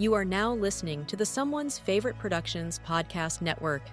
You are now listening to the Someone's Favorite Productions podcast network.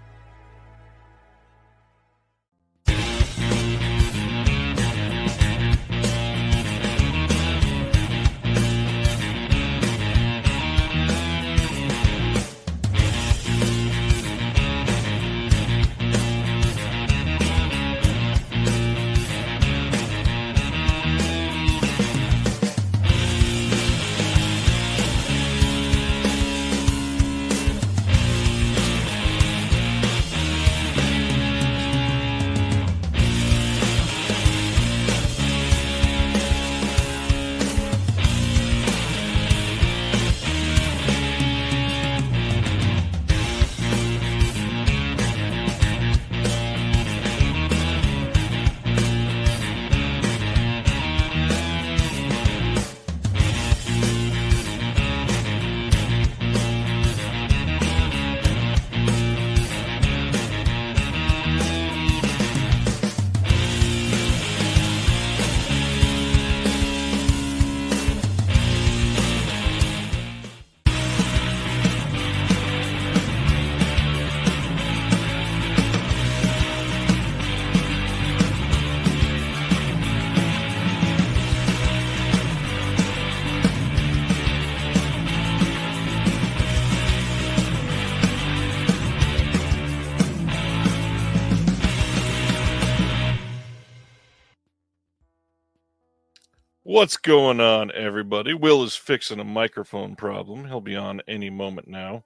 What's going on, everybody? Will is fixing a microphone problem. He'll be on any moment now.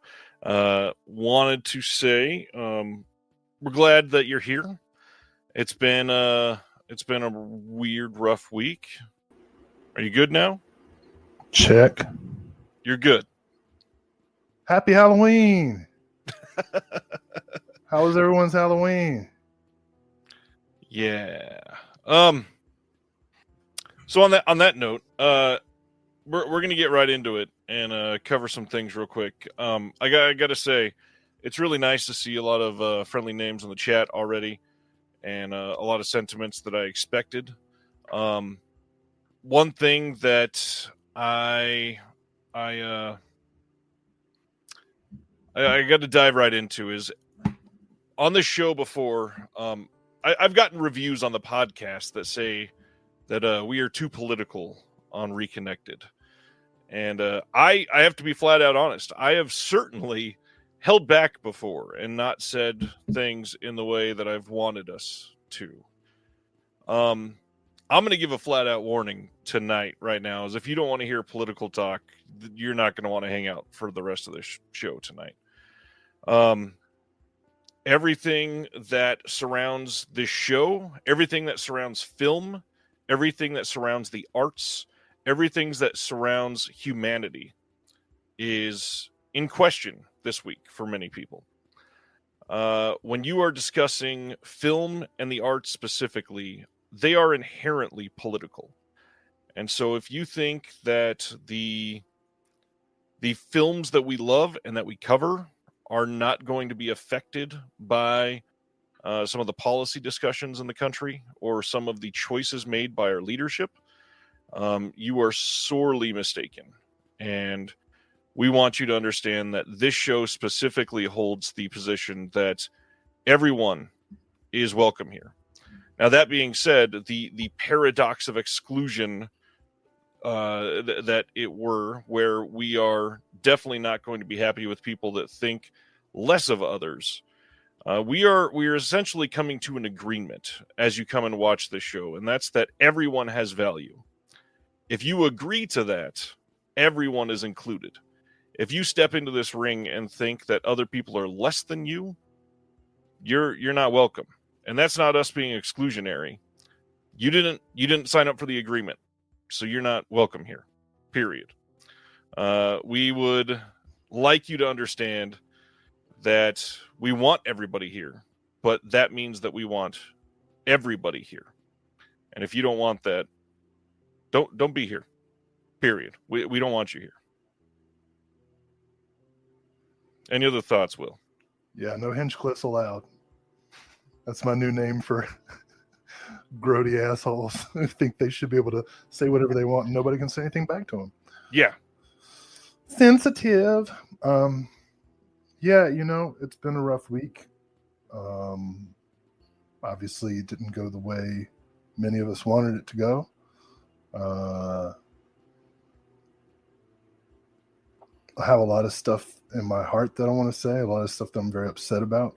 Wanted to say we're glad that you're here. It's been a weird, rough week. Are you good now? Check. You're good. Happy Halloween. How was everyone's Halloween? Yeah. So on that note, we're gonna get right into it and cover some things real quick. I gotta say, it's really nice to see a lot of friendly names in the chat already, and a lot of sentiments that I expected. One thing that I got to dive right into is on this show before. I've gotten reviews on the podcast that say that we are too political on Reconnected. And I have to be flat out honest. I have certainly held back before and not said things in the way that I've wanted us to. I'm going to give a flat out warning tonight right now, is if you don't want to hear political talk, you're not going to want to hang out for the rest of this show tonight. Everything that surrounds this show, everything that surrounds film, everything that surrounds the arts, everything that surrounds humanity is in question this week for many people. When you are discussing film and the arts specifically, they are inherently political. And so if you think that the films that we love and that we cover are not going to be affected by some of the policy discussions in the country or some of the choices made by our leadership, you are sorely mistaken. And we want you to understand that this show specifically holds the position that everyone is welcome here. Now, that being said, the paradox of exclusion that it were, where we are definitely not going to be happy with people that think less of others. We are essentially coming to an agreement as you come and watch this show, and that's that everyone has value. If you agree to that, everyone is included. If you step into this ring and think that other people are less than you, you're not welcome. And that's not us being exclusionary. You didn't sign up for the agreement, so you're not welcome here. Period. We would like you to understand that we want everybody here, but that means that we want everybody here. And if you don't want that, don't be here. Period. We don't want you here. Any other thoughts, Will? Yeah, no Hinchcliffs allowed. That's my new name for grody assholes who think they should be able to say whatever they want and nobody can say anything back to them. Yeah. sensitive. Yeah, it's been a rough week. Obviously, it didn't go the way many of us wanted it to go. I have a lot of stuff in my heart that I want to say, a lot of stuff that I'm very upset about.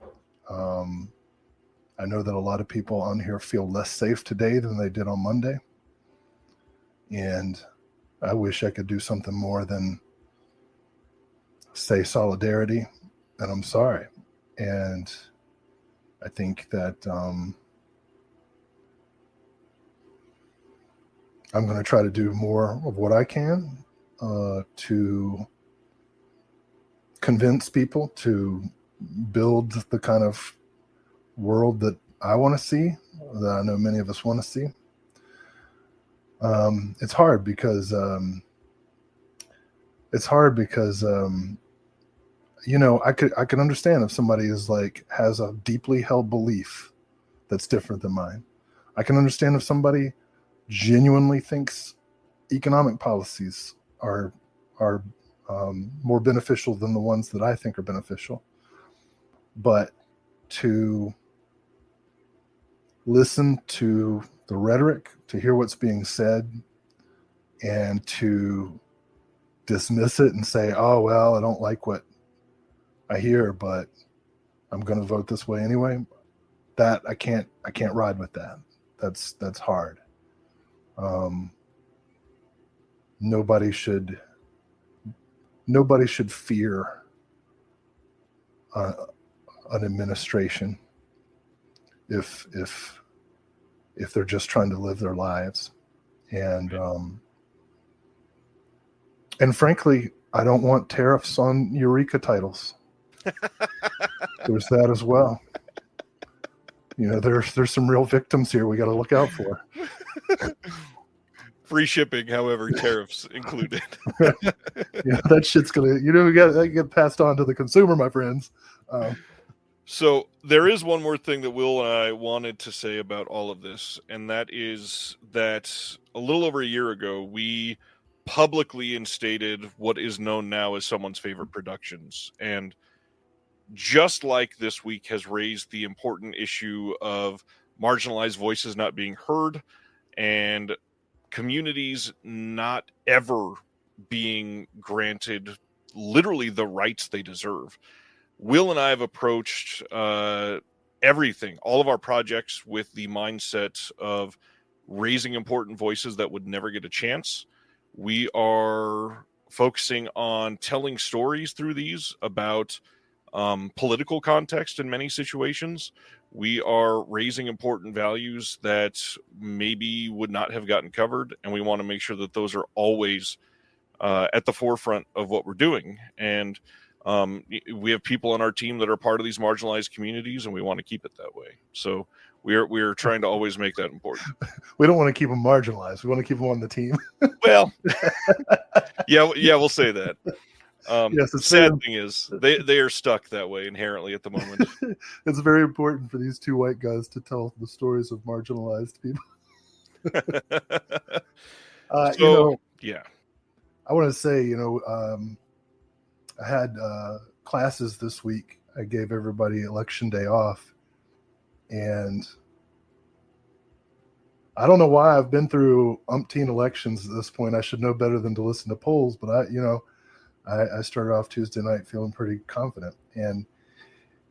I know that a lot of people on here feel less safe today than they did on Monday. And I wish I could do something more than say solidarity, and I'm sorry. And I think that I'm going to try to do more of what I can to convince people to build the kind of world that I want to see, that I know many of us want to see. It's hard because I can understand if somebody is has a deeply held belief that's different than mine. I can understand if somebody genuinely thinks economic policies are more beneficial than the ones that I think are beneficial. But to listen to the rhetoric, to hear what's being said, and to dismiss it and say, oh, well, I don't like what I hear, but I'm going to vote this way anyway. That I can't ride with that. That's hard. Nobody should fear an administration if they're just trying to live their lives. And frankly, I don't want tariffs on Eureka titles. There's that as well. There's some real victims here we got to look out for. Free shipping, however, tariffs included. That shit's gonna, we got to get passed on to the consumer, my friends. So there is one more thing that Will and I wanted to say about all of this, and that is that a little over a year ago, we publicly instated what is known now as Someone's Favorite Productions. And just like this week has raised the important issue of marginalized voices not being heard and communities not ever being granted literally the rights they deserve. Will and I have approached everything, all of our projects, with the mindset of raising important voices that would never get a chance. We are focusing on telling stories through these about political context in many situations. We are raising important values that maybe would not have gotten covered, and we want to make sure that those are always at the forefront of what we're doing. And we have people on our team that are part of these marginalized communities, and we want to keep it that way. So we're trying to always make that important. We don't want to keep them marginalized. We want to keep them on the team. Well, yeah, we'll say that. Yes, the sad thing is they are stuck that way inherently at the moment. It's very important for these two white guys to tell the stories of marginalized people. Yeah. I want to say, I had classes this week. I gave everybody election day off, and I don't know why. I've been through umpteen elections at this point. I should know better than to listen to polls, but I started off Tuesday night feeling pretty confident, and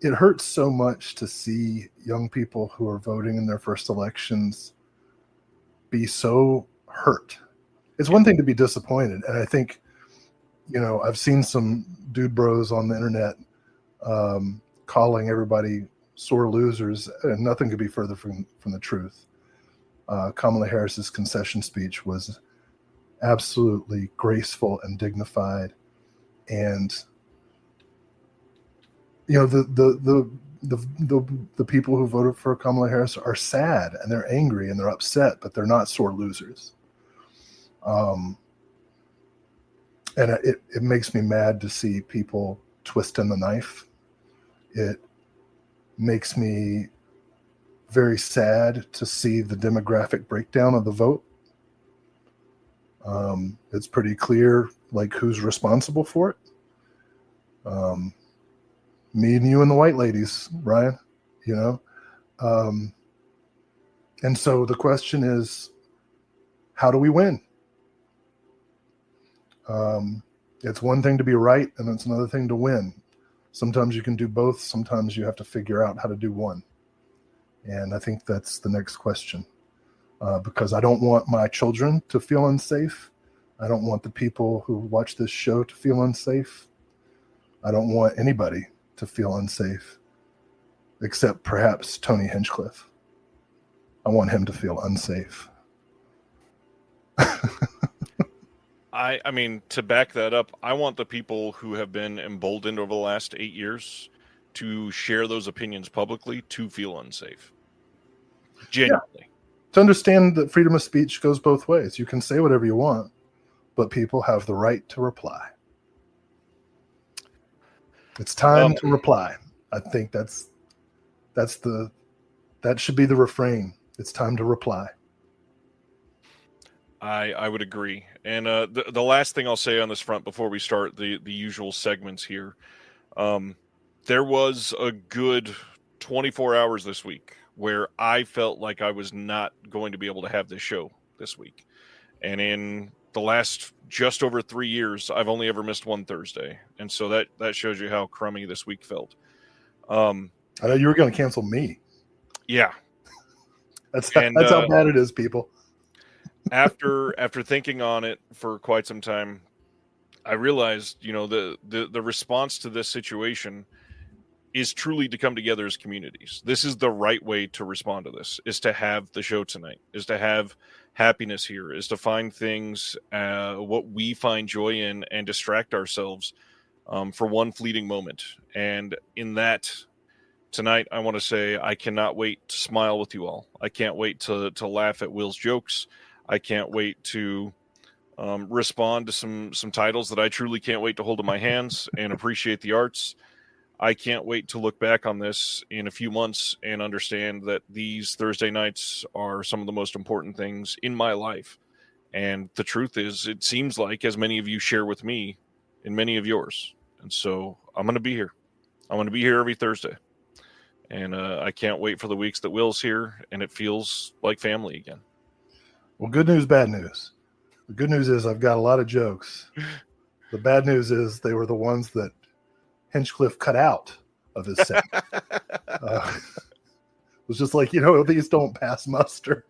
it hurts so much to see young people who are voting in their first elections be so hurt. It's one thing to be disappointed, and I think, I've seen some dude bros on the internet calling everybody sore losers, and nothing could be further from the truth. Kamala Harris's concession speech was absolutely graceful and dignified. And the people who voted for Kamala Harris are sad and they're angry and they're upset, but they're not sore losers. And it makes me mad to see people twisting the knife. It makes me very sad to see the demographic breakdown of the vote. It's pretty clear, like, who's responsible for it. Me and you and the white ladies, Brian, you know? And so the question is, how do we win? It's one thing to be right, and it's another thing to win. Sometimes you can do both. Sometimes you have to figure out how to do one. And I think that's the next question. Because I don't want my children to feel unsafe. I don't want the people who watch this show to feel unsafe. I don't want anybody to feel unsafe, except perhaps Tony Hinchcliffe. I want him to feel unsafe. I mean, to back that up, I want the people who have been emboldened over the last 8 years to share those opinions publicly to feel unsafe. Genuinely. Yeah. To understand that freedom of speech goes both ways. You can say whatever you want, but people have the right to reply. It's time to reply. I think that should be the refrain. It's time to reply. I would agree. And the last thing I'll say on this front before we start the usual segments here, there was a good 24 hours this week where I felt like I was not going to be able to have this show this week. And in the last just over 3 years, I've only ever missed one Thursday. And so that shows you how crummy this week felt. I know you were going to cancel me. Yeah. That's how bad it is, people. After thinking on it for quite some time, I realized, the response to this situation is truly to come together as communities. This is the right way to respond to this, is to have the show tonight, is to have happiness here, is to find things, what we find joy in, and distract ourselves for one fleeting moment. And in that, tonight, I want to say I cannot wait to smile with you all. I can't wait to laugh at Will's jokes. I can't wait to respond to some titles that I truly can't wait to hold in my hands and appreciate the arts. I can't wait to look back on this in a few months and understand that these Thursday nights are some of the most important things in my life. And the truth is, it seems like, as many of you share with me, in many of yours. And so I'm going to be here. I'm going to be here every Thursday. And I can't wait for the weeks that Will's here, and it feels like family again. Well, good news, bad news. The good news is I've got a lot of jokes. The bad news is they were the ones that Hinchcliffe cut out of his set. It was just like, these don't pass muster.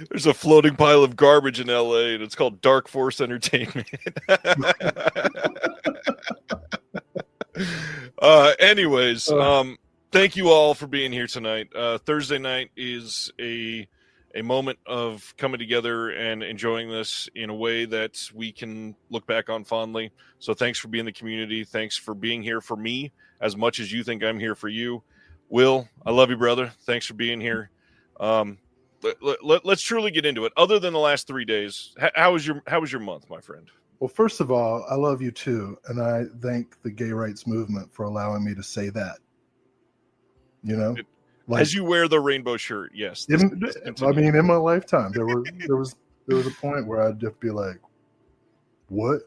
There's a floating pile of garbage in LA, and it's called Dark Force Entertainment. Anyways, thank you all for being here tonight. Thursday night is a moment of coming together and enjoying this in a way that we can look back on fondly. So thanks for being the community. Thanks for being here for me as much as you think I'm here for you. Will, I love you, brother. Thanks for being here. Let's truly get into it. Other than the last 3 days, how was your month, my friend? Well, first of all, I love you too, and I thank the gay rights movement for allowing me to say that. As you wear the rainbow shirt, yes. In my lifetime, there was a point where I'd just be like, "What?"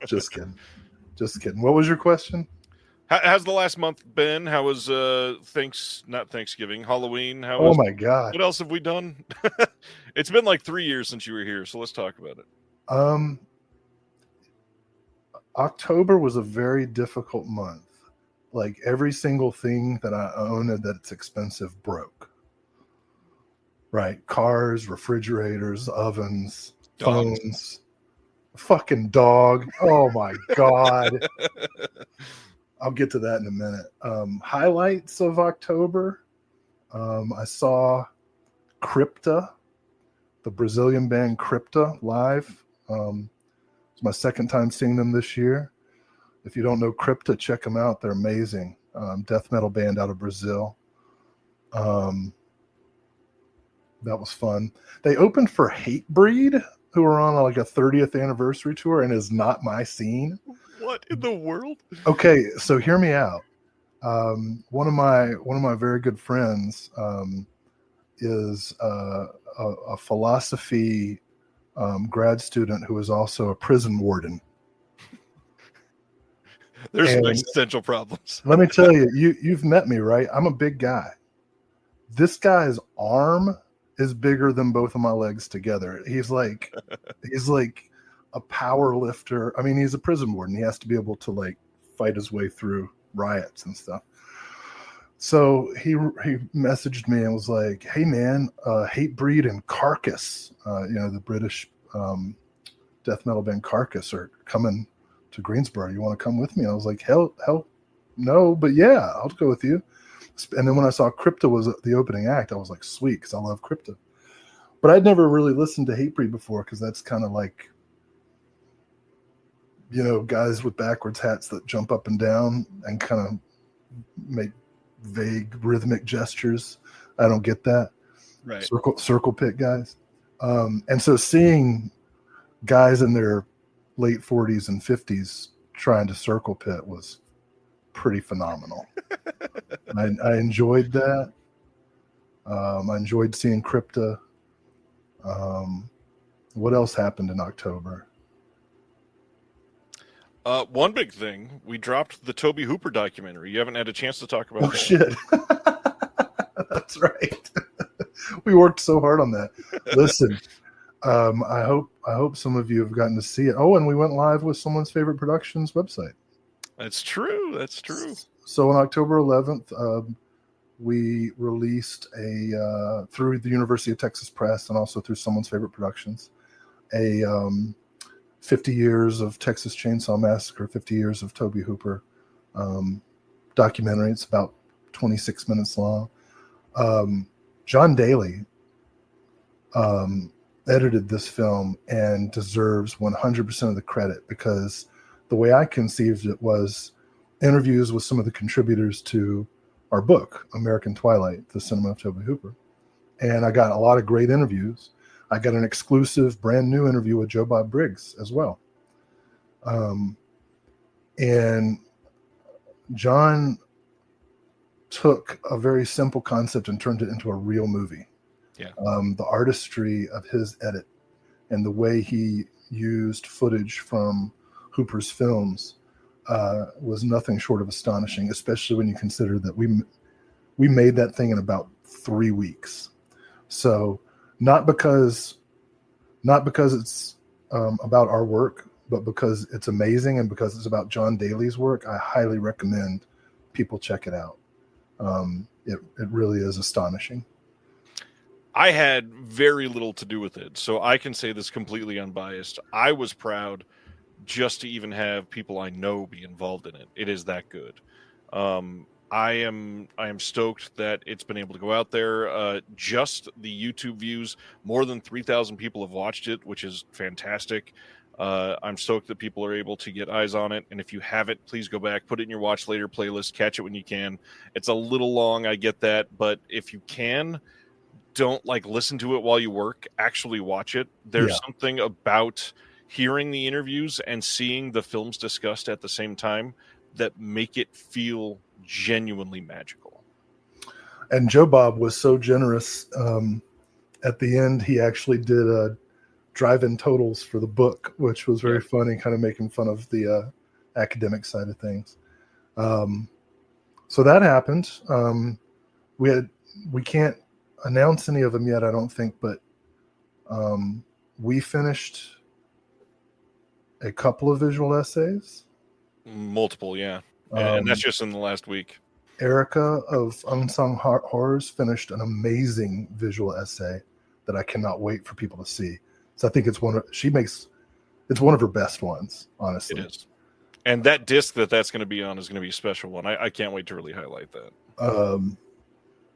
Just kidding. What was your question? How's the last month been? How was not Thanksgiving, Halloween? Oh my God! What else have we done? It's been like 3 years since you were here, so let's talk about it. October was a very difficult month. Like, every single thing that I own that's expensive broke. Right? Cars, refrigerators, ovens, phones, fucking dog. Oh my God. I'll get to that in a minute. Highlights of October. I saw Crypta, the Brazilian band Crypta, live. It's my second time seeing them this year. If you don't know Crypta, check them out. They're amazing. Death metal band out of Brazil. That was fun. They opened for Hatebreed, who are on like a 30th anniversary tour, and is not my scene. What in the world? Okay, so hear me out. One of my very good friends is a philosophy grad student who is also a prison warden. There's some existential problems. Let me tell you, you've met me, right? I'm a big guy. This guy's arm is bigger than both of my legs together. He's like a power lifter. I mean, he's a prison warden. He has to be able to like fight his way through riots and stuff. So he messaged me and was like, "Hey man, Hatebreed and Carcass, the British death metal band Carcass are coming to Greensboro. You want to come with me?" And I was like, hell no, but yeah, I'll go with you. And then when I saw Crypta was the opening act, I was like, sweet, because I love Crypta. But I'd never really listened to Hatebreed before, because that's kind of like, guys with backwards hats that jump up and down and kind of make vague rhythmic gestures. I don't get that. Right. Circle pit guys. And so seeing guys in their late 40s and 50s trying to circle pit was pretty phenomenal. I enjoyed that. I enjoyed seeing Crypta. What else happened in October? One big thing, we dropped the Toby Hooper documentary. You haven't had a chance to talk about that. Shit. That's right. We worked so hard on that. Listen, I hope some of you have gotten to see it. Oh, and we went live with Someone's Favorite Productions website. That's true. So on October 11th, we released through the University of Texas Press and also through Someone's Favorite Productions, a 50 years of Texas Chainsaw Massacre, 50 years of Toby Hooper documentary. It's about 26 minutes long. John Daly edited this film and deserves 100% of the credit, because the way I conceived it was interviews with some of the contributors to our book, American Twilight, The Cinema of Toby Hooper. And I got a lot of great interviews. I got an exclusive brand new interview with Joe Bob Briggs as well. And John took a very simple concept and turned it into a real movie. Yeah. The artistry of his edit and the way he used footage from Hooper's films was nothing short of astonishing, especially when you consider that we made that thing in about 3 weeks. So not because it's about our work, but because it's amazing and because it's about John Daly's work, I highly recommend people check it out. It really is astonishing. I had very little to do with it, so I can say this completely unbiased. I was proud just to even have people I know be involved in it. It is that good. I am stoked that it's been able to go out there. Just the YouTube views, more than 3,000 people have watched it, which is fantastic. I'm stoked that people are able to get eyes on it. And if you haven't, please go back, put it in your watch later playlist, catch it when you can. It's a little long, I get that, but if you can, don't listen to it while you work, actually watch it. There's something about hearing the interviews and seeing the films discussed at the same time that make it feel genuinely magical. And Joe Bob was so generous. At the end, he actually did a drive-in totals for the book, which was very funny, kind of making fun of the academic side of things. So that happened. We can't announce any of them yet, I don't think, but we finished a couple of visual essays. Multiple, yeah. And that's just in the last week. Erica of Unsung Horrors finished an amazing visual essay that I cannot wait for people to see. So I think it's one of her best ones, honestly. It is. And that disc that's going to be on is going to be a special one. I can't wait to really highlight that.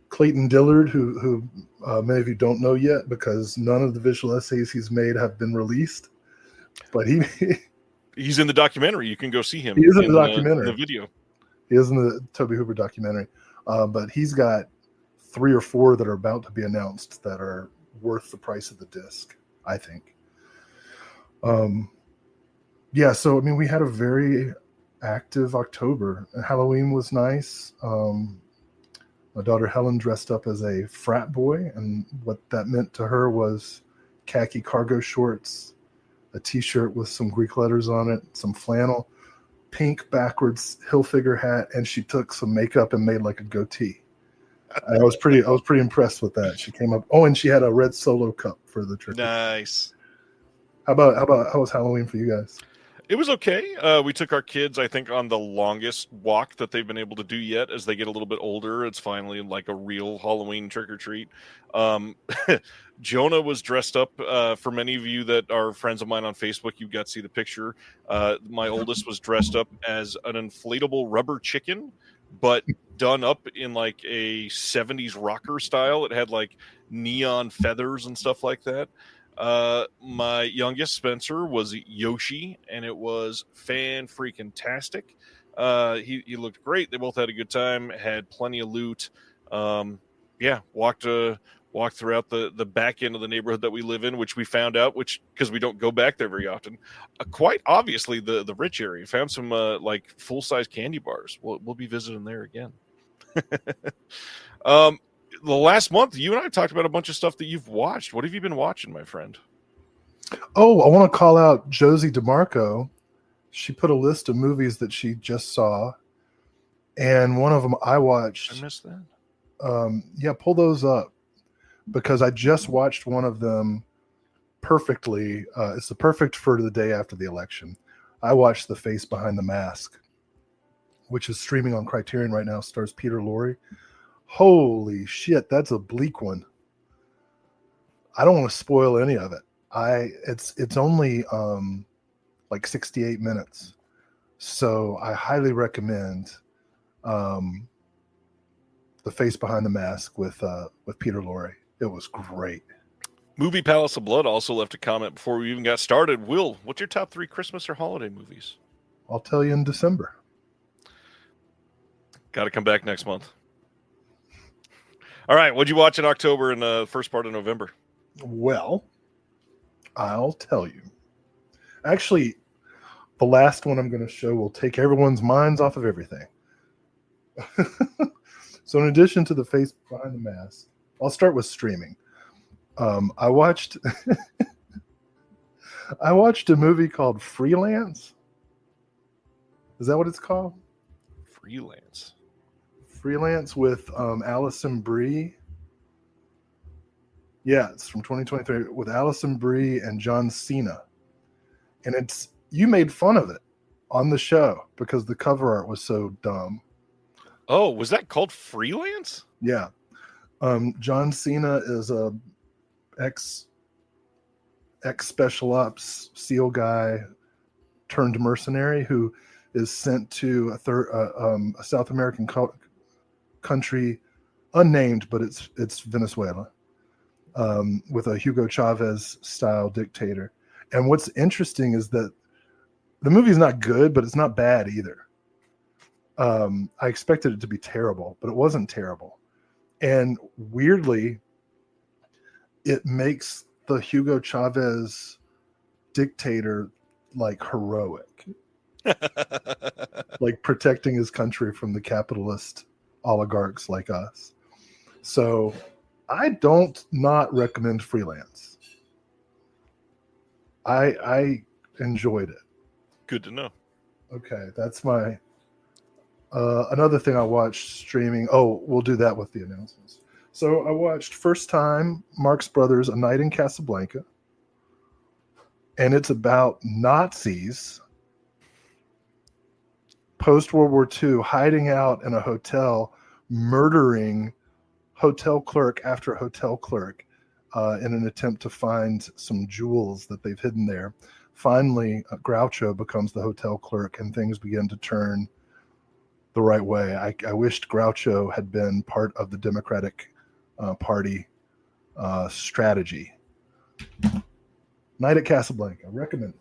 Clayton Dillard, who many of you don't know yet because none of the visual essays he's made have been released, but he's in the documentary. You can go see him. He is in the documentary. The video. He is in the Toby Hooper documentary. But he's got 3 or 4 that are about to be announced that are worth the price of the disc, I think. So I mean, we had a very active October. Halloween was nice. My daughter Helen dressed up as a frat boy, and what that meant to her was khaki cargo shorts, a t-shirt with some Greek letters on it, some flannel, pink backwards Hilfiger hat, and she took some makeup and made like a goatee. I was pretty impressed with that. She came up. Oh, and she had a red Solo cup for the trick. Nice. How was Halloween for you guys? It was okay. We took our kids, I think, on the longest walk that they've been able to do yet. As they get a little bit older, it's finally like a real Halloween trick or treat. Jonah was dressed up. For many of you that are friends of mine on Facebook, you got to see the picture. My oldest was dressed up as an inflatable rubber chicken, but done up in like a 70s rocker style. It had like neon feathers and stuff like that. My youngest Spencer was Yoshi, and it was fan-freaking-tastic. He looked great. They both had a good time, had plenty of loot. Walked throughout the back end of the neighborhood that we live in, which we found out, because we don't go back there very often, quite obviously the rich area. Found some like full-size candy bars. We'll be visiting there again. The last month, you and I talked about a bunch of stuff that you've watched. What have you been watching, my friend? Oh, I want to call out Josie DeMarco. She put a list of movies that she just saw, and one of them I watched. I missed that. Pull those up, because I just watched one of them perfectly. It's the perfect for the day after the election. I watched The Face Behind the Mask, which is streaming on Criterion right now. Stars Peter Lorre. Holy shit, that's a bleak one. I don't want to spoil any of it. It's only like 68 minutes. So I highly recommend The Face Behind the Mask with Peter Lorre. It was great. Movie Palace of Blood also left a comment before we even got started. Will, what's your top 3 Christmas or holiday movies? I'll tell you in December. Got to come back next month. All right, what'd you watch in October and the first part of November? Well, I'll tell you. Actually, the last one I'm going to show will take everyone's minds off of everything. So in addition to The Face Behind the Mask, I'll start with streaming. I watched a movie called Freelance. Is that what it's called? Freelance with Alison Brie. Yeah, it's from 2023 with Alison Brie and John Cena. And you made fun of it on the show because the cover art was so dumb. Oh, was that called Freelance? Yeah. John Cena is a ex special ops SEAL guy turned mercenary who is sent to a South American country, unnamed, but it's Venezuela, with a Hugo Chavez style dictator. And what's interesting is that the movie's not good, but it's not bad either. I expected it to be terrible, but it wasn't terrible. And weirdly, it makes the Hugo Chavez dictator like heroic, like protecting his country from the capitalist oligarchs like us. So I don't not recommend Freelance. I enjoyed it. Good to know. Okay, that's my another thing I watched streaming. Oh, we'll do that with the announcements. So I watched first time Marx Brothers: A Night in Casablanca, and it's about Nazis post-World War II hiding out in a hotel, murdering hotel clerk after hotel clerk in an attempt to find some jewels that they've hidden there. Finally, Groucho becomes the hotel clerk and things begin to turn the right way. I wished Groucho had been part of the Democratic Party strategy. Night at Casablanca, recommend.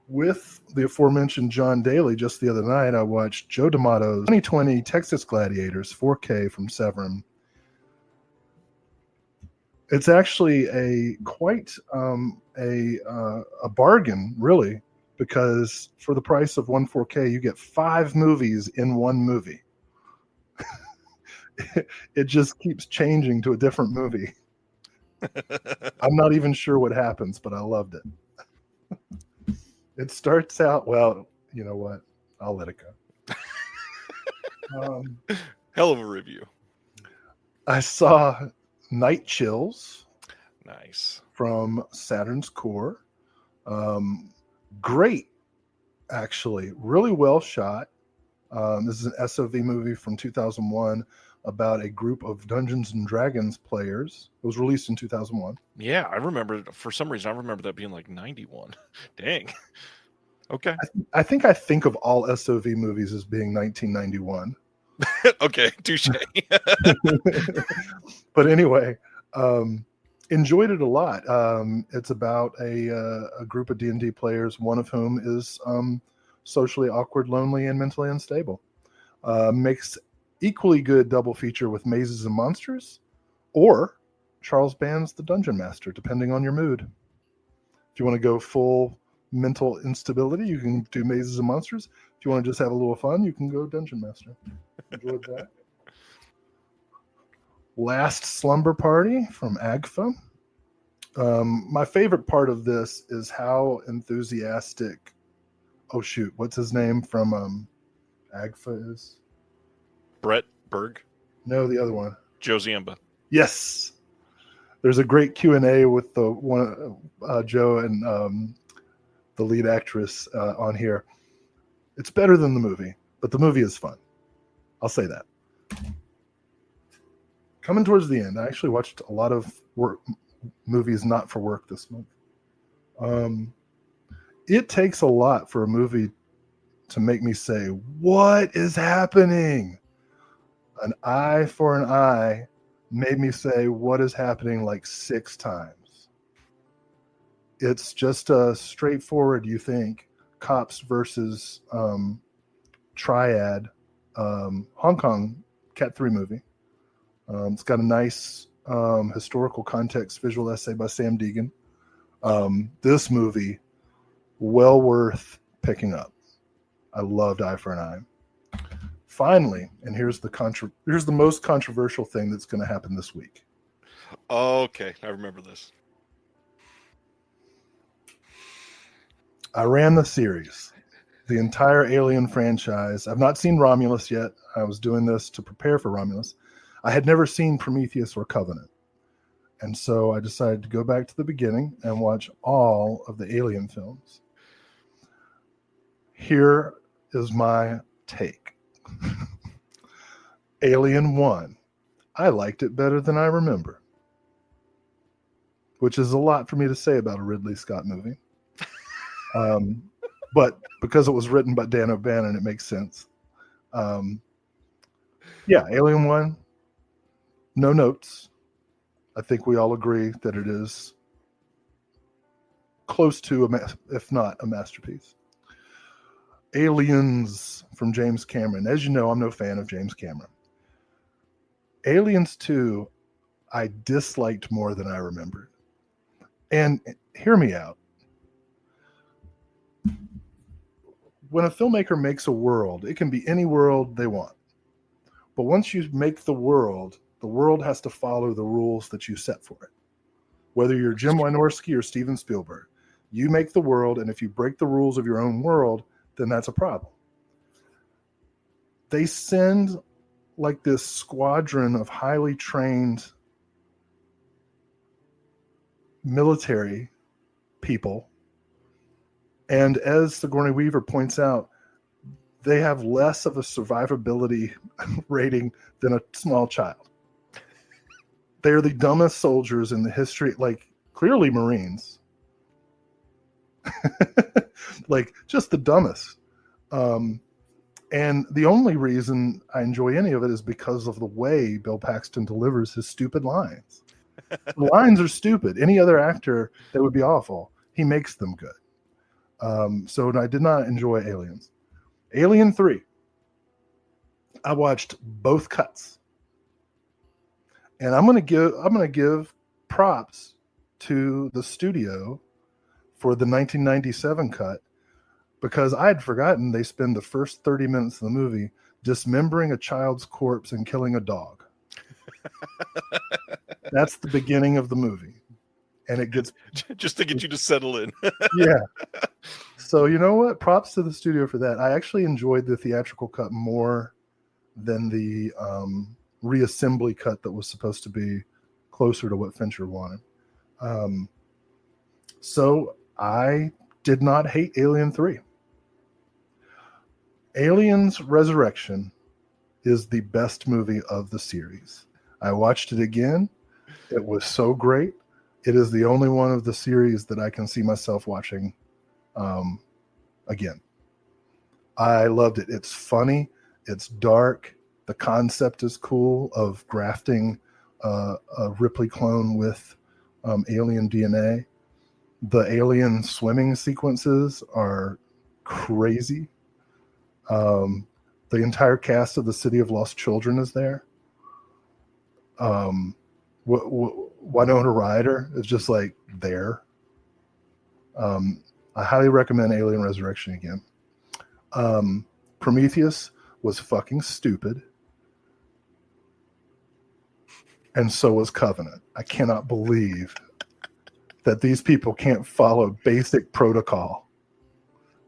With the aforementioned John Daly, just the other night, I watched Joe D'Amato's 2020 Texas Gladiators 4K from Severin. It's actually a bargain, really, because for the price of one 4K, you get 5 movies in one movie. it just keeps changing to a different movie. I'm not even sure what happens, but I loved it. It starts out, well, you know what? I'll let it go. Hell of a review. I saw Night Chills. Nice. From Saturn's Core. Great, actually. Really well shot. This is an SOV movie from 2001 about a group of Dungeons and Dragons players. It was released in 2001. Yeah, I remember. For some reason, I remember that being like 91. Dang. Okay. I think of all SOV movies as being 1991. Okay, touche. But anyway, enjoyed it a lot. It's about a group of D&D players, one of whom is socially awkward, lonely, and mentally unstable. Makes equally good double feature with Mazes and Monsters or Charles Band's The Dungeon Master, depending on your mood. If you want to go full mental instability, you can do Mazes and Monsters. If you want to just have a little fun, you can go Dungeon Master. Enjoyed that. Last Slumber Party from AGFA. My favorite part of this is how enthusiastic, oh shoot, what's his name from AGFA is? Brett Berg? No, the other one. Joe Ziemba. Yes. There's a great Q&A with the one Joe and the lead actress on here. It's better than the movie, but the movie is fun. I'll say that. Coming towards the end, I actually watched a lot of movies not for work this month. It takes a lot for a movie to make me say, what is happening? An Eye for an Eye made me say, what is happening, like 6 times. It's just a straightforward, you think, cops versus triad Hong Kong Cat 3 movie. It's got a nice historical context visual essay by Sam Deegan. This movie, well worth picking up. I loved Eye for an Eye. Finally, and here's the most controversial thing that's going to happen this week. Okay, I remember this. I ran the series, the entire Alien franchise. I've not seen Romulus yet. I was doing this to prepare for Romulus. I had never seen Prometheus or Covenant. And so I decided to go back to the beginning and watch all of the Alien films. Here is my take. Alien 1. I liked it better than I remember. Which is a lot for me to say about a Ridley Scott movie. But because it was written by Dan O'Bannon, it makes sense. Yeah, Alien 1. No notes. I think we all agree that it is close to, if not a masterpiece. Aliens from James Cameron. As you know, I'm no fan of James Cameron. Aliens 2, I disliked more than I remembered. And hear me out. When a filmmaker makes a world, it can be any world they want. But once you make the world has to follow the rules that you set for it. Whether you're Jim Wynorski or Steven Spielberg, you make the world, and if you break the rules of your own world, then that's a problem. They send like this squadron of highly trained military people. And as Sigourney Weaver points out, they have less of a survivability rating than a small child. They are the dumbest soldiers in the history, like clearly Marines. Like just the dumbest. And the only reason I enjoy any of it is because of the way Bill Paxton delivers his stupid lines. The lines are stupid. Any other actor, that would be awful. He makes them good. So I did not enjoy Aliens. Alien 3. I watched both cuts. And I'm gonna give props to the studio for the 1997 cut, because I had forgotten they spend the first 30 minutes of the movie dismembering a child's corpse and killing a dog. That's the beginning of the movie. And it gets... Just to get you to settle in. Yeah. So you know what? Props to the studio for that. I actually enjoyed the theatrical cut more than the reassembly cut that was supposed to be closer to what Fincher wanted. So I did not hate Alien 3. Aliens Resurrection is the best movie of the series. I watched it again. It was so great. It is the only one of the series that I can see myself watching again. I loved it. It's funny. It's dark. The concept is cool of grafting a Ripley clone with alien DNA. The alien swimming sequences are crazy. The entire cast of the City of Lost Children is there. Winona Ryder is just like there. I highly recommend Alien Resurrection again. Prometheus was fucking stupid. And so was Covenant. I cannot believe that these people can't follow basic protocol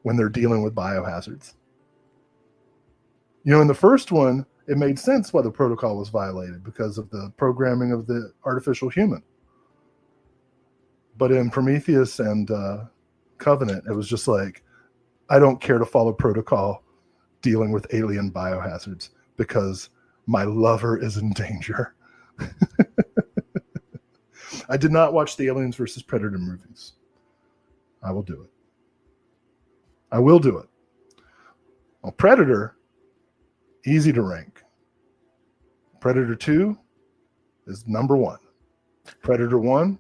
when they're dealing with biohazards. You know, in the first one, it made sense why the protocol was violated because of the programming of the artificial human. But in Prometheus and Covenant, it was just like, I don't care to follow protocol dealing with alien biohazards because my lover is in danger. I did not watch the Aliens versus Predator movies. I will do it. I will do it. Well, Predator, easy to rank. Predator 2 is number 1. Predator 1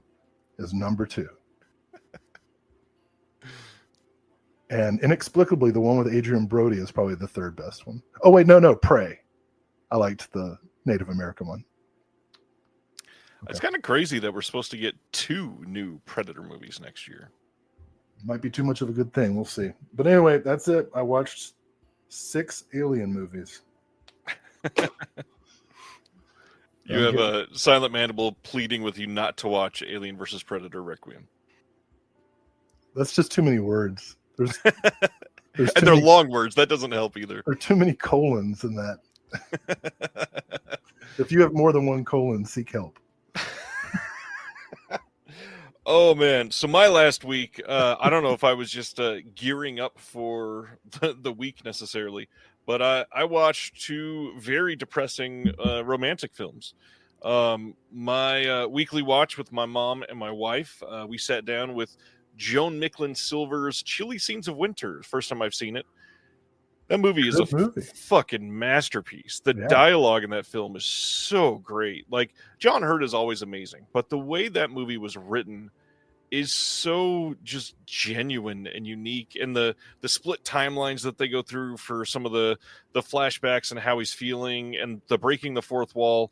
is number 2. And inexplicably, the one with Adrian Brody is probably the third best one. Oh, wait, no, Prey. I liked the Native American one. Okay. It's kind of crazy that we're supposed to get 2 new Predator movies next year. Might be too much of a good thing. We'll see. But anyway, that's it. I watched 6 Alien movies. You have a Silent Mandible pleading with you not to watch Alien versus Predator Requiem. That's just too many words. There's and they're long words. That doesn't help either. There are too many colons in that. If you have more than one colon, seek help. Oh, man. So my last week, I don't know if I was just gearing up for the week necessarily, but I watched 2 very depressing romantic films. My weekly watch with my mom and my wife, we sat down with Joan Micklin Silver's Chilly Scenes of Winter. First time I've seen it. That movie is fucking masterpiece. The dialogue in that film is so great. Like, John Hurt is always amazing, but the way that movie was written is so just genuine and unique. And the split timelines that they go through for some of the flashbacks and how he's feeling and the breaking the fourth wall,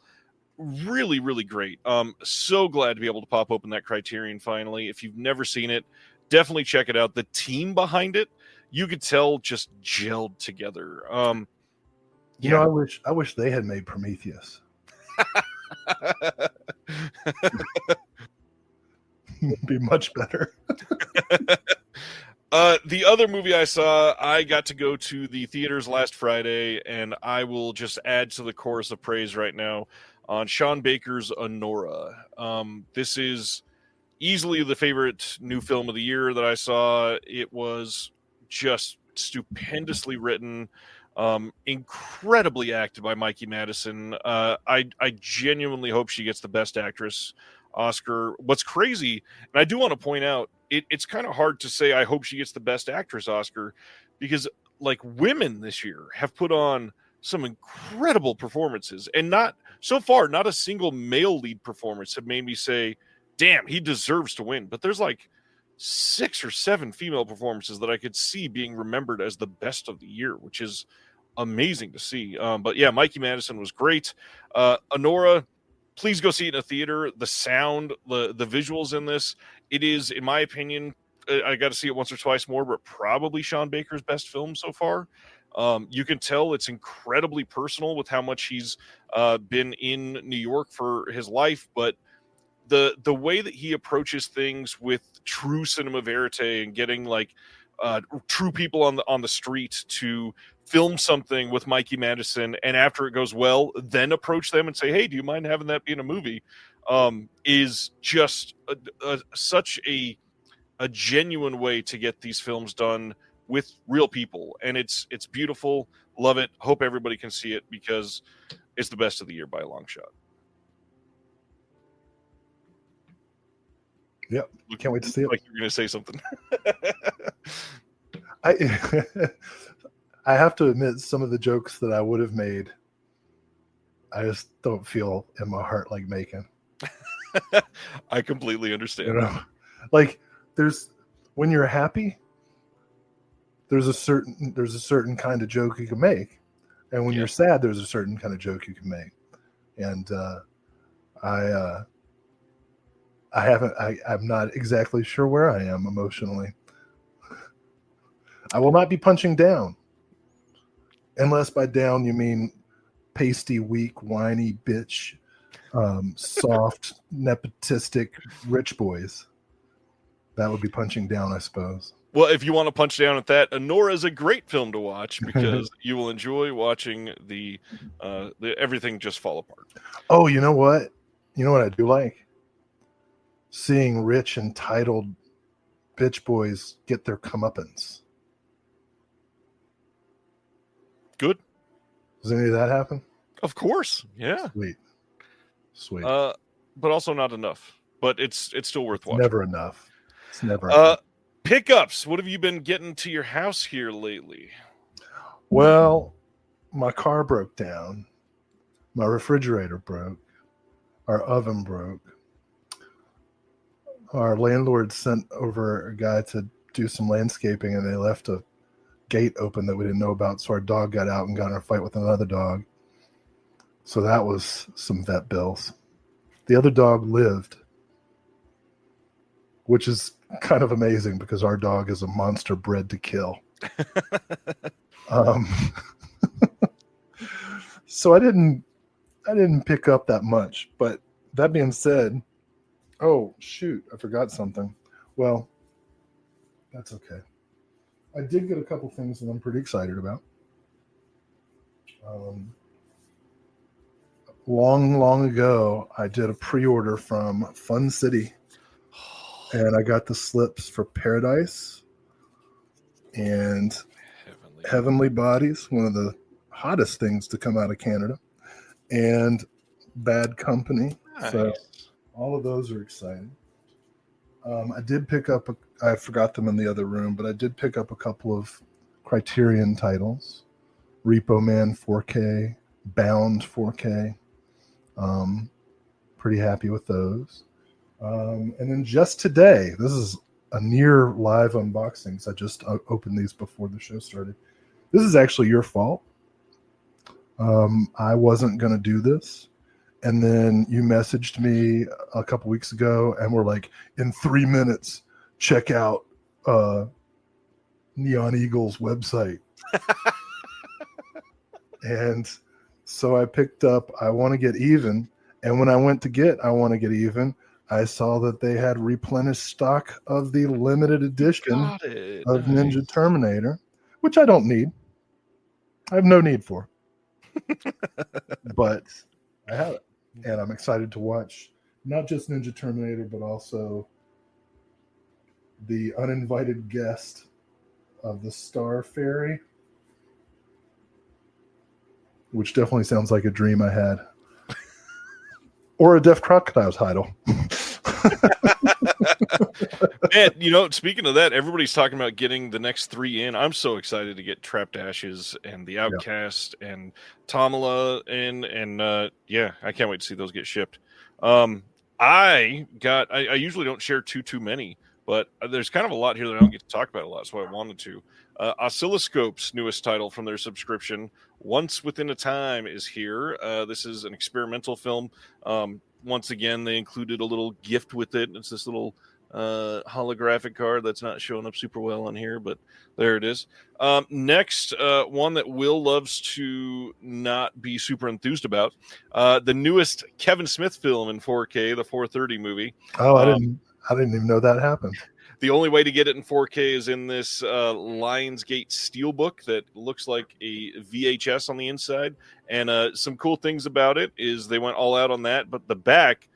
really, really great. So glad to be able to pop open that Criterion finally. If you've never seen it, definitely check it out. The team behind it, you could tell, just gelled together. You know, I wish they had made Prometheus. It'd be much better. The other movie I saw, I got to go to the theaters last Friday, and I will just add to the chorus of praise right now on Sean Baker's Honora. This is easily the favorite new film of the year that I saw. It was just stupendously written, incredibly acted by Mikey Madison. I genuinely hope she gets the Best Actress Oscar. What's crazy, and I do want to point out, it's kind of hard to say I hope she gets the Best Actress Oscar, because like women this year have put on some incredible performances, and not a single male lead performance have made me say, damn, he deserves to win. But there's like 6 or 7 female performances that I could see being remembered as the best of the year, which is amazing to see. But yeah, Mikey Madison was great. Honora, please go see it in a theater. The sound, the visuals in this, it is, in my opinion, I got to see it once or twice more, but probably Sean Baker's best film so far. You can tell it's incredibly personal with how much he's been in New York for his life, but the way that he approaches things with true cinema verite and getting like true people on the street to film something with Mikey Madison, and after it goes well, then approach them and say, "Hey, do you mind having that be in a movie?" Is just such a genuine way to get these films done with real people, and it's beautiful. Love it. Hope everybody can see it because it's the best of the year by a long shot. Yep, can't wait to see it. Like you're going to say something. I have to admit, some of the jokes that I would have made, I just don't feel in my heart like making. I completely understand. You know, like when you're happy, there's a certain kind of joke you can make, and when you're sad, there's a certain kind of joke you can make. And I'm not exactly sure where I am emotionally. I will not be punching down. Unless by down you mean pasty, weak, whiny bitch, soft, nepotistic rich boys. That would be punching down, I suppose. Well, if you want to punch down at that, Anora is a great film to watch because you will enjoy watching the everything just fall apart. Oh, you know what? You know what I do like? Seeing rich, entitled bitch boys get their comeuppance. Good. Does any of that happen? Of course. Yeah. Sweet. But also not enough. But it's still worth watching. Never enough. It's never enough. Pickups. What have you been getting to your house here lately? Well, my car broke down. My refrigerator broke. Our oven broke. Our landlord sent over a guy to do some landscaping, and they left a gate open that we didn't know about, so our dog got out and got in a fight with another dog. So that was some vet bills. The other dog lived, which is kind of amazing because our dog is a monster bred to kill. So I didn't pick up that much, but that being said, oh shoot, I forgot something. Well, that's okay. I did get a couple things that I'm pretty excited about. Long ago, I did a pre-order from Fun City, and I got the slips for Paradise and Heavenly Bodies, one of the hottest things to come out of Canada, and Bad Company. Nice. So all of those are exciting. I did pick up, I forgot them in the other room, but I did pick up a couple of Criterion titles. Repo Man 4K, Bound 4K. Pretty happy with those. And then just today, this is a near live unboxing because I just opened these before the show started. This is actually your fault. I wasn't going to do this. And then you messaged me a couple weeks ago and were like, in 3 minutes, check out Neon Eagle's website. And so I picked up I Want to Get Even. And when I went to get I Want to Get Even, I saw that they had replenished stock of the limited edition of Ninja Terminator, which I don't need. I have no need for. But I have it. And I'm excited to watch not just Ninja Terminator, but also the uninvited guest of the Star Fairy, which definitely sounds like a dream I had. Or a Deaf Crocodile title. Man, you know, speaking of that, everybody's talking about getting the next 3 in. I'm so excited to get Trapped Ashes and The Outcast and Tamala in, and yeah, I can't wait to see those get shipped. I usually don't share too many, but there's kind of a lot here that I don't get to talk about a lot, so I wanted to. Oscilloscope's newest title from their subscription, Once Within a Time, is here. This is an experimental film. Once again, they included a little gift with it. It's this little holographic card that's not showing up super well on here, but there it is. Next, one that Will loves to not be super enthused about, the newest Kevin Smith film in 4K, the 430 movie. Oh, I didn't even know that happened. The only way to get it in 4K is in this Lionsgate Steelbook that looks like a VHS on the inside. And some cool things about it is they went all out on that, but the back,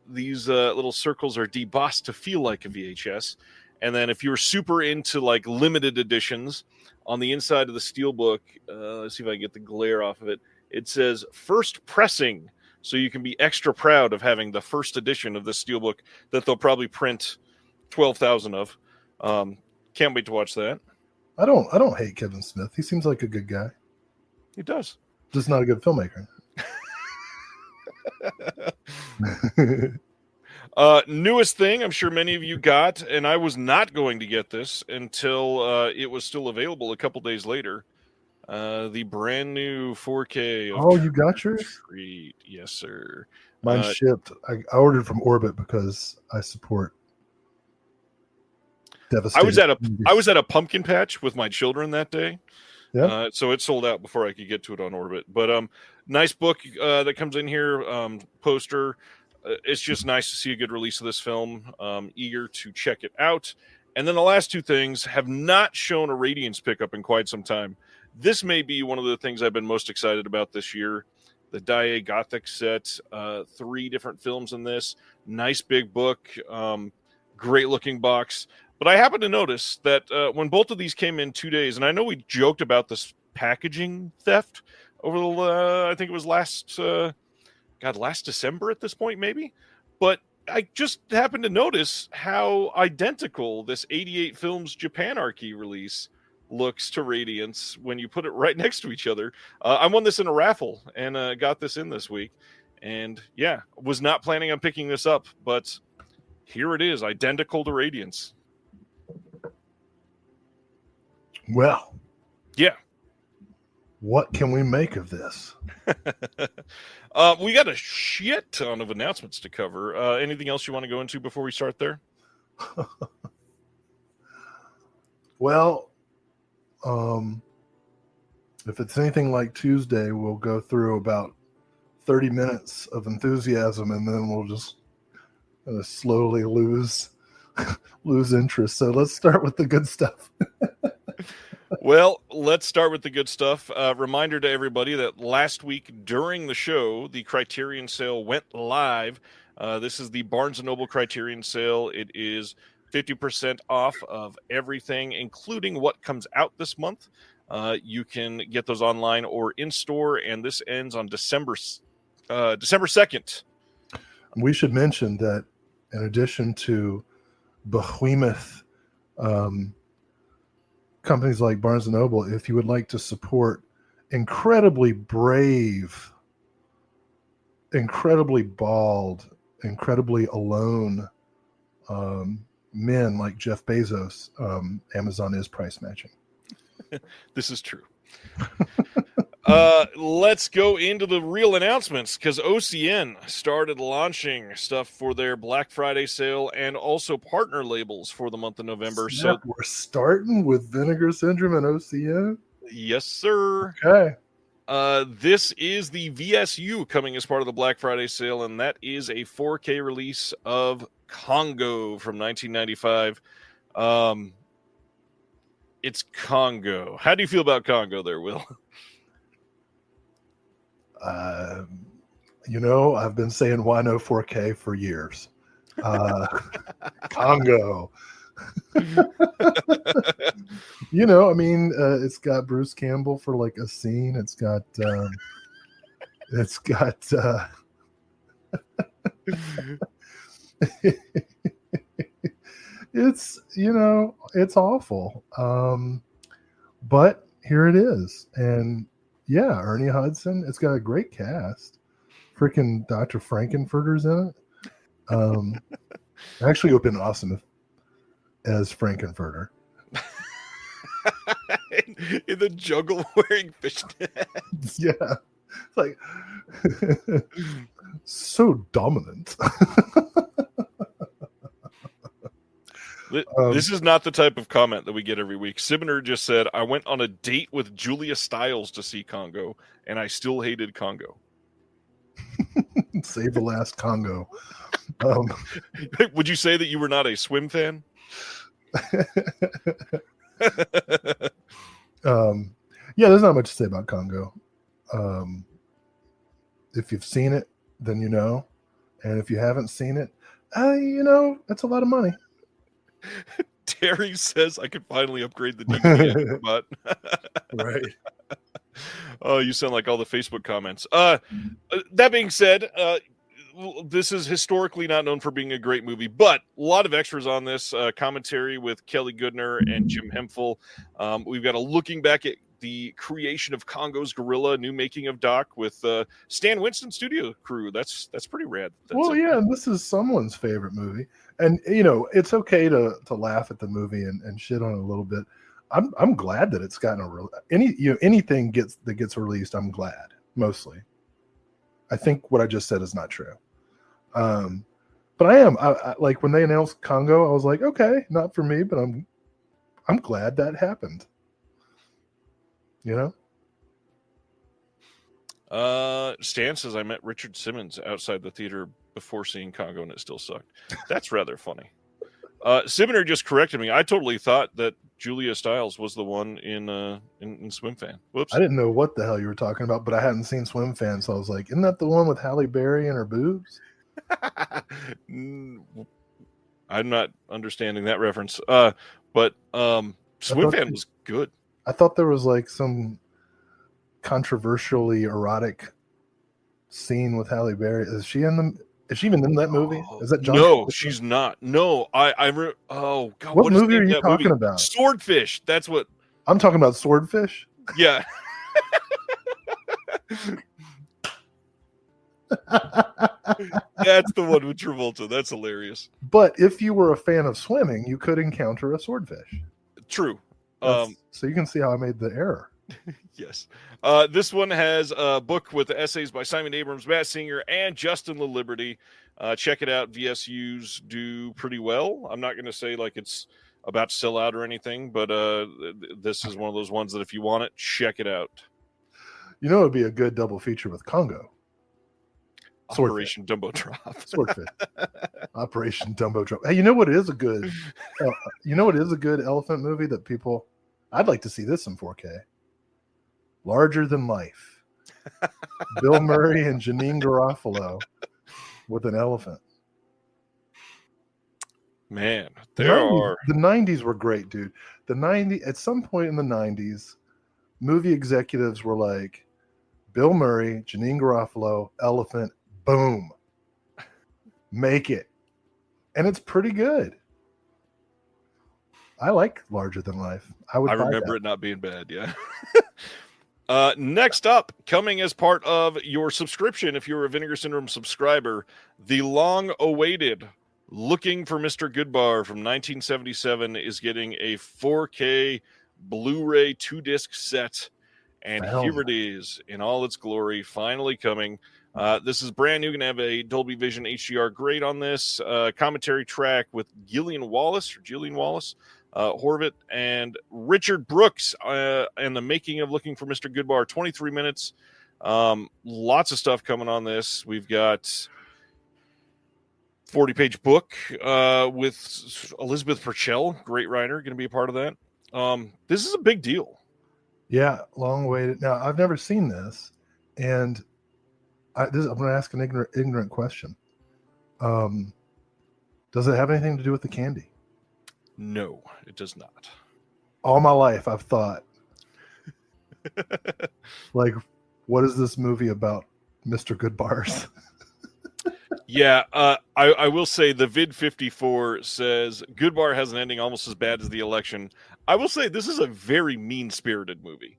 these little circles are debossed to feel like a VHS. And then if you're super into like limited editions, on the inside of the Steelbook, let's see if I can get the glare off of it, it says first pressing. So you can be extra proud of having the first edition of this Steelbook that they'll probably print 12,000 of. Can't wait to watch that. I don't hate Kevin Smith. He seems like a good guy. He does. Just not a good filmmaker. Newest thing, I'm sure many of you got, and I was not going to get this until it was still available a couple days later. The brand new 4K. Oh, you got yours? Yes, sir. Mine shipped. I ordered from Orbit because I support. I was at a pumpkin patch with my children that day. Yeah. So it sold out before I could get to it on Orbit. But nice book that comes in here. Poster. It's just nice to see a good release of this film. Eager to check it out. And then the last two things have not shown a Radiance pickup in quite some time. This may be one of the things I've been most excited about this year. The Daiei Gothic set, 3 different films in this. Nice big book. Great looking box. But I happened to notice that when both of these came in 2 days, and I know we joked about this packaging theft over the, I think it was last December at this point, maybe. But I just happened to notice how identical this 88 Films Japanarchy release looks to Radiance when you put it right next to each other. I won this in a raffle and got this in this week. And yeah, was not planning on picking this up, but here it is, identical to Radiance. Well, yeah. What can we make of this? We got a shit ton of announcements to cover. Anything else you want to go into before we start there? Well, if it's anything like Tuesday, we'll go through about 30 minutes of enthusiasm, and then we'll just slowly lose interest. So let's start with the good stuff. Well, let's start with the good stuff. Reminder to everybody that last week during the show, the Criterion sale went live. This is the Barnes & Noble Criterion sale. It is 50% off of everything, including what comes out this month. You can get those online or in-store, and this ends on December 2nd. We should mention that in addition to behemoth companies like Barnes & Noble, if you would like to support incredibly brave, incredibly bald, incredibly alone men like Jeff Bezos, Amazon is price matching. This is true. Let's go into the real announcements, because OCN started launching stuff for their Black Friday sale and also partner labels for the month of November. Snap, so we're starting with Vinegar Syndrome and OCN? Yes, sir. Okay. This is the VSU coming as part of the Black Friday sale, and that is a 4K release of Congo from 1995. It's Congo. How do you feel about Congo there, Will? I've been saying why no 4K for years. Congo. It's got Bruce Campbell for like a scene. It's got it's awful. But here it is. And yeah, Ernie Hudson. It's got a great cast. Freaking Dr. Frankenfurter's in it. Actually, it would have been awesome as Frankenfurter. in the jungle wearing fishnets. Yeah. It's like so dominant. This is not the type of comment that we get every week. Sibner just said, I went on a date with Julia Stiles to see Congo, and I still hated Congo. Save the last Congo. Would you say that you were not a swim fan? Yeah, there's not much to say about Congo. If you've seen it, then you know. And if you haven't seen it, that's a lot of money. Terry says I could finally upgrade the DVD but right. Oh, you sound like all the Facebook comments. That being said, this is historically not known for being a great movie, but a lot of extras on this. Commentary with Kelly Goodner and Jim Hemphill. We've got a looking back at the creation of Congo's Gorilla, new making of doc with Stan Winston studio crew. That's pretty rad. And this is someone's favorite movie, and it's okay to laugh at the movie and shit on it a little bit. I'm glad that it's gotten anything that gets released. I'm glad mostly. I think what I just said is not true. But I am like when they announced Congo, I was like, okay, not for me, but I'm glad that happened. Stan says I met Richard Simmons outside the theater before seeing Congo and it still sucked. That's rather funny. Sibner just corrected me. I totally thought that Julia Stiles was the one in Swim Fan. Whoops. I didn't know what the hell you were talking about, but I hadn't seen Swim Fan, so I was like, isn't that the one with Halle Berry and her boobs? I'm not understanding that reference. But Swim Fan was good. I thought there was like some controversially erotic scene with Halle Berry. Is she even in that movie? Is that John? No, she's not. No, oh God, what movie are you talking about? Swordfish. That's what I'm talking about. Swordfish. Yeah. That's the one with Travolta. That's hilarious. But if you were a fan of swimming, you could encounter a swordfish. True. So you can see how I made the error. Yes. This one has a book with essays by Simon Abrams, Matt Singer, and Justin LaLiberty. Check it out. VSUs do pretty well. I'm not going to say like it's about to sell out or anything, but this is one of those ones that if you want it, check it out. It would be a good double feature with Congo. Operation Dumbo Drop. Swordfish. Operation Dumbo Drop. Hey, you know what is a good elephant movie that people I'd like to see this in 4K. Larger Than Life. Bill Murray and Janine Garofalo with an elephant. Man, the 90s were great, dude. At some point in the 90s, movie executives were like, Bill Murray, Janine Garofalo, elephant, boom. Make it. And it's pretty good. I like Larger Than Life. I remember it not being bad, yeah. Next up, coming as part of your subscription, if you're a Vinegar Syndrome subscriber, the long-awaited Looking for Mr. Goodbar from 1977 is getting a 4K Blu-ray 2-disc set, and here it is in all its glory, finally coming. This is brand new. Going to have a Dolby Vision HDR grade on this. Commentary track with Gillian Wallace, Horvath, and Richard Brooks, and the making of Looking for Mr. Goodbar. 23 minutes. Lots of stuff coming on this. We've got 40-page book with Elizabeth Purcell, great writer, going to be a part of that. This is a big deal. Yeah, long awaited. Now, I've never seen this, and I'm going to ask an ignorant question. Does it have anything to do with the candy? No, it does not. All my life, I've thought, like, what is this movie about Mr. Goodbars? Yeah, I will say the Vid54 says Goodbar has an ending almost as bad as the election. I will say this is a very mean-spirited movie.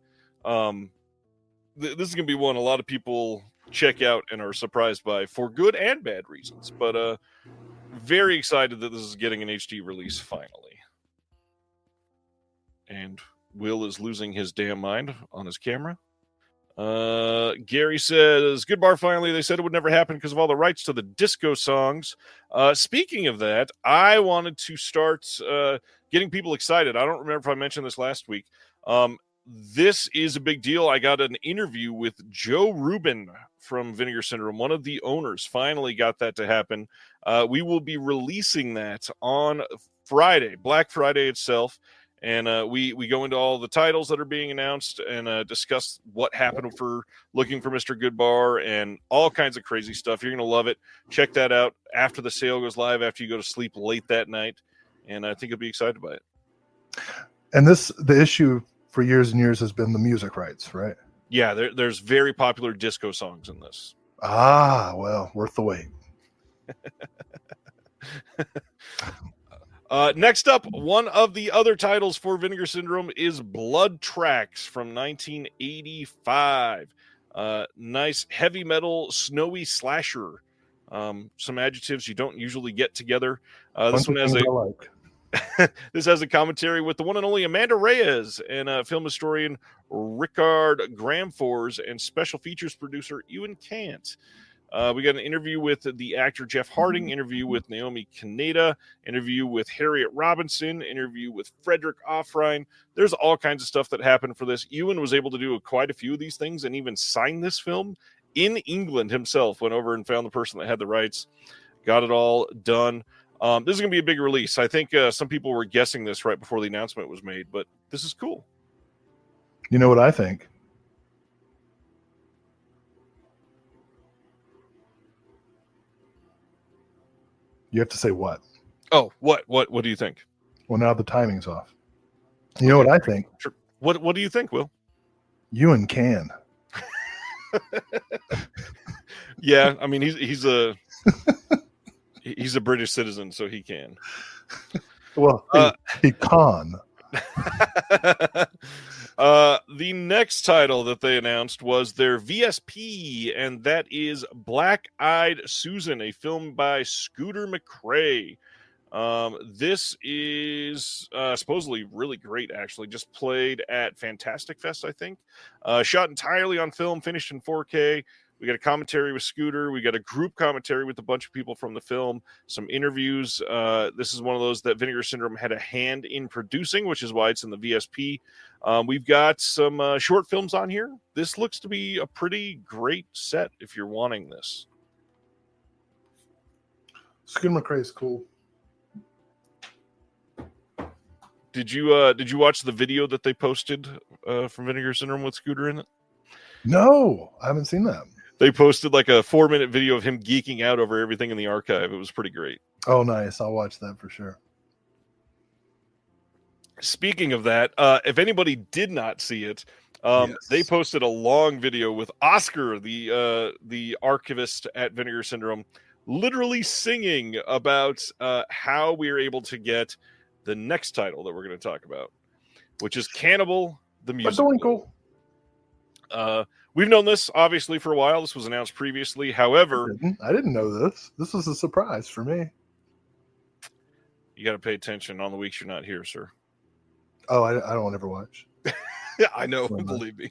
This is going to be one a lot of people check out and are surprised by for good and bad reasons. But very excited that this is getting an HD release finally. And Will is losing his damn mind on his camera. Gary says, "Good bar finally. They said it would never happen because of all the rights to the disco songs." Speaking of that, I wanted to start getting people excited. I don't remember if I mentioned this last week. This is a big deal. I got an interview with Joe Rubin from Vinegar Syndrome, one of the owners. Finally got that to happen. We will be releasing that on Friday, Black Friday itself. And we go into all the titles that are being announced and discuss what happened for looking for Mr. Goodbar and all kinds of crazy stuff. You're going to love it. Check that out after the sale goes live, after you go to sleep late that night. And I think you'll be excited by it. And the issue for years and years has been the music rights, right? Yeah, there's very popular disco songs in this. Ah, well, worth the wait. Next up, one of the other titles for Vinegar Syndrome is Blood Tracks from 1985. Nice heavy metal, snowy slasher. Some adjectives you don't usually get together. This one has this has a commentary with the one and only Amanda Reyes and film historian Rickard Gramfors and special features producer Ewan Cant. We got an interview with the actor Jeff Harding, interview with Naomi Kaneda, interview with Harriet Robinson, interview with Frederick Offrein. There's all kinds of stuff that happened for this. Ewan was able to do quite a few of these things and even sign this film in England himself. Went over and found the person that had the rights, got it all done. This is going to be a big release. I think some people were guessing this right before the announcement was made, but this is cool. You know what I think? You have to say what? Oh, what do you think? Well, now the timing's off. You know what I think? Sure. What do you think, Will? Ewan can. Yeah, I mean he's a British citizen, so he can. Well, he can. The next title that they announced was their VSP, and that is Black Eyed Susan, a film by Scooter McCrae. This is supposedly really great, actually. Just played at Fantastic Fest, I think. Shot entirely on film, finished in 4K. We got a commentary with Scooter. We got a group commentary with a bunch of people from the film, some interviews. This is one of those that Vinegar Syndrome had a hand in producing, which is why it's in the VSP. We've got some short films on here. This looks to be a pretty great set if you're wanting this. Scooter McCrae is cool. Did you watch the video that they posted from Vinegar Syndrome with Scooter in it? No, I haven't seen that. They posted like a 4-minute video of him geeking out over everything in the archive. It was pretty great. Oh, nice. I'll watch that for sure. Speaking of that, if anybody did not see it, Yes. they posted a long video with Oscar, the archivist at Vinegar Syndrome, literally singing about how we are able to get the next title that we're going to talk about, which is Cannibal the Musical. We've known this obviously for a while. This was announced previously. However, I didn't know this. This was a surprise for me. You got to pay attention on the weeks you're not here, sir. Oh, I don't ever watch. Yeah, I know. Believe me.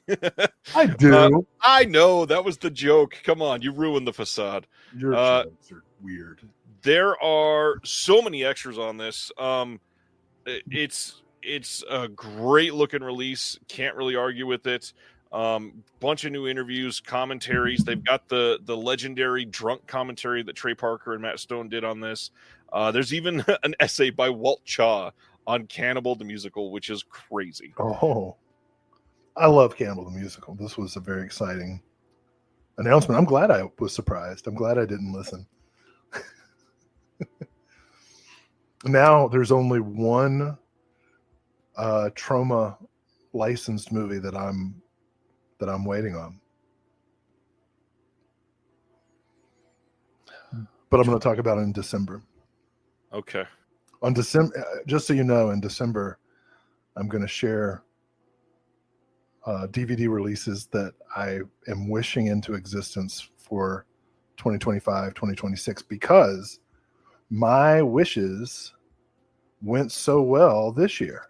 I do. I know. That was the joke. Come on. You ruined the facade. Your jokes are weird. There are so many extras on this. It's a great looking release. Can't really argue with it. Bunch of new interviews, commentaries. They've got the legendary drunk commentary that Trey Parker and Matt Stone did on this. There's even an essay by Walt Chaw on Cannibal the Musical, which is crazy. Oh, I love Cannibal the Musical. This was a very exciting announcement. I'm glad I was surprised. I'm glad I didn't listen. Now there's only one trauma licensed movie that I'm waiting on. But I'm going to talk about it in December. Okay. On December, just so you know, in December, I'm going to share DVD releases that I am wishing into existence for 2025, 2026, because my wishes went so well this year.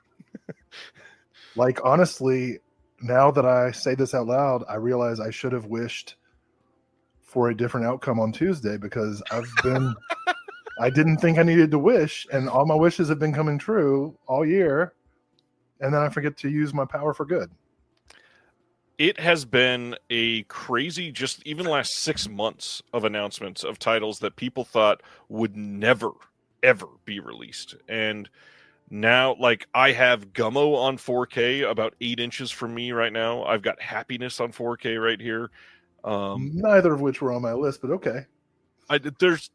Like, honestly, now that I say this out loud, I realize I should have wished for a different outcome on Tuesday, because I didn't think I needed to wish, and all my wishes have been coming true all year, and then I forget to use my power for good. It has been a crazy, just even last 6 months of announcements of titles that people thought would never, ever be released. And now, like, I have Gummo on 4K about 8 inches from me right now. I've got Happiness on 4K right here. Neither of which were on my list, but okay. There's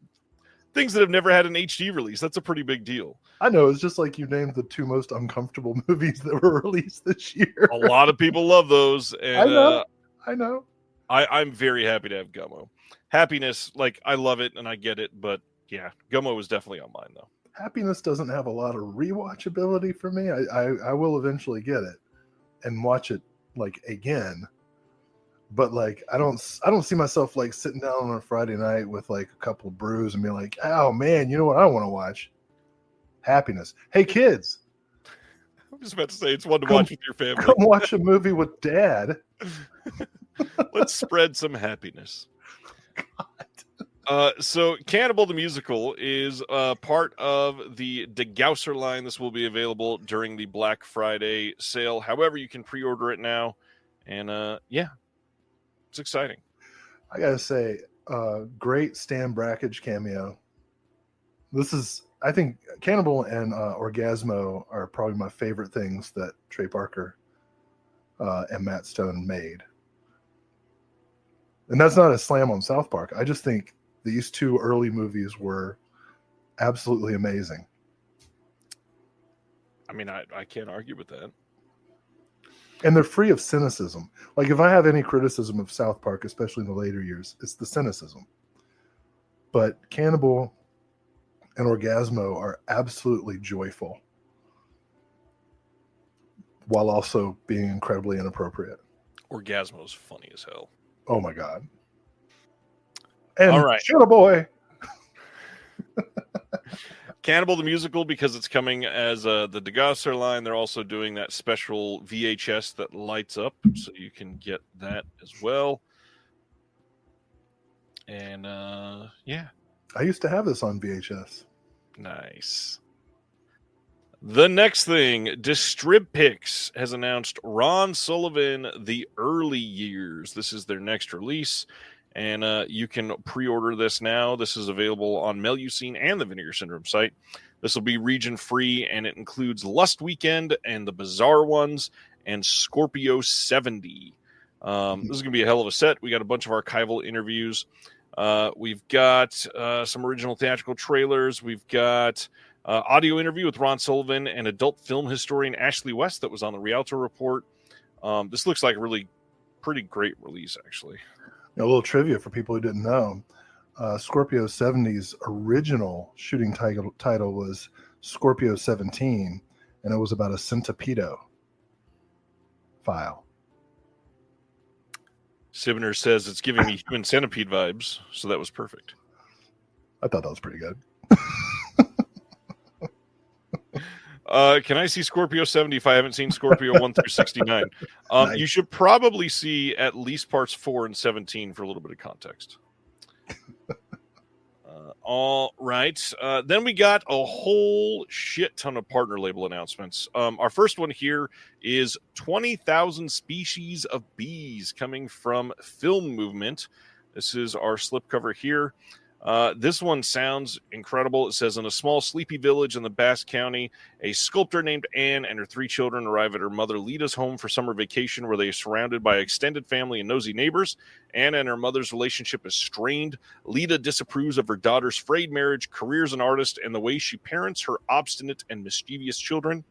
things that have never had an HD release. That's a pretty big deal. I know. It's just like you named the 2 most uncomfortable movies that were released this year. A lot of people love those. And I know. I'm very happy to have Gummo. Happiness, like, I love it and I get it, but yeah, Gummo is definitely on mine, though. Happiness doesn't have a lot of rewatchability for me. I will eventually get it and watch it, like, again. But, like, I don't see myself, like, sitting down on a Friday night with, like, a couple of brews and be like, oh man, you know what I want to watch? Happiness. Hey kids, I'm just about to say, it's one to watch with your family. come watch a movie with Dad. Let's spread some happiness. So Cannibal the Musical is part of the De Gausser line. This will be available during the Black Friday sale. However, you can pre-order it now. And yeah, it's exciting. I gotta say, great Stan Brakhage cameo. I think Cannibal and Orgasmo are probably my favorite things that Trey Parker and Matt Stone made. And that's not a slam on South Park. I just think these 2 early movies were absolutely amazing. I mean, I can't argue with that. And they're free of cynicism. Like, if I have any criticism of South Park, especially in the later years, it's the cynicism. But Cannibal and Orgasmo are absolutely joyful, while also being incredibly inappropriate. Orgasmo is funny as hell. Oh my God. And all right, shut a boy. Cannibal the Musical, because it's coming as the De Gausser line. They're also doing that special VHS that lights up, so you can get that as well. And yeah, I used to have this on VHS. Nice. The next thing, Distribpix has announced Ron Sullivan, The Early Years. This is their next release, and you can pre-order this now. This is available on Melusine and the Vinegar Syndrome site. This will be region-free, and it includes Lust Weekend and the Bizarre Ones and Scorpio 70. This is going to be a hell of a set. We got a bunch of archival interviews. We've got some original theatrical trailers. We've got audio interview with Ron Sullivan and adult film historian Ashley West that was on the Rialto Report. This looks like a really pretty great release, actually. A little trivia for people who didn't know. Scorpio 70's original shooting title was Scorpio 17, and it was about a centipedo file. Sibner says it's giving me Human Centipede vibes, so that was perfect. I thought that was pretty good. Can I see Scorpio 70 if I haven't seen Scorpio 1 through 69? Nice. You should probably see at least parts 4 and 17 for a little bit of context. All right. Then we got a whole shit ton of partner label announcements. Our first one here is 20,000 Species of Bees coming from Film Movement. This is our slipcover here. This one sounds incredible. It says, in a small sleepy village in the Basque County, a sculptor named Anne and her 3 children arrive at her mother Lita's home for summer vacation, where they are surrounded by extended family and nosy neighbors. Anne and her mother's relationship is strained. Lita disapproves of her daughter's frayed marriage, career as an artist, and the way she parents her obstinate and mischievous children.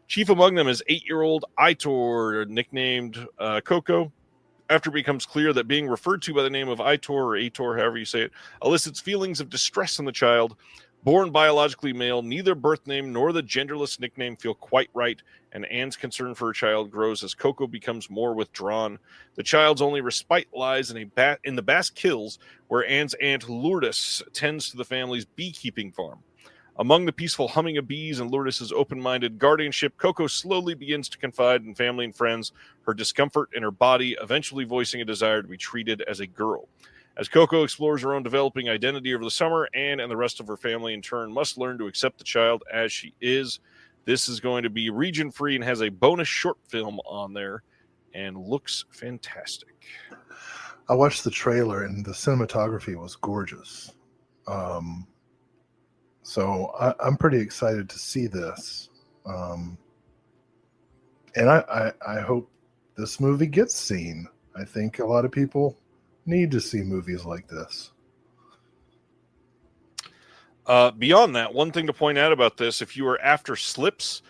Chief among them is 8-year-old Aitor, nicknamed Coco. After it becomes clear that being referred to by the name of Aitor, or Aitor, however you say it, elicits feelings of distress in the child. Born biologically male, neither birth name nor the genderless nickname feel quite right, and Anne's concern for her child grows as Coco becomes more withdrawn. The child's only respite lies in the Basque Hills, where Anne's aunt Lourdes tends to the family's beekeeping farm. Among the peaceful humming of bees and Lourdes's open-minded guardianship, Coco slowly begins to confide in family and friends, her discomfort in her body eventually voicing a desire to be treated as a girl. As Coco explores her own developing identity over the summer, Anne and the rest of her family in turn must learn to accept the child as she is. This is going to be region-free and has a bonus short film on there and looks fantastic. I watched the trailer and the cinematography was gorgeous. So I'm pretty excited to see this. And I hope this movie gets seen. I think a lot of people need to see movies like this. Beyond that, one thing to point out about this, if you are after slips,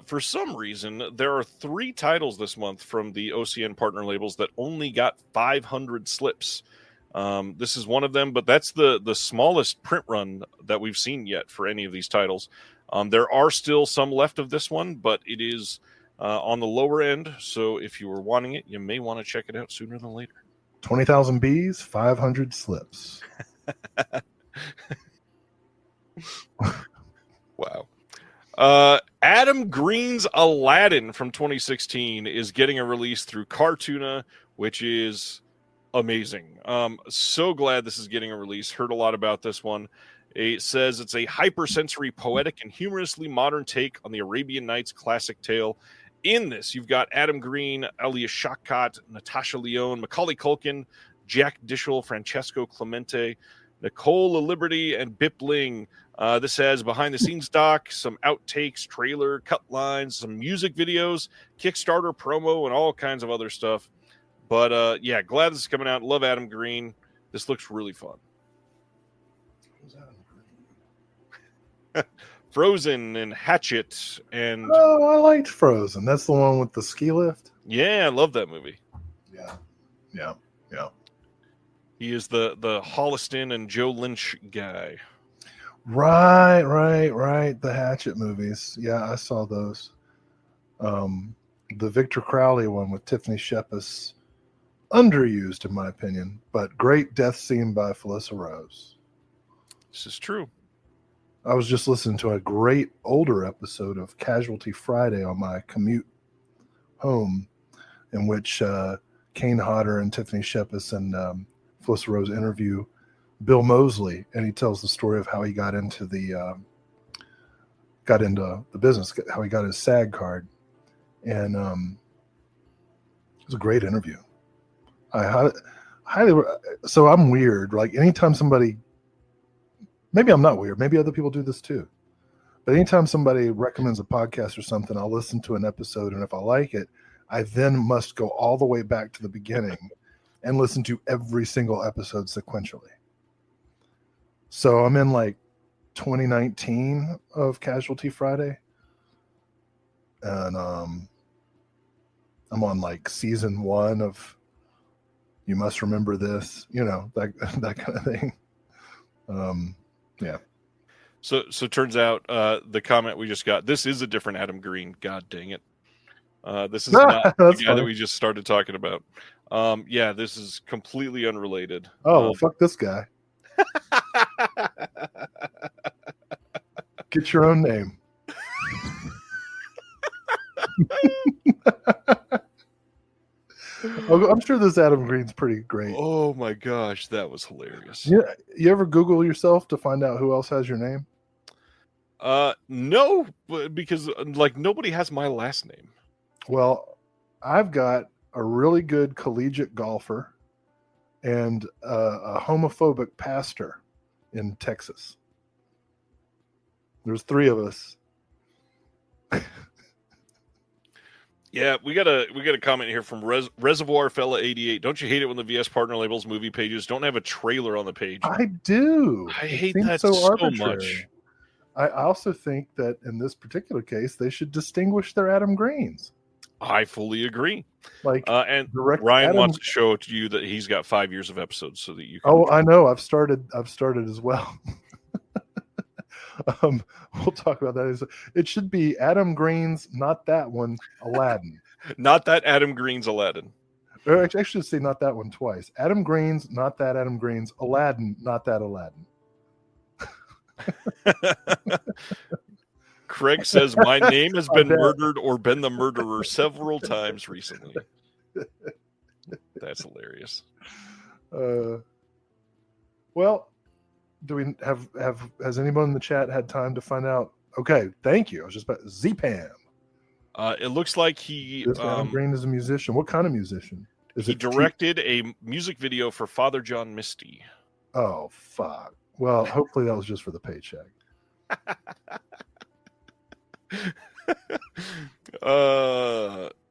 for some reason, there are 3 titles this month from the OCN partner labels that only got 500 slips. This is one of them, but that's the smallest print run that we've seen yet for any of these titles. There are still some left of this one, but it is on the lower end. So if you were wanting it, you may want to check it out sooner than later. 20,000 bees, 500 slips. Wow. Adam Green's Aladdin from 2016 is getting a release through Cartoona, which is amazing. So glad this is getting a release. Heard a lot about this one. It says it's a hypersensory, poetic, and humorously modern take on the Arabian Nights classic tale. In this, you've got Adam Green, Elia Shawkat, Natasha Lyonne, Macaulay Culkin, Jack Dishel, Francesco Clemente, Nicole Liberty, and Bip Ling. This has behind-the-scenes doc, some outtakes, trailer, cut lines, some music videos, Kickstarter promo, and all kinds of other stuff. But, yeah, glad this is coming out. Love Adam Green. This looks really fun. Who's Adam Green? Frozen and Hatchet. And Oh, I liked Frozen. That's the one with the ski lift? yeah, I love that movie. Yeah. He is the Holliston and Joe Lynch guy. Right. The Hatchet movies. Yeah, I saw those. The Victor Crowley one with Tiffany Shepis, underused in my opinion, but great death scene by Felissa Rose. This is true. I was just listening to a great older episode of Casualty Friday on my commute home, in which Kane Hodder and Tiffany Shepis and Felissa Rose interview Bill Moseley, and he tells the story of how he got into the business, how he got his SAG card, and it was a great interview. I highly so I'm weird. Like anytime somebody, maybe I'm not weird, maybe other people do this too, but anytime somebody recommends a podcast or something, I'll listen to an episode, and if I like it, I then must go all the way back to the beginning and listen to every single episode sequentially. So I'm in like 2019 of Casualty Friday, and I'm on like season 1 of You Must Remember This, that kind of thing. Yeah. So turns out the comment we just got, this is a different Adam Green. God dang it. This is not the guy that we just started talking about. Yeah, this is completely unrelated. Oh, well, fuck this guy. Get your own name. I'm sure this Adam Green's pretty great. Oh my gosh, that was hilarious. Yeah, you ever Google yourself to find out who else has your name? No, because like nobody has my last name. Well, I've got a really good collegiate golfer and a homophobic pastor in Texas. There's 3 of us. Yeah, we got a comment here from Reservoir Fella 88. Don't you hate it when the VS partner labels movie pages don't have a trailer on the page? I do. I hate that so much. I also think that in this particular case, they should distinguish their Adam Greens. I fully agree. Like, and Ryan wants to show to you that he's got 5 years of episodes, so that you can. Oh, I know. I've started as well. We'll talk about that. It should be Adam Green's, not that one, Aladdin. Not that Adam Green's Aladdin. Or I should say not that one twice. Adam Green's, not that Adam Green's, Aladdin, not that Aladdin. Craig says, my name has been murdered or been the murderer several times recently. That's hilarious. Well, do we has anyone in the chat had time to find out? Okay, thank you. I was just about Z-Pam. It looks like he Adam Green is a musician. What kind of musician? He directed a music video for Father John Misty. Oh, fuck. Well, hopefully that was just for the paycheck.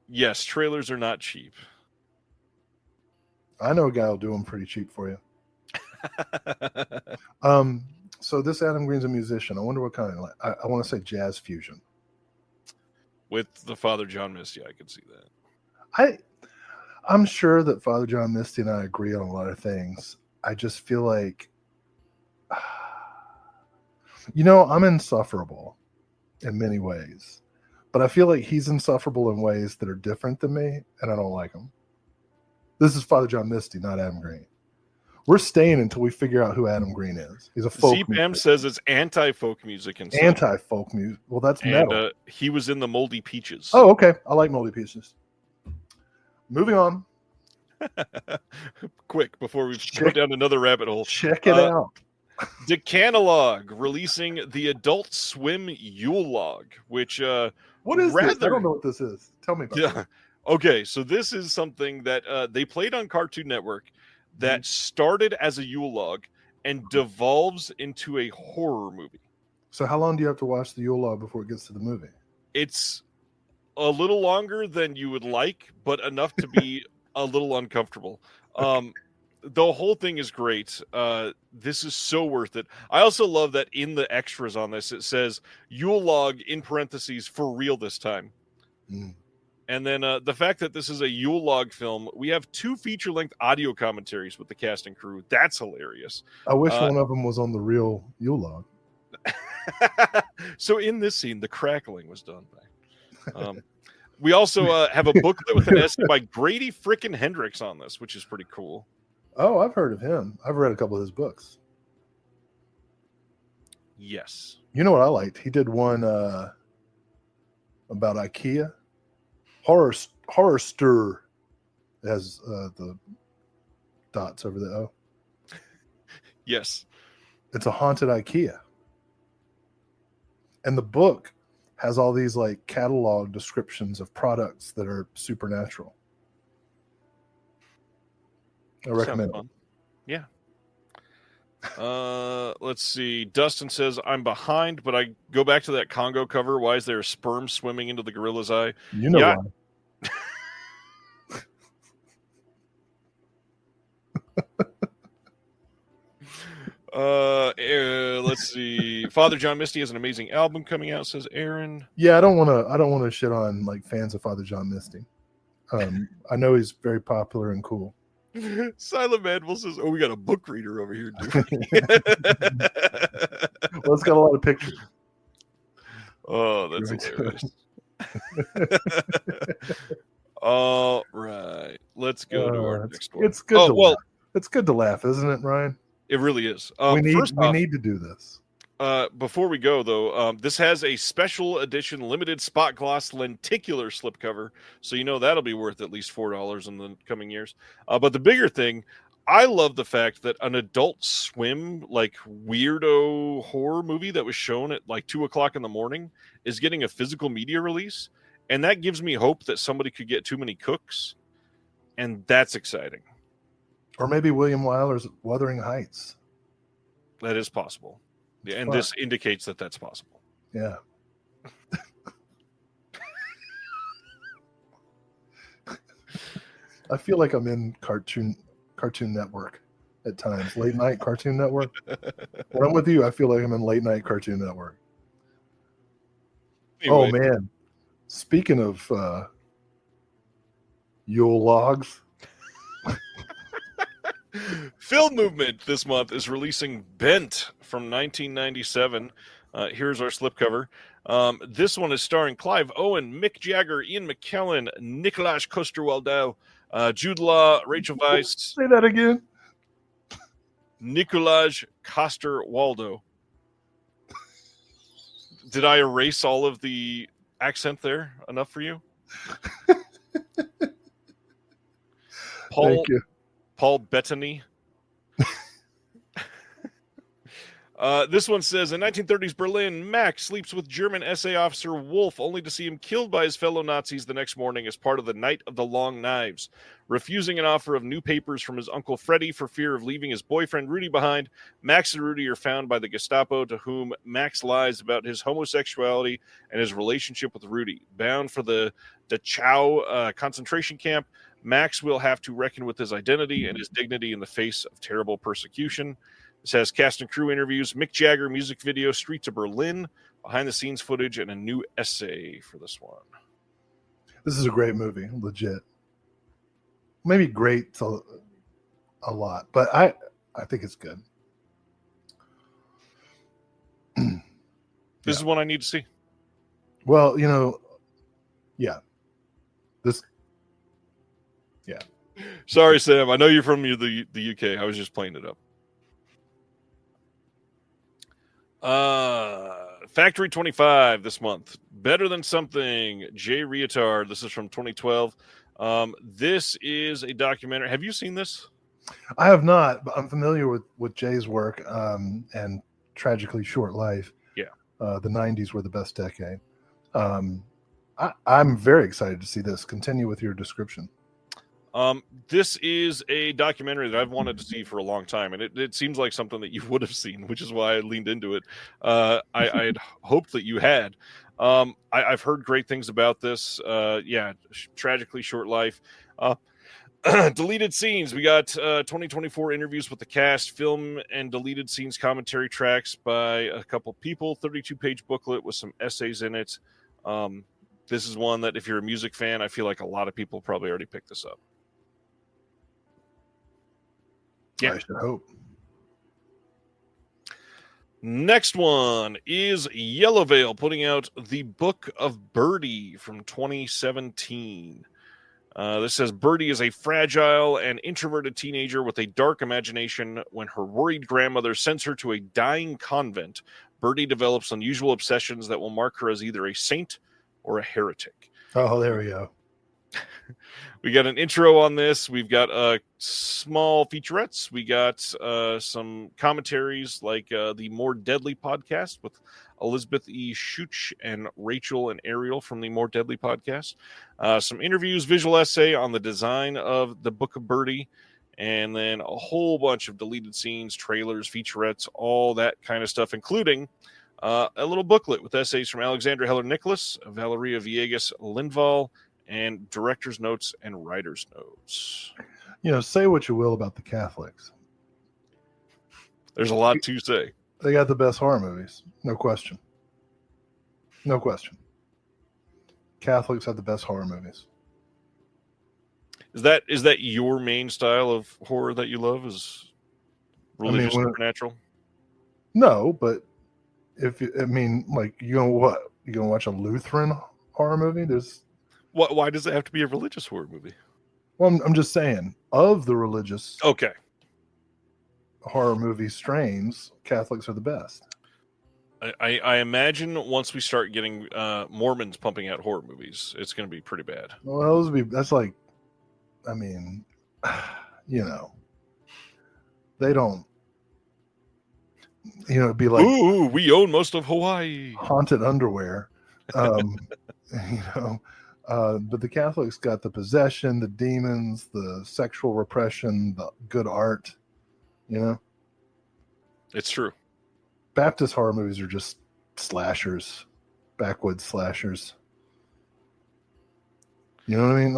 Yes, trailers are not cheap. I know a guy will do them pretty cheap for you. So this Adam Green's a musician. I wonder what kind of, I want to say jazz fusion. With the Father John Misty, I could see that. I'm sure that Father John Misty and I agree on a lot of things. I just feel like, I'm insufferable in many ways, but I feel like he's insufferable in ways that are different than me, and I don't like him. This is Father John Misty, not Adam Green. We're staying until we figure out who Adam Green is. He's a folk Z-Pam says it's anti-folk music. Anti-folk music. Well, that's metal. And he was in the Moldy Peaches. Oh, okay. I like Moldy Peaches. Moving on. Quick, before we go down another rabbit hole. Check it out. Decanalog releasing the Adult Swim Yule Log, which what is this? I don't know what this is. Tell me about it. Okay, so this is something that they played on Cartoon Network that started as a Yule log and devolves into a horror movie. So how long do you have to watch the Yule log before it gets to the movie? It's a little longer than you would like, but enough to be a little uncomfortable. The whole thing is great. This is so worth it. I also love that in the extras on this, it says Yule log in parentheses for real this time. And then the fact that this is a Yule log film, we have 2 feature-length audio commentaries with the cast and crew. That's hilarious. I wish one of them was on the real Yule log. So in this scene, the crackling was done by. We also have a booklet with an essay by Grady frickin' Hendrix on this, which is pretty cool. Oh, I've heard of him. I've read a couple of his books. Yes. You know what I liked? He did one about IKEA. Horror Stir has the dots over the O. Yes. It's a haunted IKEA. And the book has all these like catalog descriptions of products that are supernatural. I recommend it. Yeah. Let's see. Dustin says, I'm behind, but I go back to that Congo cover. Why is there a sperm swimming into the gorilla's eye? You know why. Let's see. Father John Misty has an amazing album coming out, says Aaron. Yeah, I don't want to shit on like fans of Father John Misty. I know he's very popular and cool. Silent Manville says, "Oh, we got a book reader over here, dude." Well, it's got a lot of pictures. Oh, that's hilarious. All right, let's go to our next one. It's good. It's good to laugh, isn't it, Ryan? It really is. We need to do this. Before we go, though, this has a special edition limited spot gloss lenticular slipcover, so you know that'll be worth at least $4 in the coming years. But the bigger thing, I love the fact that an Adult Swim, like, weirdo horror movie that was shown at, like, 2 o'clock in the morning is getting a physical media release, and that gives me hope that somebody could get Too Many Cooks, and that's exciting. Or maybe William Wyler's Wuthering Heights. That is possible. Yeah, and this indicates that that's possible. Yeah. I feel like I'm in Cartoon Network at times. Late night Cartoon Network. When I'm with you, I feel like I'm in late night Cartoon Network. Anyway. Oh, man. Speaking of Yule logs. Film Movement this month is releasing Bent from 1997. Here's our slipcover. This one is starring Clive Owen, Mick Jagger, Ian McKellen, Nicolás Coster-Waldau, Jude Law, Rachel Weisz. Say that again. Nicolás Coster-Waldau. Did I erase all of the accent there enough for you? Thank you. Paul Bettany. This one says, in 1930s Berlin, Max sleeps with German SA officer Wolf, only to see him killed by his fellow Nazis the next morning as part of the Night of the Long Knives. Refusing an offer of new papers from his uncle Freddie for fear of leaving his boyfriend Rudy behind, Max and Rudy are found by the Gestapo, to whom Max lies about his homosexuality and his relationship with Rudy. Bound for the Dachau concentration camp, Max will have to reckon with his identity and his dignity in the face of terrible persecution. This has cast and crew interviews, Mick Jagger music video, Streets of Berlin, behind-the-scenes footage, and a new essay for this one. This is a great movie, legit. Maybe great a lot, but I think it's good. This is one I need to see. Well, yeah. Sorry, Sam. I know you're from the UK. I was just playing it up. Factory 25 this month. Better Than Something. Jay Reatard. This is from 2012. This is a documentary. Have you seen this? I have not, but I'm familiar with Jay's work and Tragically Short Life. Yeah. The 90s were the best decade. I'm very excited to see this. Continue with your description. This is a documentary that I've wanted to see for a long time, and it seems like something that you would have seen, which is why I leaned into it. I had hoped that you had. I've heard great things about this. Tragically Short Life. Deleted scenes. We got 2024 interviews with the cast, film and deleted scenes commentary tracks by a couple people, 32-page booklet with some essays in it. This is one that if you're a music fan, I feel like a lot of people probably already picked this up. Yeah. I should hope. Next one is Yellow Veil putting out The Book of Birdie from 2017. This says Birdie is a fragile and introverted teenager with a dark imagination. When her worried grandmother sends her to a dying convent, Birdie develops unusual obsessions that will mark her as either a saint or a heretic. Oh, there we go. We got an intro on this. We've got small featurettes. We got some commentaries like the More Deadly podcast with Elizabeth E. Schuch and Rachel and Ariel from the More Deadly podcast. Some interviews, visual essay on the design of the Book of Birdie, and then a whole bunch of deleted scenes, trailers, featurettes, all that kind of stuff, including a little booklet with essays from Alexandra Heller-Nicholas, Valeria Villegas Lindvall, and director's notes and writer's notes. Say what you will about the Catholics. There's a lot to say. They got the best horror movies. No question. No question. Catholics have the best horror movies. Is that your main style of horror that you love? Is religious supernatural? No, but you gonna watch a Lutheran horror movie? Why does it have to be a religious horror movie? Well, I'm just saying, of the religious horror movie strains, Catholics are the best. I imagine once we start getting Mormons pumping out horror movies, it's going to be pretty bad. Well, they don't. It'd be like, ooh, we own most of Hawaii. Haunted underwear. But the Catholics got the possession, the demons, the sexual repression, the good art. It's true. Baptist horror movies are just slashers, backwoods slashers. You know what I mean?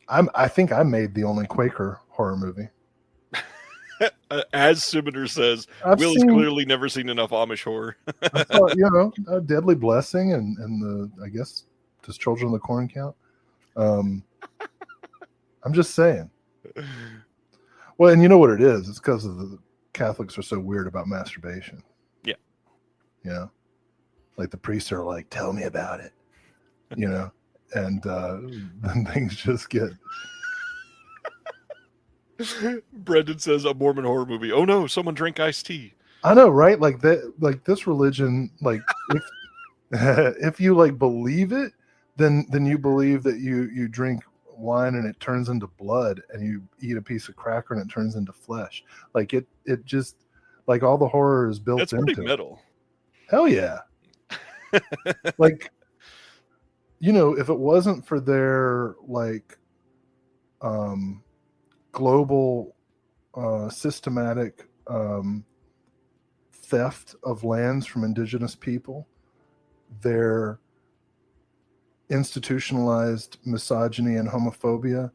I think I made the only Quaker horror movie. As Sibiter says, Will has clearly never seen enough Amish horror. A Deadly Blessing and the, I guess, does Children of the Corn count? I'm just saying. Well, and you know what it is? It's because of the Catholics are so weird about masturbation. Yeah. Like the priests are like, tell me about it. And then things just get... Brendan says a Mormon horror movie. Oh no, someone drank iced tea. I know, right? Like that, like this religion, like if if you like believe it, then you believe that you drink wine and it turns into blood, and you eat a piece of cracker and it turns into flesh. Like it just like all the horror is built That's pretty into it. metal. Hell yeah. Like, you know, if it wasn't for their like global systematic theft of lands from indigenous people, their institutionalized misogyny and homophobia,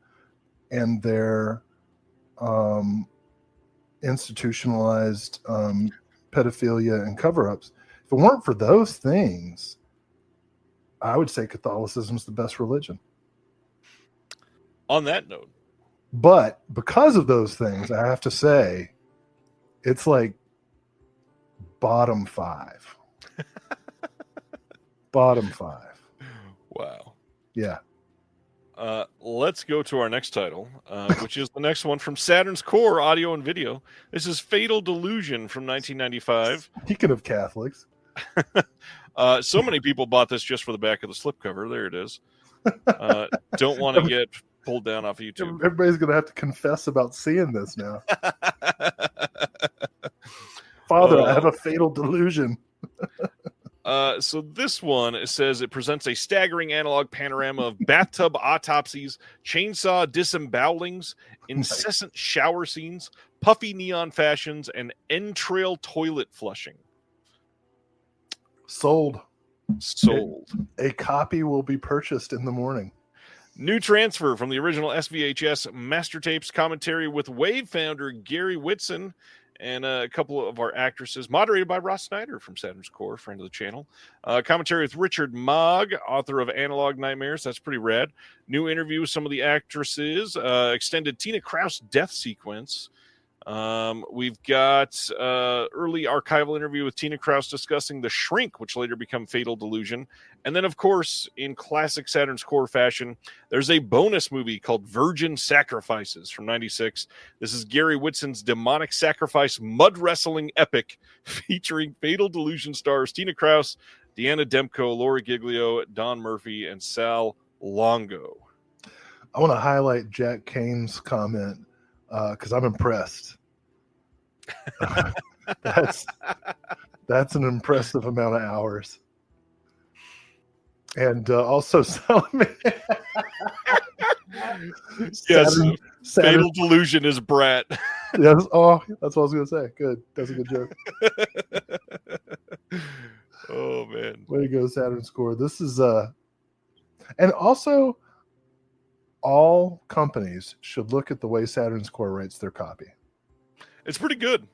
and their institutionalized pedophilia and cover-ups, if it weren't for those things, I would say Catholicism is the best religion. On that note, but because of those things, I have to say it's like bottom 5. Bottom 5. Wow. Yeah. Let's go to our next title, which is the next one from Saturn's Core Audio and Video. This is Fatal Delusion from 1995. Speaking of Catholics. So many people bought this just for the back of the slipcover. There it is. Don't want to get pulled down off of YouTube. Everybody's going to have to confess about seeing this now. Father, I have a fatal delusion. So this one, it says it presents a staggering analog panorama of bathtub autopsies, chainsaw disembowelings, incessant shower scenes, puffy neon fashions, and entrail toilet flushing. Sold. Sold. A copy will be purchased in the morning. New transfer from the original SVHS master tapes, commentary with Wave founder Gary Whitson and a couple of our actresses, moderated by Ross Snyder from Saturn's Core, friend of the channel. Commentary with Richard Mogg, author of Analog Nightmares. That's pretty rad. New interview with some of the actresses. Extended Tina Kraus death sequence. We've got early archival interview with Tina Kraus discussing The Shrink, which later became Fatal Delusion. And then, of course, in classic Saturn's Core fashion, there's a bonus movie called Virgin Sacrifices from 96. This is Gary Whitson's demonic sacrifice mud wrestling epic featuring Fatal Delusion stars Tina Kraus, Deanna Demko, Laura Giglio, Don Murphy, and Sal Longo. I want to highlight Jack Kane's comment because I'm impressed. That's an impressive amount of hours. And also Solomon. Yes, Fatal Delusion is Brat. Yes, that's what I was going to say. Good. That's a good joke. Oh, man. Way to go, Saturn's Core. This is and also all companies should look at the way Saturn's Core rates their copy. It's pretty good.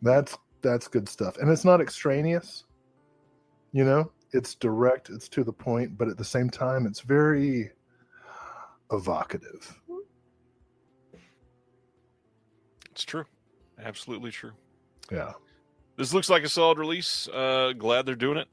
That's good stuff. And it's not extraneous. You know, it's direct, it's to the point, but at the same time, it's very evocative. It's true. Absolutely true. Yeah. This looks like a solid release. Glad they're doing it.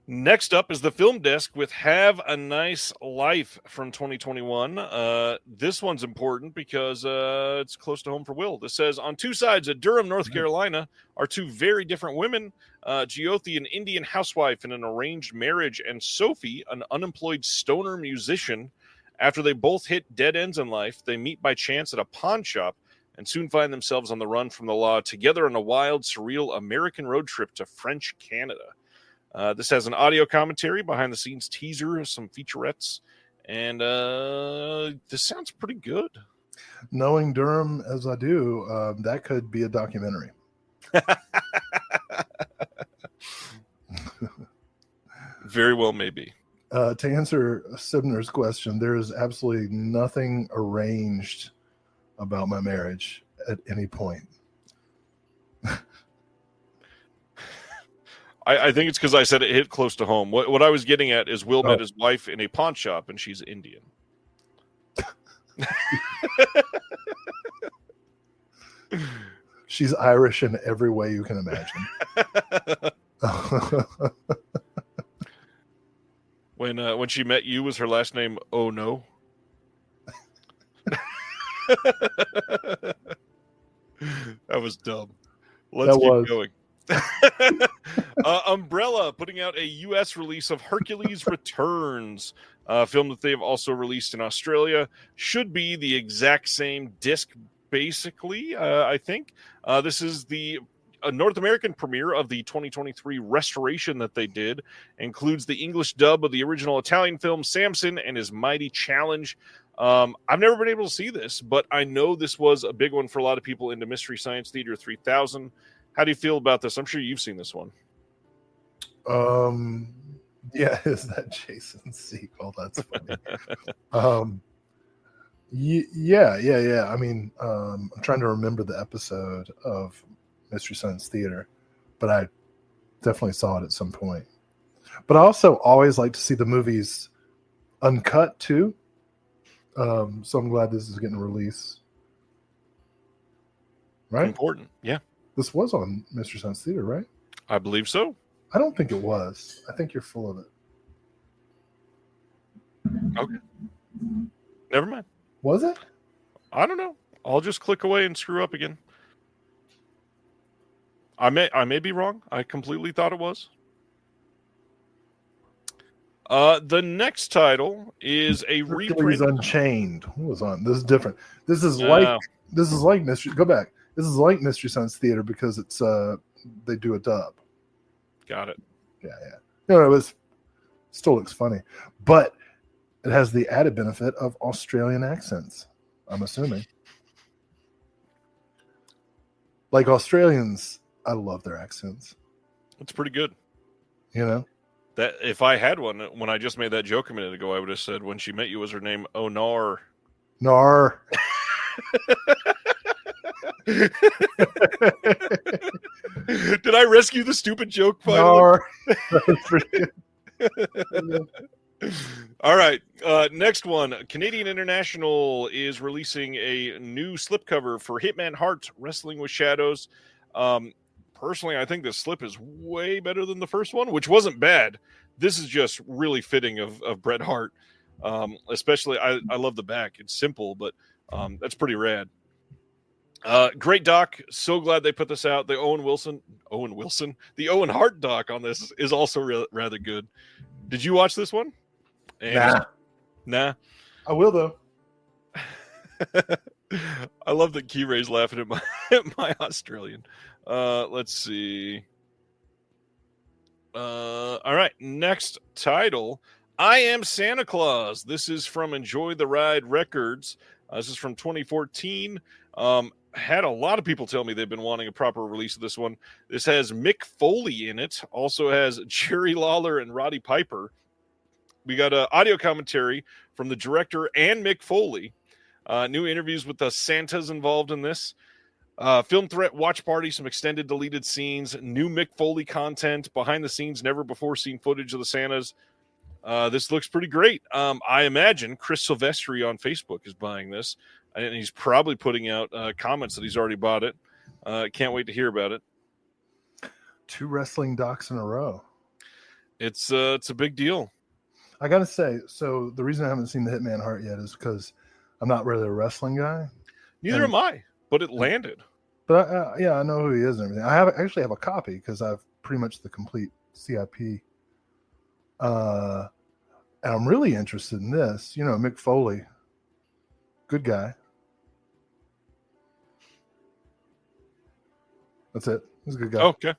Next up is the Film Desk with Have a Nice Life from 2021. This one's important because it's close to home for Will. This says, on two sides of Durham, North Carolina, are two very different women. Jyothi, an Indian housewife in an arranged marriage, and Sophie, an unemployed stoner musician. After they both hit dead ends in life, they meet by chance at a pawn shop and soon find themselves on the run from the law, together on a wild, surreal American road trip to French Canada. This has an audio commentary, behind-the-scenes teaser, some featurettes, and this sounds pretty good. Knowing Durham as I do, that could be a documentary. Very well, maybe. To answer Sibner's question, there is absolutely nothing arranged about my marriage at any point. I think it's because I said it hit close to home. What I was getting at is Will met his wife in a pawn shop, and she's Indian. She's Irish in every way you can imagine. When she met you, was her last name Oh No? That was dumb. Let's That keep was. going. Umbrella putting out a U.S. release of Hercules Returns, a film that they've also released in Australia. Should be the exact same disc, basically, I think. This is the North American premiere of the 2023 restoration that they did. Includes the English dub of the original Italian film Samson and his mighty challenge. I've never been able to see this, but I know this was a big one for a lot of people into Mystery Science Theater 3000. How do you feel about this? I'm sure you've seen this one. Yeah, is that Jason sequel? That's funny. Yeah. I mean, I'm trying to remember the episode of Mystery Science Theater, but I definitely saw it at some point. But I also always like to see the movies uncut too. So I'm glad this is getting released. Right? Important. Yeah. This was on Mystery Science Theater, right? I believe so. I don't think it was. I think you're full of it. Okay. Never mind. Was it? I don't know. I'll just click away and screw up again. I may be wrong. I completely thought it was. The next title is a Hercules reprint. Unchained. Who was on? This is different. This is like Mystery. Go back. This is like Mystery Science Theater because it's they do a dub. Got it. Yeah. No, it was still looks funny, but it has the added benefit of Australian accents. I'm assuming. Like Australians, I love their accents. It's pretty good. You know? That if I had one, when I just made that joke a minute ago, I would have said when she met you was her name Onar. Nar. Did I rescue the stupid joke finally? Nar. That was pretty good. All right. Next one. Canadian International is releasing a new slipcover for Hitman Hart Wrestling with Shadows. Personally, I think this slip is way better than the first one, which wasn't bad. This is just really fitting of Bret Hart. Especially, I love the back. It's simple, but that's pretty rad. Great doc. So glad they put this out. The the Owen Hart doc on this is also rather good. Did you watch this one? Nah. I will though. I love that Key Ray's laughing at my Australian. Let's see. All right. Next title. I Am Santa Claus. This is from Enjoy the Ride Records. This is from 2014. Had a lot of people tell me they've been wanting a proper release of this one. This has Mick Foley in it. Also has Jerry Lawler and Roddy Piper. We got audio commentary from the director and Mick Foley. New interviews with the Santas involved in this. Film threat watch party, some extended deleted scenes, new Mick Foley content, behind the scenes, never before seen footage of the Santas. This looks pretty great. I imagine Chris Silvestri on Facebook is buying this, and he's probably putting out comments that he's already bought it. Can't wait to hear about it. 2 wrestling docs in a row. It's a big deal. I gotta say, so the reason I haven't seen the Hitman Hart yet is because I'm not really a wrestling guy. Neither am I, but it landed. But I know who he is and everything. I actually have a copy because I've pretty much the complete CIP. And I'm really interested in this. You know, Mick Foley, good guy. That's it. He's a good guy. Okay.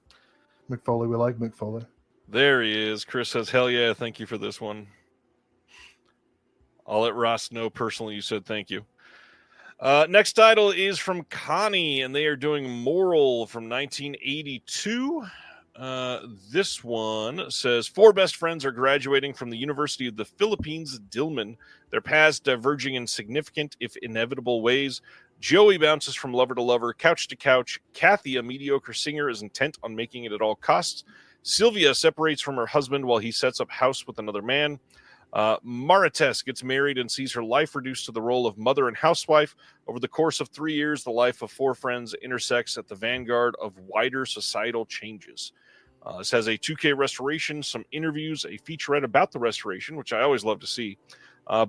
Mick Foley, we like Mick Foley. There he is. Chris says, hell yeah, thank you for this one. I'll let Ross know personally you said thank you. Next title is from Connie, and they are doing Moral from 1982. This one says, 4 best friends are graduating from the University of the Philippines, Diliman. Their paths diverging in significant, if inevitable, ways. Joey bounces from lover to lover, couch to couch. Kathy, a mediocre singer, is intent on making it at all costs. Sylvia separates from her husband while he sets up house with another man. Marites gets married and sees her life reduced to the role of mother and housewife. Over the course of 3 years, the life of 4 friends intersects at the vanguard of wider societal changes. This has a 2K restoration, some interviews, a featurette about the restoration, which I always love to see.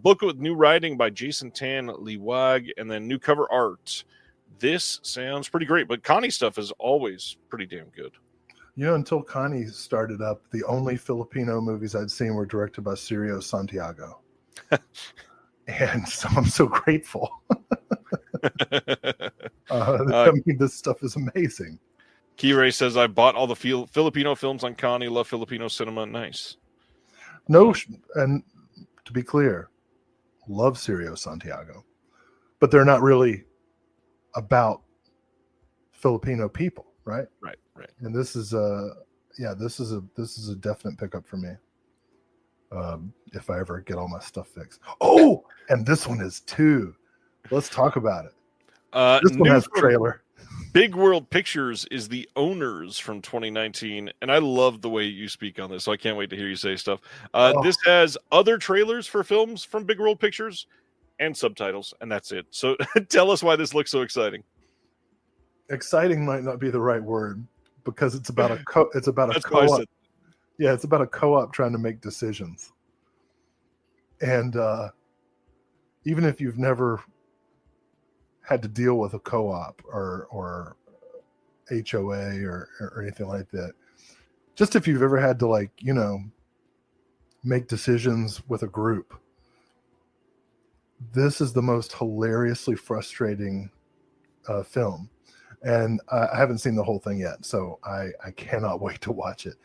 Book with new writing by Jason Tan, Lee Wag, and then new cover art. this sounds pretty great. But Connie stuff is always pretty damn good. You know, until Connie started up, the only Filipino movies I'd seen were directed by Sirio Santiago. And so I'm so grateful. I mean, this stuff is amazing. Key says, I bought all the Filipino films on Connie. Love Filipino cinema. Nice. No, and to be clear, love Sirio Santiago. But they're not really about Filipino people, right? Right. And this is a definite pickup for me. If I ever get all my stuff fixed. Oh, and this one is too. Let's talk about it. This one has a trailer. Big World Pictures is The Owners from 2019, and I love the way you speak on this, so I can't wait to hear you say stuff. This has other trailers for films from Big World Pictures and subtitles, and that's it. So tell us why this looks so exciting. Exciting might not be the right word, because it's about a co-op. Yeah, it's about a co-op trying to make decisions. And even if you've never had to deal with a co-op or HOA or anything like that, just if you've ever had to make decisions with a group, this is the most hilariously frustrating film. And I haven't seen the whole thing yet, so I cannot wait to watch it.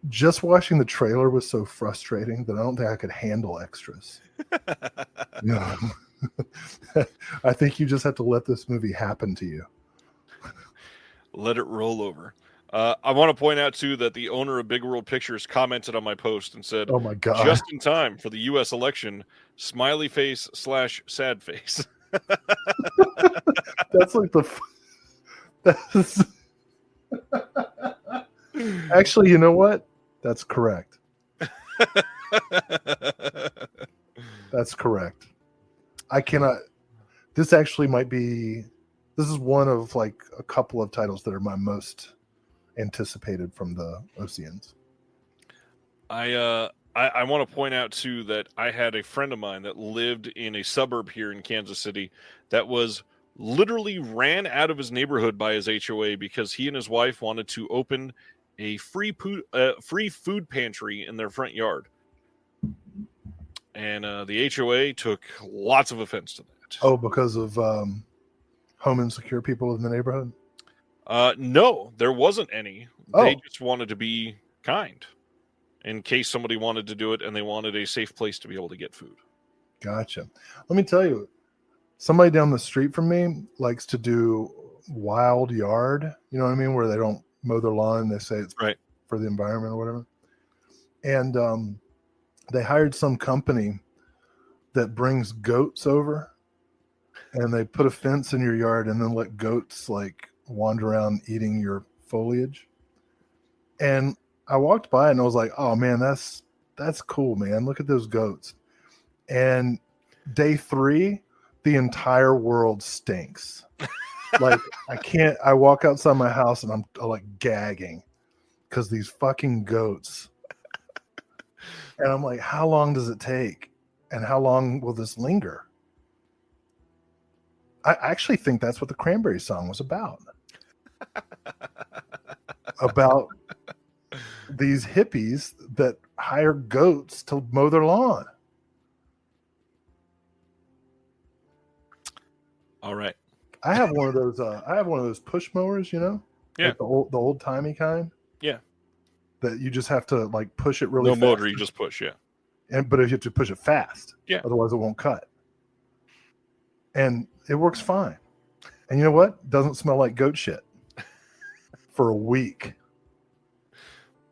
Just watching the trailer was so frustrating that I don't think I could handle extras. I think you just have to let this movie happen to you. Let it roll over. I want to point out, too, that the owner of Big World Pictures commented on my post and said, "Oh my God, just in time for the U.S. election, smiley face / sad face." That's like that's actually, you know what? That's correct. That's correct. I cannot. This actually might be. This is one of a couple of titles that are my most anticipated from the Oceans. I want to point out too that I had a friend of mine that lived in a suburb here in Kansas City that was literally ran out of his neighborhood by his HOA because he and his wife wanted to open a free food pantry in their front yard. And the HOA took lots of offense to that. Oh, because of home insecure people in the neighborhood? No, there wasn't any. Oh. They just wanted to be kind in case somebody wanted to do it and they wanted a safe place to be able to get food. Gotcha. Let me tell you, somebody down the street from me likes to do wild yard, you know what I mean, where they don't mow their lawn. They say it's right for the environment or whatever. And they hired some company that brings goats over, and they put a fence in your yard and then let goats wander around eating your foliage. And I walked by and I was like, oh man, that's cool, man. Look at those goats. And day 3, the entire world stinks. I walk outside my house and I'm gagging because these fucking goats. And I'm like, how long does it take? And how long will this linger? I actually think that's what the Cranberry song was about. About these hippies that hire goats to mow their lawn. All right. I have one of those push mowers, Yeah. Like the old timey kind. Yeah. That you just have to push it really fast. No motor, you just push, yeah. But you have to push it fast. Yeah. Otherwise it won't cut. And it works fine. And you know what? It doesn't smell like goat shit for a week.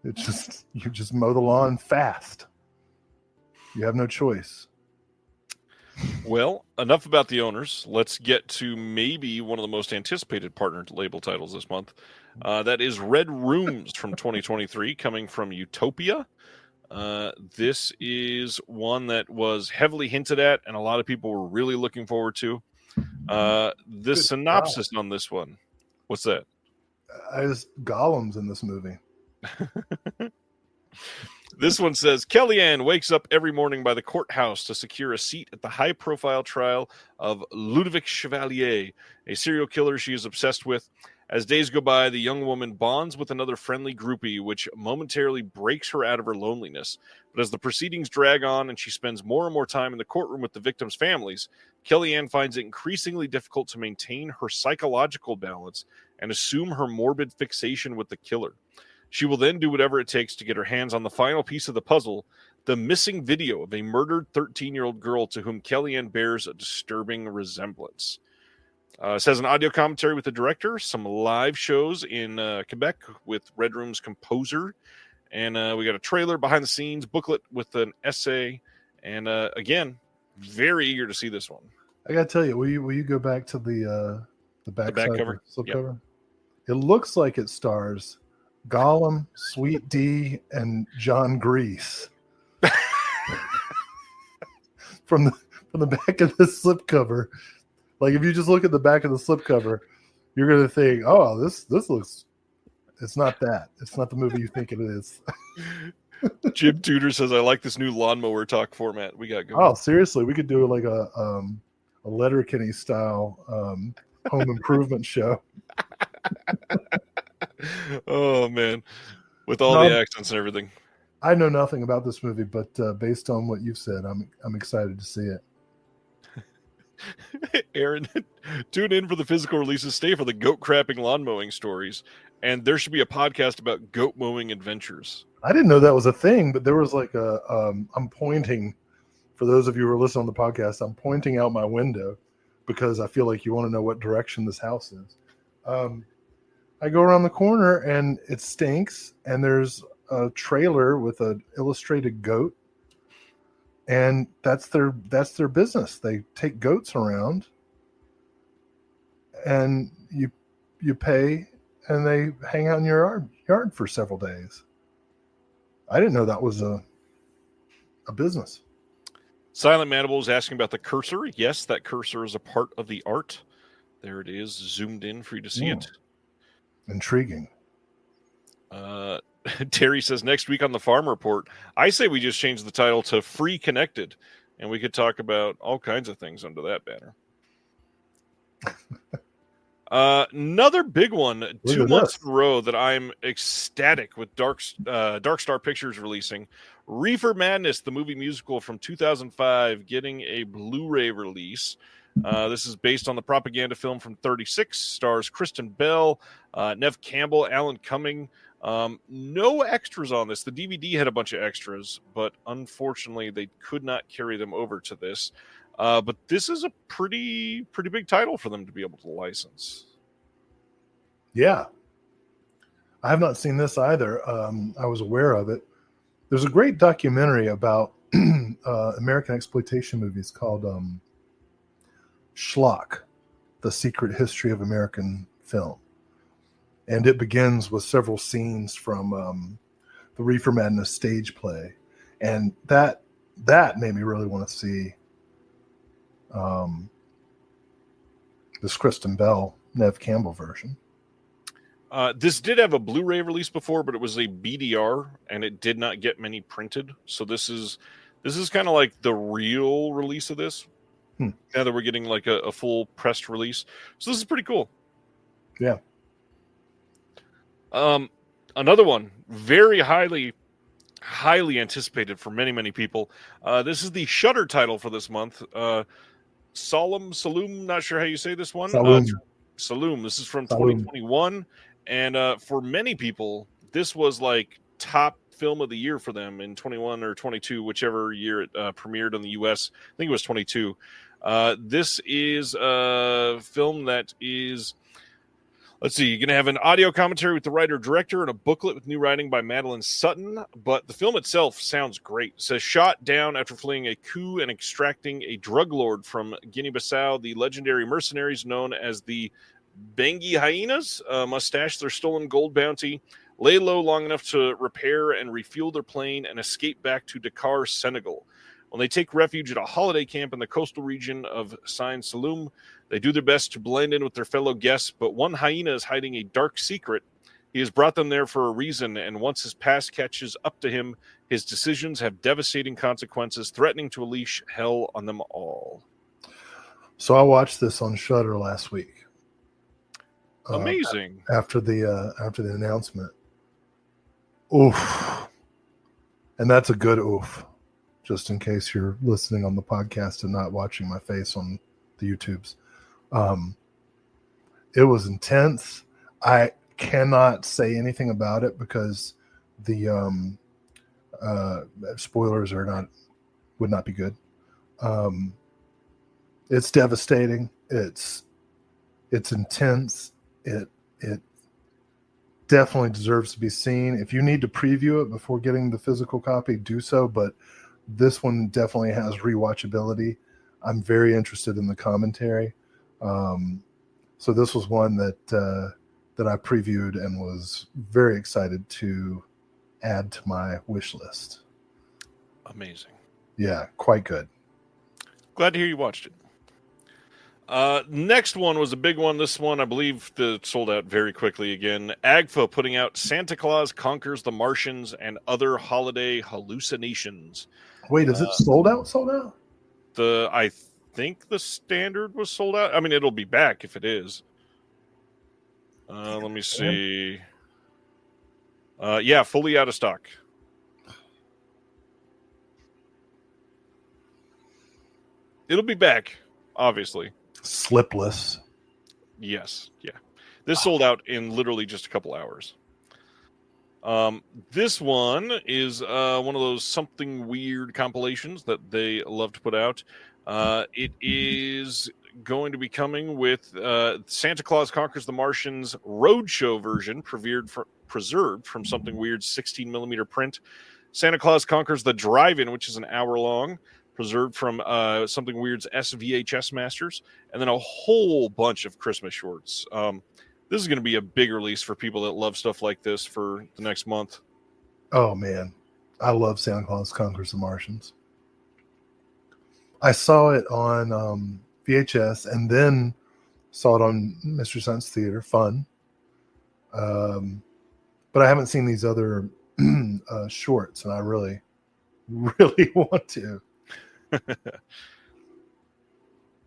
You just mow the lawn fast. You have no choice. Well, enough about the owners. Let's get to maybe one of the most anticipated partner label titles this month. That is Red Rooms from 2023, coming from Utopia. This is one that was heavily hinted at, and a lot of people were really looking forward to. The synopsis on this one. What's that? Gollum's in this movie. This one says, Kellyanne wakes up every morning by the courthouse to secure a seat at the high-profile trial of Ludovic Chevalier, a serial killer she is obsessed with. As days go by, the young woman bonds with another friendly groupie, which momentarily breaks her out of her loneliness. But as the proceedings drag on and she spends more and more time in the courtroom with the victims' families, Kellyanne finds it increasingly difficult to maintain her psychological balance and assume her morbid fixation with the killer. She will then do whatever it takes to get her hands on the final piece of the puzzle, the missing video of a murdered 13-year-old girl to whom Kellyanne bears a disturbing resemblance. It says an audio commentary with the director, some live shows in Quebec with Red Room's composer, and we got a trailer, behind the scenes, booklet with an essay, and again, very eager to see this one. I gotta tell you, will you go back to the back cover? Slipcover? Yep. It looks like it stars Gollum, Sweet D, and John Grease. from the back of the slipcover. Like, if you just look at the back of the slipcover, you're going to think, oh, this looks, it's not that. It's not the movie you think it is. Jim Tudor says, I like this new lawnmower talk format we got going. Oh, seriously. We could do like a Letterkenny style home improvement show. Oh, man. With all the accents and everything. I know nothing about this movie, but based on what you've said, I'm excited to see it. Aaron, tune in for the physical releases. Stay for the goat crapping lawn mowing stories. And there should be a podcast about goat mowing adventures. I didn't know that was a thing, but there was like I'm pointing, for those of you who are listening on the podcast, I'm pointing out my window because I feel like you want to know what direction this house is. I go around the corner and it stinks, and there's a trailer with an illustrated goat. And that's their business. They take goats around, and you pay, and they hang out in your yard for several days. I didn't know that was a business. Silent Mandible is asking about the cursor. Yes, that cursor is a part of the art. There it is, zoomed in for you to see it. Intriguing. Terry says, next week on the Farm Report, I say we just change the title to Free Connected, and we could talk about all kinds of things under that banner. Another big one, 2 months in a row that I'm ecstatic with Dark Star Pictures releasing. Reefer Madness, the movie musical from 2005, getting a Blu-ray release. This is based on the propaganda film from 36, stars Kristen Bell, Neve Campbell, Alan Cumming. No extras on this. The DVD had a bunch of extras, but unfortunately they could not carry them over to this. But this is a pretty big title for them to be able to license. Yeah. I have not seen this either. I was aware of it. There's a great documentary about American exploitation movies called Schlock, The Secret History of American Film. And it begins with several scenes from the Reefer Madness stage play. And that made me really want to see this Kristen Bell, Neve Campbell version. This did have a Blu-ray release before, but it was a BDR, and it did not get many printed. So this is kind of like the real release of this. Now that we're getting like a full pressed release. So this is pretty cool. Yeah. Another one, very highly anticipated for many people. This is the Shudder title for this month. Saloom, not sure how you say this one. Saloom. This is from 2021. And for many people, this was like top film of the year for them in 21 or 22, whichever year it premiered in the US. I think it was 22. This is a film that is, let's see, you're going to have an audio commentary with the writer-director and a booklet with new writing by Madeline Sutton. But the film itself sounds great. It says, shot down after fleeing a coup and extracting a drug lord from Guinea-Bissau, the legendary mercenaries known as the Bangui Hyenas must stash their stolen gold bounty, lay low long enough to repair and refuel their plane, and escape back to Dakar, Senegal. When they take refuge at a holiday camp in the coastal region of Sain Saloum, they do their best to blend in with their fellow guests, but one hyena is hiding a dark secret, He has brought them there for a reason, and once his past catches up to him, his decisions have devastating consequences, threatening to unleash hell on them all. So I watched this on Shudder last week. Amazing. After the announcement. Oof. And that's a good oof. Just in case you're listening on the podcast and not watching my face on the YouTubes. It was intense. I cannot say anything about it because the spoilers would not be good. It's devastating. It's intense. It definitely deserves to be seen. If you need to preview it before getting the physical copy, do so. But this one definitely has rewatchability. I'm very interested in the commentary. So this was one that I previewed and was very excited to add to my wish list. Amazing. Yeah, quite good. Glad to hear you watched it. Next one was a big one. This one, I believe, sold out very quickly again. AGFA putting out Santa Claus Conquers the Martians and Other Holiday Hallucinations. Wait, is it sold out? Sold out? I think the standard was sold out. I mean, it'll be back if it is. Let me see. Yeah, fully out of stock. It'll be back, obviously. Slipless. Yes, yeah. This sold out in literally just a couple hours. This one is one of those something weird compilations that they love to put out. It is going to be coming with Santa Claus Conquers the Martians Roadshow version, preserved from Something Weird's 16mm print. Santa Claus Conquers the Drive-In, which is an hour long, preserved from Something Weird's SVHS Masters, and then a whole bunch of Christmas shorts. This is going to be a big release for people that love stuff like this for the next month. Oh, man. I love Santa Claus Conquers the Martians. I saw it on VHS and then saw it on Mystery Science Theater. Fun. But I haven't seen these other shorts, and I really, really want to.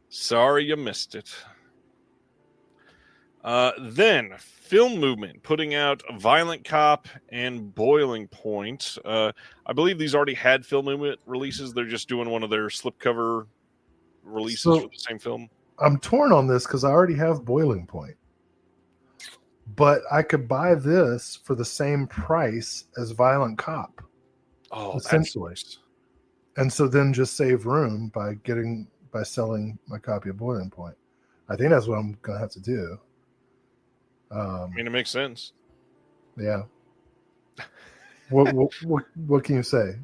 Sorry you missed it. Then Film Movement putting out Violent Cop and Boiling Point. I believe these already had Film Movement releases. They're just doing one of their slipcover releases for the same film. I'm torn on this because I already have Boiling Point. But I could buy this for the same price as Violent Cop. Oh, essentially. And so then just save room by selling my copy of Boiling Point. I think that's what I'm going to have to do. I mean, it makes sense. Yeah. What can you say,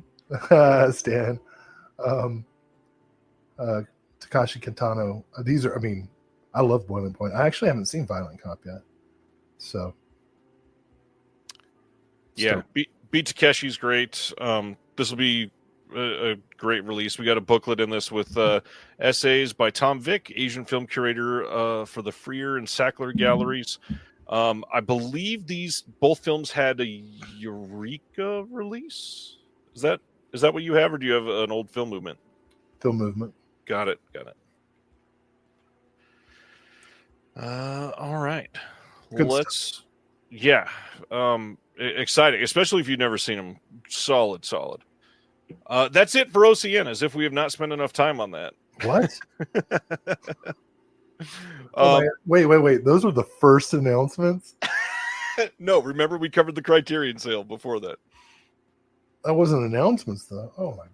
Stan? Takashi Kitano. These are. I mean, I love Boiling Point. I actually haven't seen Violent Cop yet, so yeah. Beat Takeshi's great. This will be a great release. We got a booklet in this with essays by Tom Vick, Asian film curator for the Freer and Sackler galleries. I believe both films had a Eureka release. Is that what you have, or do you have an old Film Movement? Film Movement. Got it. All right. Good stuff. Yeah. Exciting, especially if you've never seen them. Solid. That's it for OCN, as if we have not spent enough time on that. What? Wait. Those were the first announcements? No, remember we covered the Criterion sale before that. That wasn't announcements, though. Oh, my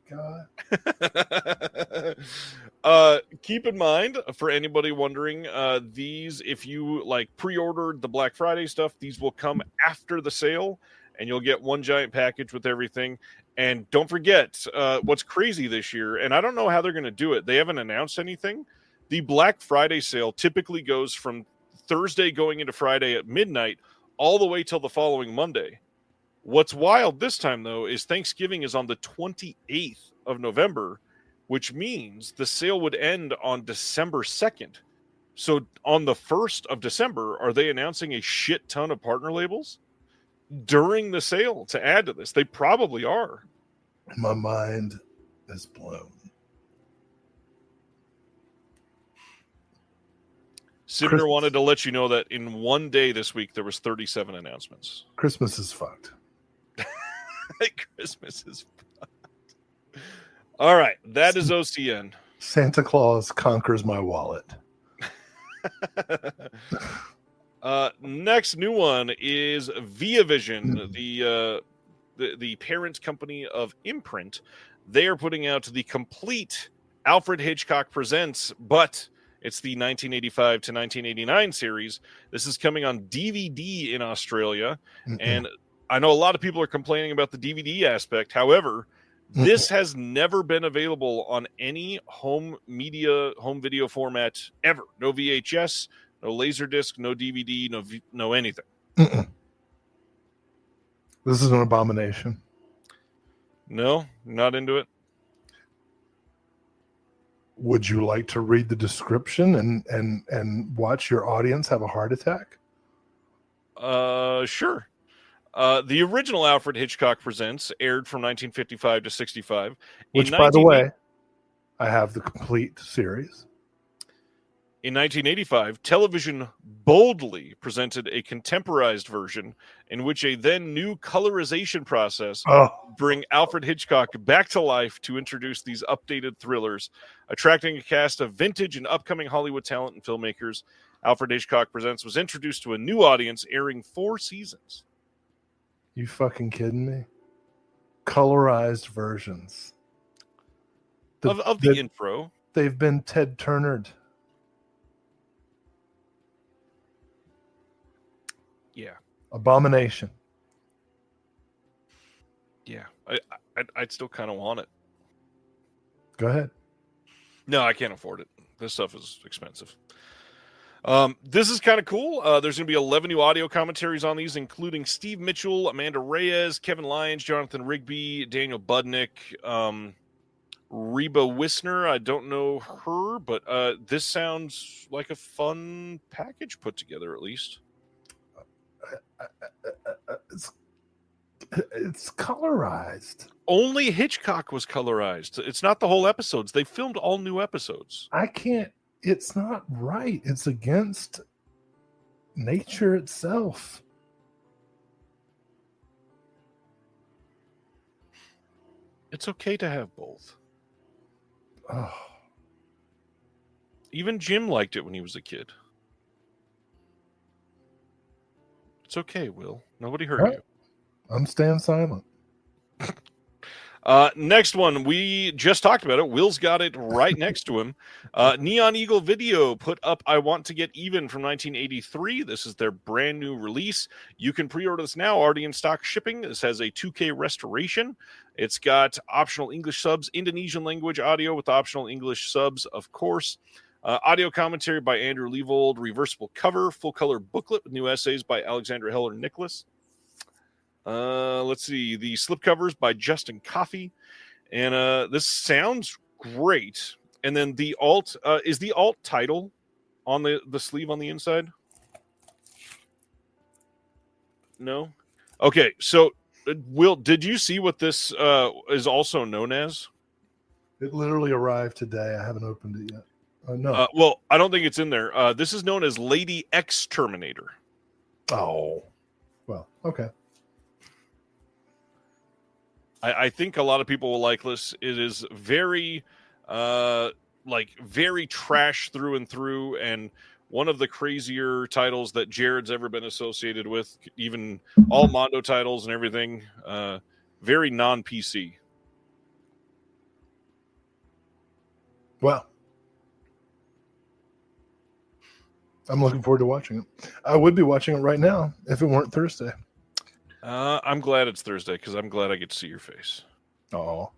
God. Keep in mind, for anybody wondering, these, if you pre-ordered the Black Friday stuff, these will come after the sale, and you'll get one giant package with everything. And don't forget, what's crazy this year, and I don't know how they're going to do it. They haven't announced anything. The Black Friday sale typically goes from Thursday going into Friday at midnight all the way till the following Monday. What's wild this time, though, is Thanksgiving is on the 28th of November, which means the sale would end on December 2nd. So on the 1st of December, are they announcing a shit ton of partner labels? during the sale to add to this. They probably are. My mind is blown. Simner wanted to let you know that in one day this week, there was 37 announcements. Christmas is fucked. Christmas is fucked. All right. That is OCN. Santa Claus conquers my wallet. Next new one is ViaVision, the parent company of Imprint. They are putting out the complete Alfred Hitchcock Presents, but it's the 1985 to 1989 series. This is coming on DVD in Australia, and I know a lot of people are complaining about the DVD aspect. However, this has never been available on any home video format ever. No VHS, no Laserdisc, no DVD, no anything. This is an abomination. No, not into it. Would you like to read the description and watch your audience have a heart attack? Sure. The original Alfred Hitchcock Presents aired from 1955 to 65. Which, by the way, I have the complete series. In 1985, television boldly presented a contemporized version in which a then new colorization process bring Alfred Hitchcock back to life to introduce these updated thrillers, attracting a cast of vintage and upcoming Hollywood talent and filmmakers. Alfred Hitchcock Presents was introduced to a new audience, airing 4 seasons. You fucking kidding me? Colorized versions of the intro. They've been Ted Turnered. Yeah. Abomination. Yeah. I'd still kind of want it. Go ahead. No, I can't afford it. This stuff is expensive. This is kind of cool. There's going to be 11 new audio commentaries on these, including Steve Mitchell, Amanda Reyes, Kevin Lyons, Jonathan Rigby, Daniel Budnick, Reba Wisner. I don't know her, but this sounds like a fun package put together, at least. It's colorized. Only Hitchcock was colorized. It's not the whole episodes. They filmed all new episodes. I can't. It's not right. It's against nature itself. It's okay to have both. Oh. Even Jim liked it when he was a kid. It's okay, Will. Nobody hurt you. I'm staying silent. Next one, we just talked about it. Will's got it right next to him. Neon Eagle Video put up I Want to Get Even from 1983. This is their brand new release. You can pre-order this now, already in stock shipping. This has a 2K restoration. It's got optional English subs, Indonesian language audio with optional English subs, of course. Audio commentary by Andrew Leavold, reversible cover, full color booklet with new essays by Alexandra Heller Nicholas. Let's see, the slipcovers by Justin Coffey, and this sounds great. And then the alt is the alt title on the sleeve on the inside. No, okay. So, Will, did you see what this is also known as? It literally arrived today. I haven't opened it yet. No. Well, I don't think it's in there. This is known as Lady Exterminator. Oh, well, okay. I think a lot of people will like this. It is very, very trash through and through, and one of the crazier titles that Jared's ever been associated with, even all Mondo titles and everything. Very non-PC. Well, I'm looking forward to watching it. I would be watching it right now if it weren't Thursday. I'm glad it's Thursday because I'm glad I get to see your face. Oh.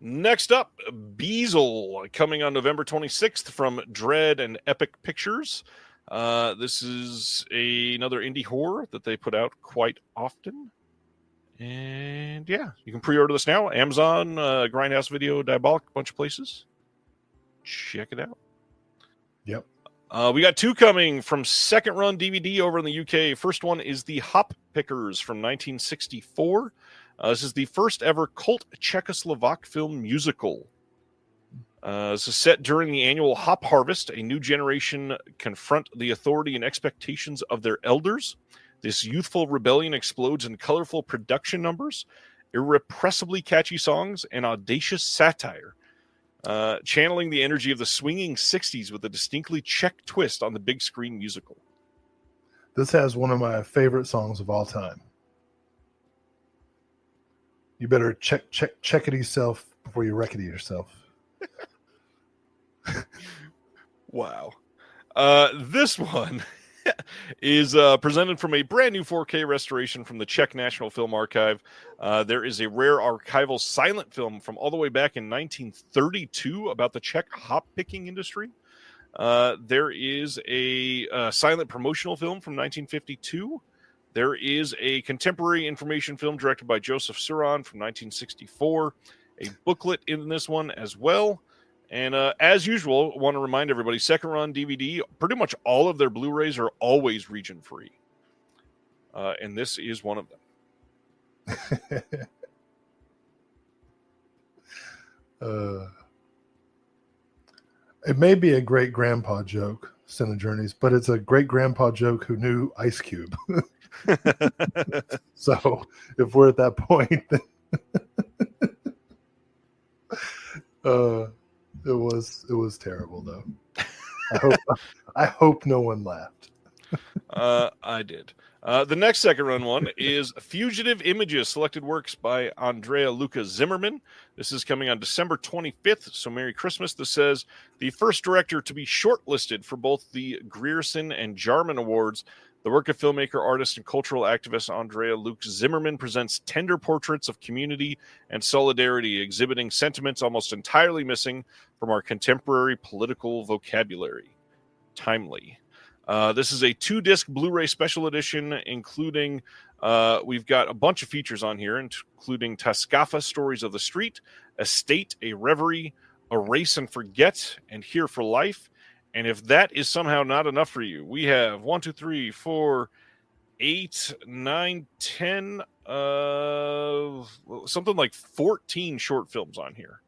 Next up, Beazle, coming on November 26th from Dread and Epic Pictures. This is another indie horror that they put out quite often. And yeah, you can pre-order this now. Amazon, Grindhouse Video, Diabolic, a bunch of places. Check it out. Yep. We got two coming from Second Run DVD over in the UK. First one is The Hop Pickers from 1964. This is the first ever cult Czechoslovak film musical. This is set during the annual hop harvest. A new generation confront the authority and expectations of their elders. This youthful rebellion explodes in colorful production numbers, irrepressibly catchy songs, and audacious satire, channeling the energy of the swinging 60s with a distinctly Czech twist on the big screen musical. This has one of my favorite songs of all time. You better check it yourself before you wreck it yourself. Wow. This one is presented from a brand new 4K restoration from the Czech National Film Archive. There is a rare archival silent film from all the way back in 1932 about the Czech hop picking industry. There is a silent promotional film from 1952. There is a contemporary information film directed by Joseph Suron from 1964. A booklet in this one as well. And as usual, want to remind everybody, Second Run DVD, pretty much all of their Blu-rays are always region-free. And this is one of them. It may be a great-grandpa joke, Cine Journeys, but it's a great-grandpa joke who knew Ice Cube. So if we're at that point, then it was terrible though. I hope no one laughed. I did. The next Second Run one is Fugitive Images, selected works by Andrea Luca Zimmerman. This is coming on December 25th, so Merry Christmas. This says, the first director to be shortlisted for both the Grierson and Jarman Awards. The work of filmmaker, artist, and cultural activist Andrea Luc Zimmerman presents tender portraits of community and solidarity, exhibiting sentiments almost entirely missing from our contemporary political vocabulary. Timely. This is a 2-disc Blu-ray special edition, including, we've got a bunch of features on here, including Tascafa, Stories of the Street, Estate, A Reverie, A Race and Forget, and Here for Life. And if that is somehow not enough for you, we have 1, 2, 3, 4, 8, 9, 10, something like 14 short films on here.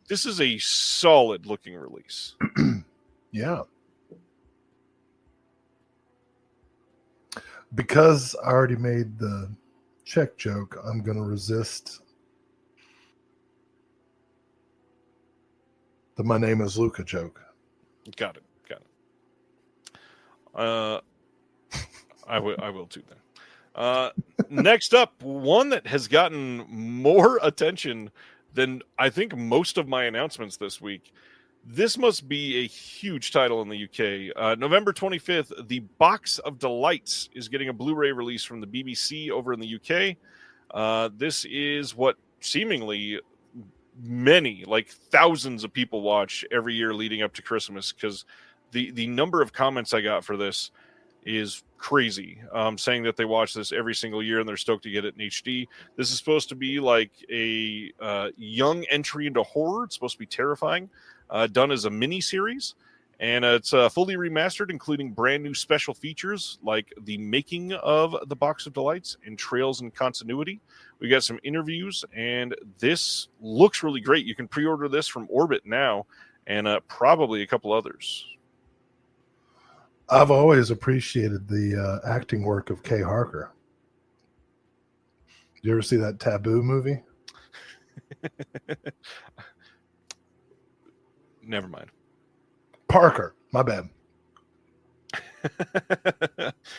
This is a solid looking release. Yeah. Because I already made the Czech joke, I'm going to resist the "my name is Luca" joke. Got it. I will too then. Next up, one that has gotten more attention than I think most of my announcements this week. This must be a huge title in the UK. November 25th, The Box of Delights is getting a Blu-ray release from the BBC over in the UK. This is what seemingly many, like thousands of people watch every year leading up to Christmas, because the number of comments I got for this is crazy, saying that they watch this every single year and they're stoked to get it in HD. This is supposed to be like a young entry into horror. It's supposed to be terrifying, done as a mini series, and it's fully remastered, including brand new special features like the making of The Box of Delights and Trails in Continuity. We got some interviews, and this looks really great. You can pre-order this from Orbit now, and probably a couple others. I've always appreciated the acting work of Kay Harker. Did you ever see that Taboo movie? Never mind. Parker, my bad.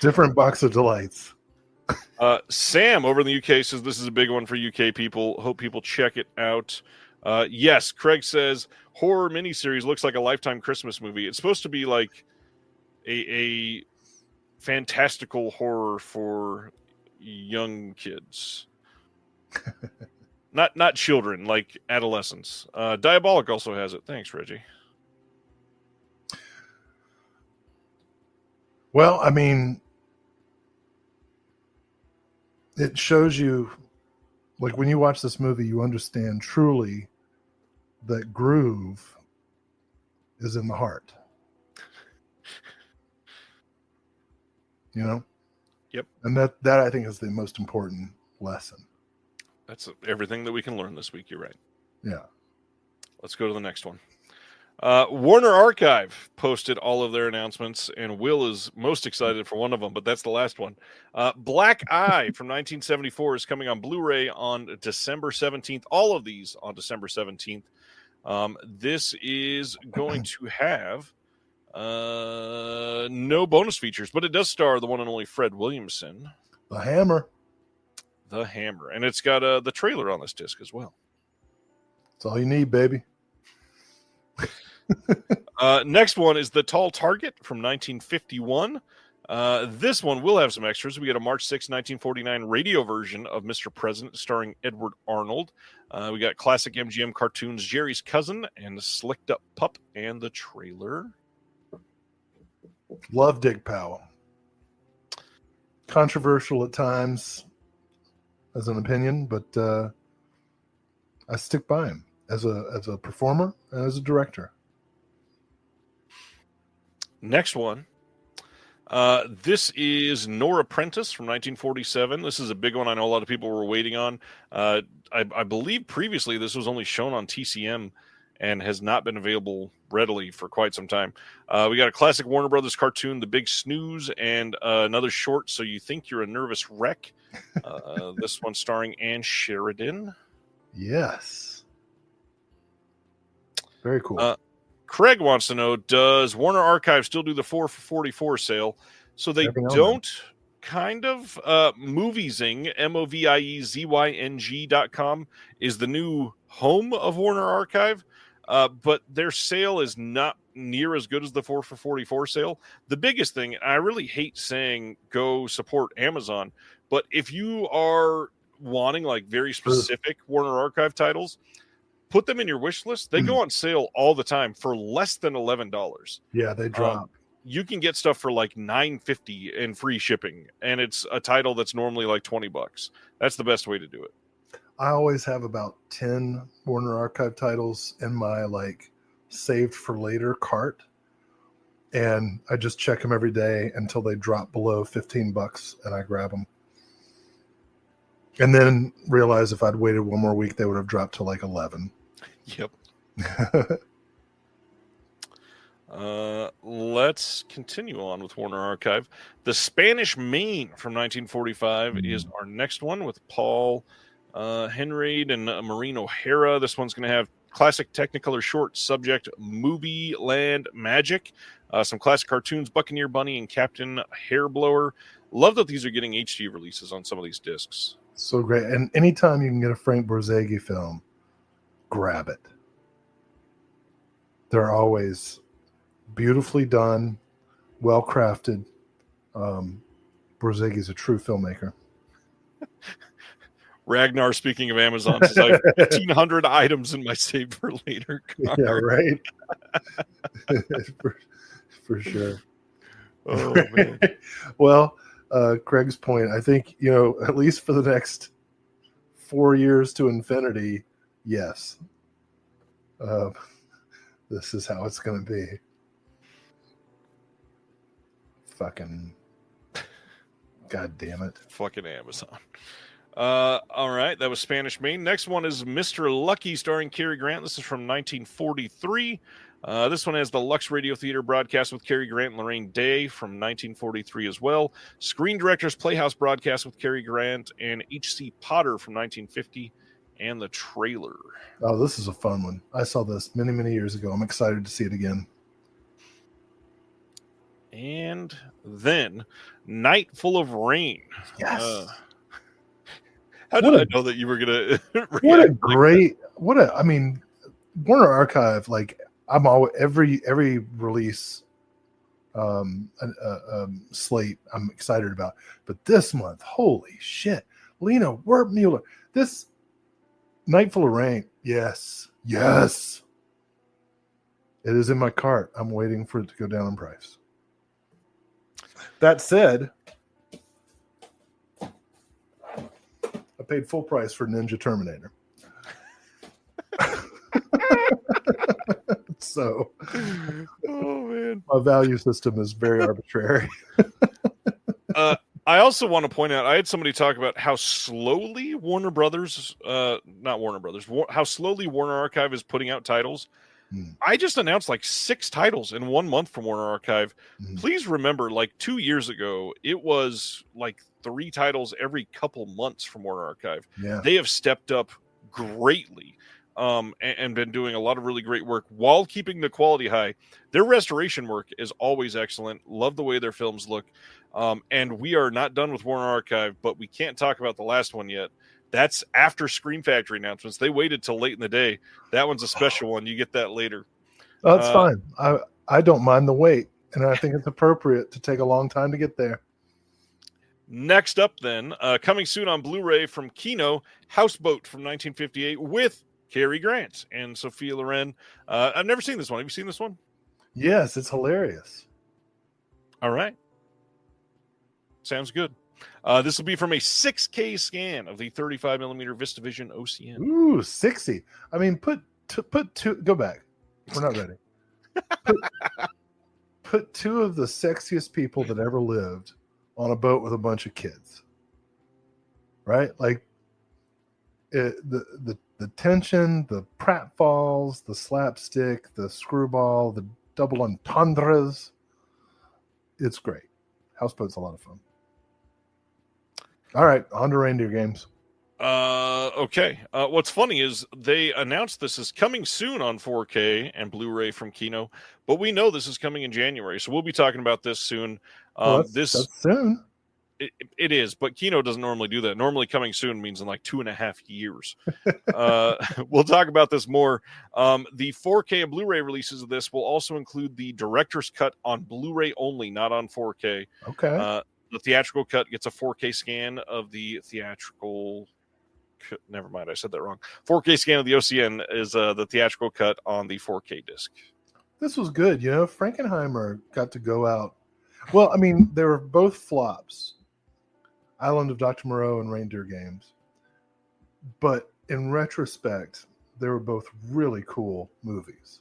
Different Box of Delights. Sam over in the UK says this is a big one for UK people. Hope people check it out. Yes, Craig says horror miniseries looks like a Lifetime Christmas movie. It's supposed to be like a fantastical horror for young kids. Not children, like adolescents. Diabolic also has it. Thanks, Reggie. Well, I mean, it shows you, like, when you watch this movie, you understand truly that groove is in the heart. You know? Yep. And that I think is the most important lesson. That's everything that we can learn this week. You're right. Yeah. Let's go to the next one. Warner Archive posted all of their announcements, and Will is most excited for one of them, but that's the last one. Black Eye from 1974 is coming on Blu-ray on December 17th. All of these on December 17th. This is going to have no bonus features, but it does star the one and only Fred Williamson. The Hammer. The Hammer. And it's got the trailer on this disc as well. That's all you need, baby. Next one is The Tall Target from 1951. This one will have some extras. We get a March 6, 1949 radio version of Mr. President starring Edward Arnold. We got classic MGM cartoons, Jerry's Cousin and Slicked Up Pup, and the trailer. Love Dick Powell. Controversial at times as an opinion, but I stick by him as a performer and as a director. Next one. This is Nora Prentice from 1947. This is a big one I know a lot of people were waiting on. I believe previously this was only shown on TCM and has not been available readily for quite some time. We got a classic Warner Brothers cartoon, The Big Snooze, and another short, So You Think You're a Nervous Wreck. This one starring Ann Sheridan. Yes. Very cool. Craig wants to know, does Warner Archive still do the 4 for 44 sale? So they don't, kind of. Moviezing, MOVIEZYNG.com is the new home of Warner Archive, but their sale is not near as good as the 4 for 44 sale. The biggest thing, I really hate saying go support Amazon, but if you are wanting like very specific Warner Archive titles, put them in your wish list. They go on sale all the time for less than $11. Yeah, they drop. You can get stuff for like $9.50 and free shipping, and it's a title that's normally like $20. That's the best way to do it. I always have about 10 Warner Archive titles in my like saved for later cart, and I just check them every day until they drop below $15, and I grab them. And then realize if I'd waited one more week, they would have dropped to like 11. Yep. Let's continue on with Warner Archive. The Spanish Main from 1945 is our next one with Paul Henreid and Maureen O'Hara. This one's going to have classic Technicolor short subject Movie Land Magic, some classic cartoons, Buccaneer Bunny and Captain Hairblower. Love that these are getting HD releases on some of these discs. So great. And anytime you can get a Frank Borzage film, grab it. They're always beautifully done, well crafted. Borzage is a true filmmaker. Ragnar, speaking of Amazon, says I have 1,500 items in my save for later card. Yeah, right. for sure. Oh man. Well, Craig's point, I think, at least for the next 4 years to infinity, yes. This is how it's going to be. Fucking God damn it. Fucking Amazon. All right, that was Spanish Main. Next one is Mr. Lucky starring Cary Grant. This is from 1943. This one has the Lux Radio Theater broadcast with Cary Grant and Lorraine Day from 1943 as well. Screen Directors Playhouse broadcast with Cary Grant and H.C. Potter from 1950, and the trailer. Oh, this is a fun one. I saw this many, many years ago. I'm excited to see it again. And then Night Full of Rain. Yes. How did I know that you were going to I mean, Warner Archive, like, I'm always every release slate I'm excited about, but this month, holy shit, Lena Wertmuller, this Night Full of Rain, yes, it is in my cart. I'm waiting for it to go down in price. That said, I paid full price for Ninja Terminator. So, Oh man. my value system is very arbitrary. I also want to point out, I had somebody talk about how slowly how slowly Warner Archive is putting out titles. I just announced like 6 titles in 1 month from Warner Archive. Please remember, like 2 years ago, it was like 3 titles every couple months from Warner Archive. Yeah. They have stepped up greatly and been doing a lot of really great work while keeping the quality high. Their restoration work is always excellent. Love the way their films look. And we are not done with Warner Archive, but we can't talk about the last one yet. That's after Scream Factory announcements. They waited till late in the day. That one's a special one. You get that later. That's fine. I don't mind the wait, and I think it's appropriate to take a long time to get there. Next up, then, coming soon on Blu-ray from Kino, Houseboat from 1958 with Cary Grant and Sophia Loren. I've never seen this one. Have you seen this one? Yes, it's hilarious. All right. Sounds good. This will be from a 6K scan of the 35mm VistaVision OCN. Ooh, 60. I mean, put 2. Go back. We're not ready. Put 2 of the sexiest people that ever lived on a boat with a bunch of kids. Right? Like the tension, the pratfalls, the slapstick, the screwball, the double entendres. It's great. Houseboat's a lot of fun. All right, on to Reindeer Games. Okay. What's funny is they announced this is coming soon on 4K and Blu-ray from Kino, but we know this is coming in January, so we'll be talking about this soon. That's soon. It is, but Kino doesn't normally do that. Normally coming soon means in like 2.5 years. We'll talk about this more. The 4K and Blu-ray releases of this will also include the director's cut on Blu-ray only, not on 4K. Okay. The theatrical cut gets a 4K scan of the theatrical. Never mind, I said that wrong. 4K scan of the OCN is the theatrical cut on the 4K disc. This was good. You know, Frankenheimer got to go out. Well, I mean, they were both flops. Island of Dr. Moreau and Reindeer Games. But in retrospect, they were both really cool movies.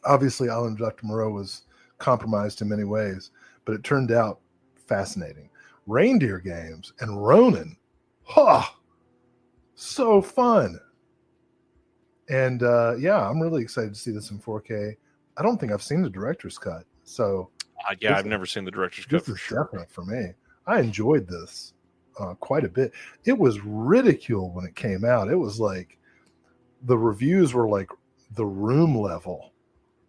Obviously, Island of Dr. Moreau was compromised in many ways, but it turned out fascinating. Reindeer Games and Ronin, so fun. And I'm really excited to see this in 4K. I don't think I've seen the director's cut, so I've never seen the director's cut for sure. Definitely for me. I enjoyed this quite a bit. It was ridiculed when it came out. It was like the reviews were like the Room level.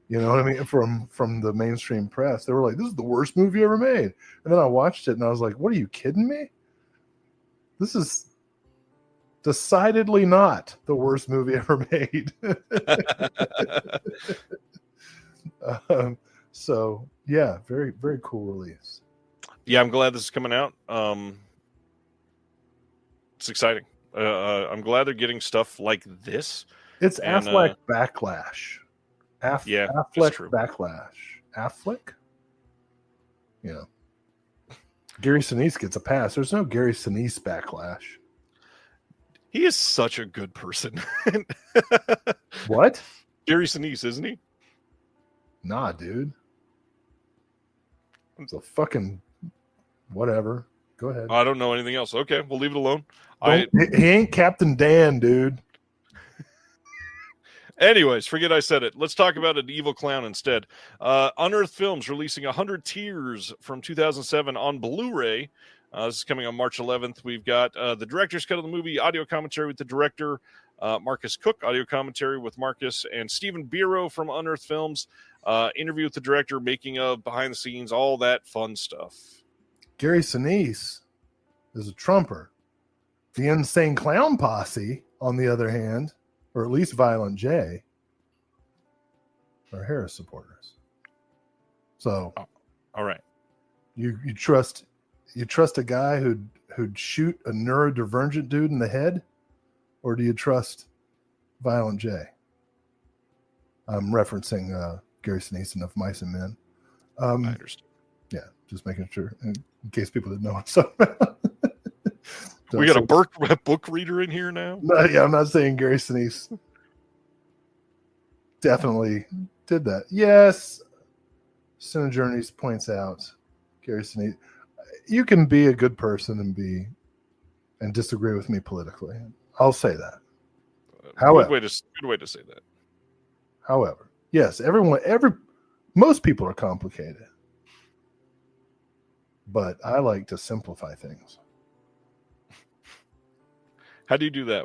You know what I mean? From the mainstream press. They were like, this is the worst movie ever made. And then I watched it and I was like, what, are you kidding me? This is decidedly not the worst movie ever made. So yeah, very, very cool release. Yeah, I'm glad this is coming out. It's exciting. I'm glad they're getting stuff like this. It's Affleck backlash. Affleck backlash. Affleck? Yeah. Gary Sinise gets a pass. There's no Gary Sinise backlash. He is such a good person. What? Gary Sinise, isn't he? Nah, dude. It's a fucking whatever. Go ahead. I don't know anything else. Okay, we'll leave it alone. He ain't Captain Dan, dude. Anyways, forget I said it. Let's talk about an evil clown instead. Unearthed Films releasing 100 Tears from 2007 on Blu-ray. This is coming on March 11th. We've got the director's cut of the movie, audio commentary with the director, Marcus Cook, audio commentary with Marcus, and Stephen Biro from Unearthed Films, interview with the director, making of, behind the scenes, all that fun stuff. Gary Sinise is a trumper. The Insane Clown Posse, on the other hand, or at least Violent J, are Harris supporters. So, all right, you trust a guy who'd shoot a neurodivergent dude in the head, or do you trust Violent J? I'm referencing Gary Sinise and Of Mice and Men. I understand. Yeah, just making sure in case people didn't know what I'm talking about. We got a book reader in here now. No, yeah, I'm not saying Gary Sinise. definitely did that. Yes, Cine Journeys points out, Gary Sinise, you can be a good person and disagree with me politically. I'll say that. However, good way to say that. However, yes, most people are complicated, but I like to simplify things. How do you do that?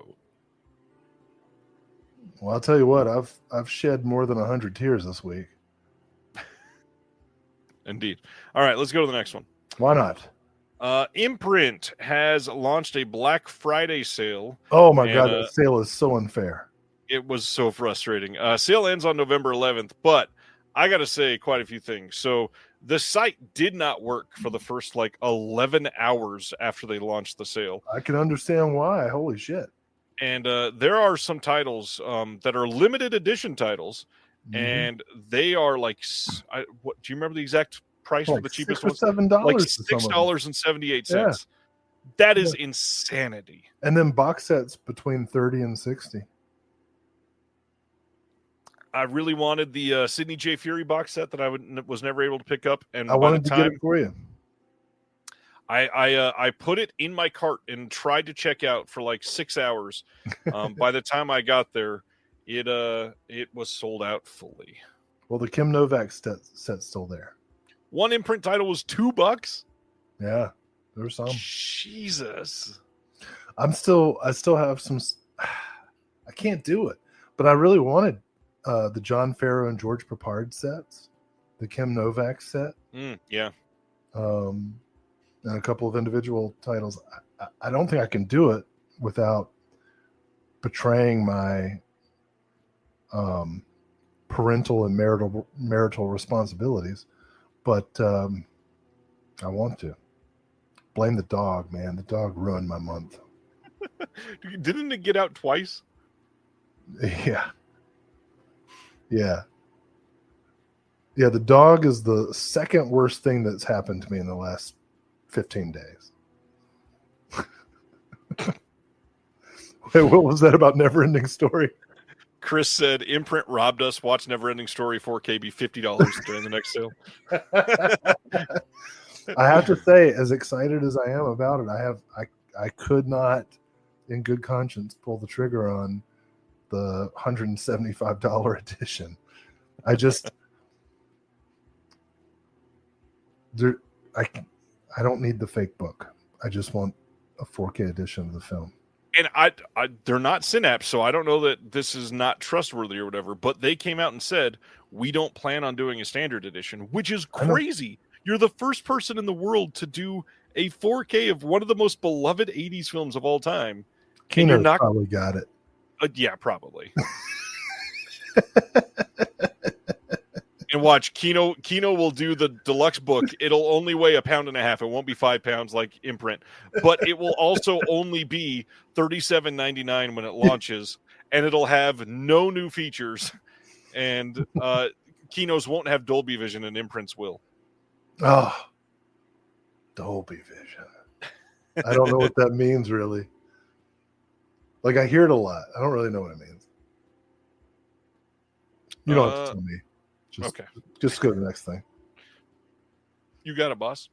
Well, I'll tell you what, I've shed more than 100 tears this week. Indeed. All right, let's go to the next one. Why not? Imprint has launched a Black Friday sale. Oh my God, that sale is so unfair. It was so frustrating. Sale ends on November 11th, but I got to say quite a few things. So the site did not work for the first 11 hours after they launched the sale. I can understand why. Holy shit. And there are some titles that are limited edition titles, and they are what do you remember the exact price for the cheapest one? $7. Like $6.78. Yeah. That is insanity. And then box sets between 30 and 60. I really wanted the Sidney J. Fury box set that I was never able to pick up, and I wanted to get it for you. I put it in my cart and tried to check out for 6 hours. By the time I got there, it was sold out fully. Well, the Kim Novak set's still there. One Imprint title was $2. Yeah, there's some. Jesus. I still have some. I can't do it, but I really wanted the John Farrow and George Papard sets, the Kim Novak set. Yeah. And a couple of individual titles. I don't think I can do it without betraying my parental and marital responsibilities, but I want to. Blame the dog, man. The dog ruined my month. Didn't it get out twice? Yeah. The dog is the second worst thing that's happened to me in the last 15 days. Wait, what was that about Neverending Story? Chris said, Imprint robbed us. Watch Neverending Story 4K be $50 during the next sale. I have to say, as excited as I am about it, I could not, in good conscience, pull the trigger on the $175 edition. I don't need the fake book. I just want a 4K edition of the film. And they're not Synapse, so I don't know that this is not trustworthy or whatever, but they came out and said, we don't plan on doing a standard edition, which is crazy. You're the first person in the world to do a 4K of one of the most beloved 80s films of all time. Kino's probably got it. Yeah, probably. And watch, Kino will do the deluxe book. It'll only weigh 1.5 pounds. It won't be 5 pounds like Imprint, but it will also only be $37.99 when it launches, and it'll have no new features. And Kino's won't have Dolby Vision, and Imprints will. Oh, Dolby Vision. I don't know what that means, really. I hear it a lot. I don't really know what it means. You don't have to tell me. Just go to the next thing. You got it, boss.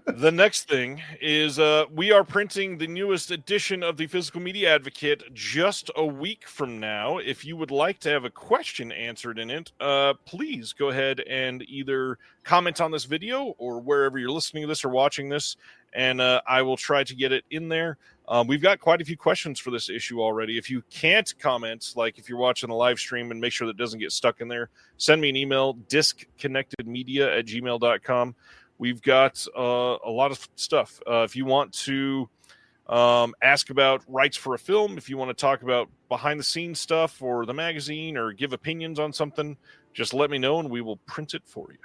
The next thing is we are printing the newest edition of the Physical Media Advocate just a week from now. If you would like to have a question answered in it, please go ahead and either comment on this video or wherever you're listening to this or watching this, and I will try to get it in there. We've got quite a few questions for this issue already. If you can't comment, like if you're watching the live stream, and make sure that it doesn't get stuck in there, send me an email, disconnectedmedia@gmail.com. We've got a lot of stuff. If you want to ask about rights for a film, if you want to talk about behind-the-scenes stuff or the magazine or give opinions on something, just let me know and we will print it for you.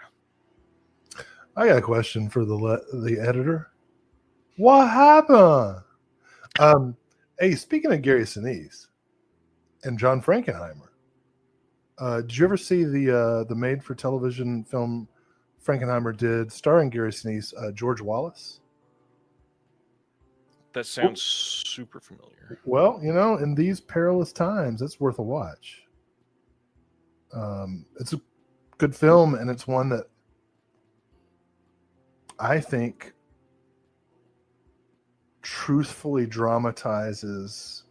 I got a question for the editor. What happened? Hey, speaking of Gary Sinise and John Frankenheimer, did you ever see the made-for-television film Frankenheimer did, starring Gary Sinise, George Wallace? That sounds super familiar. Well, in these perilous times, it's worth a watch. It's a good film, and it's one that I think truthfully dramatizes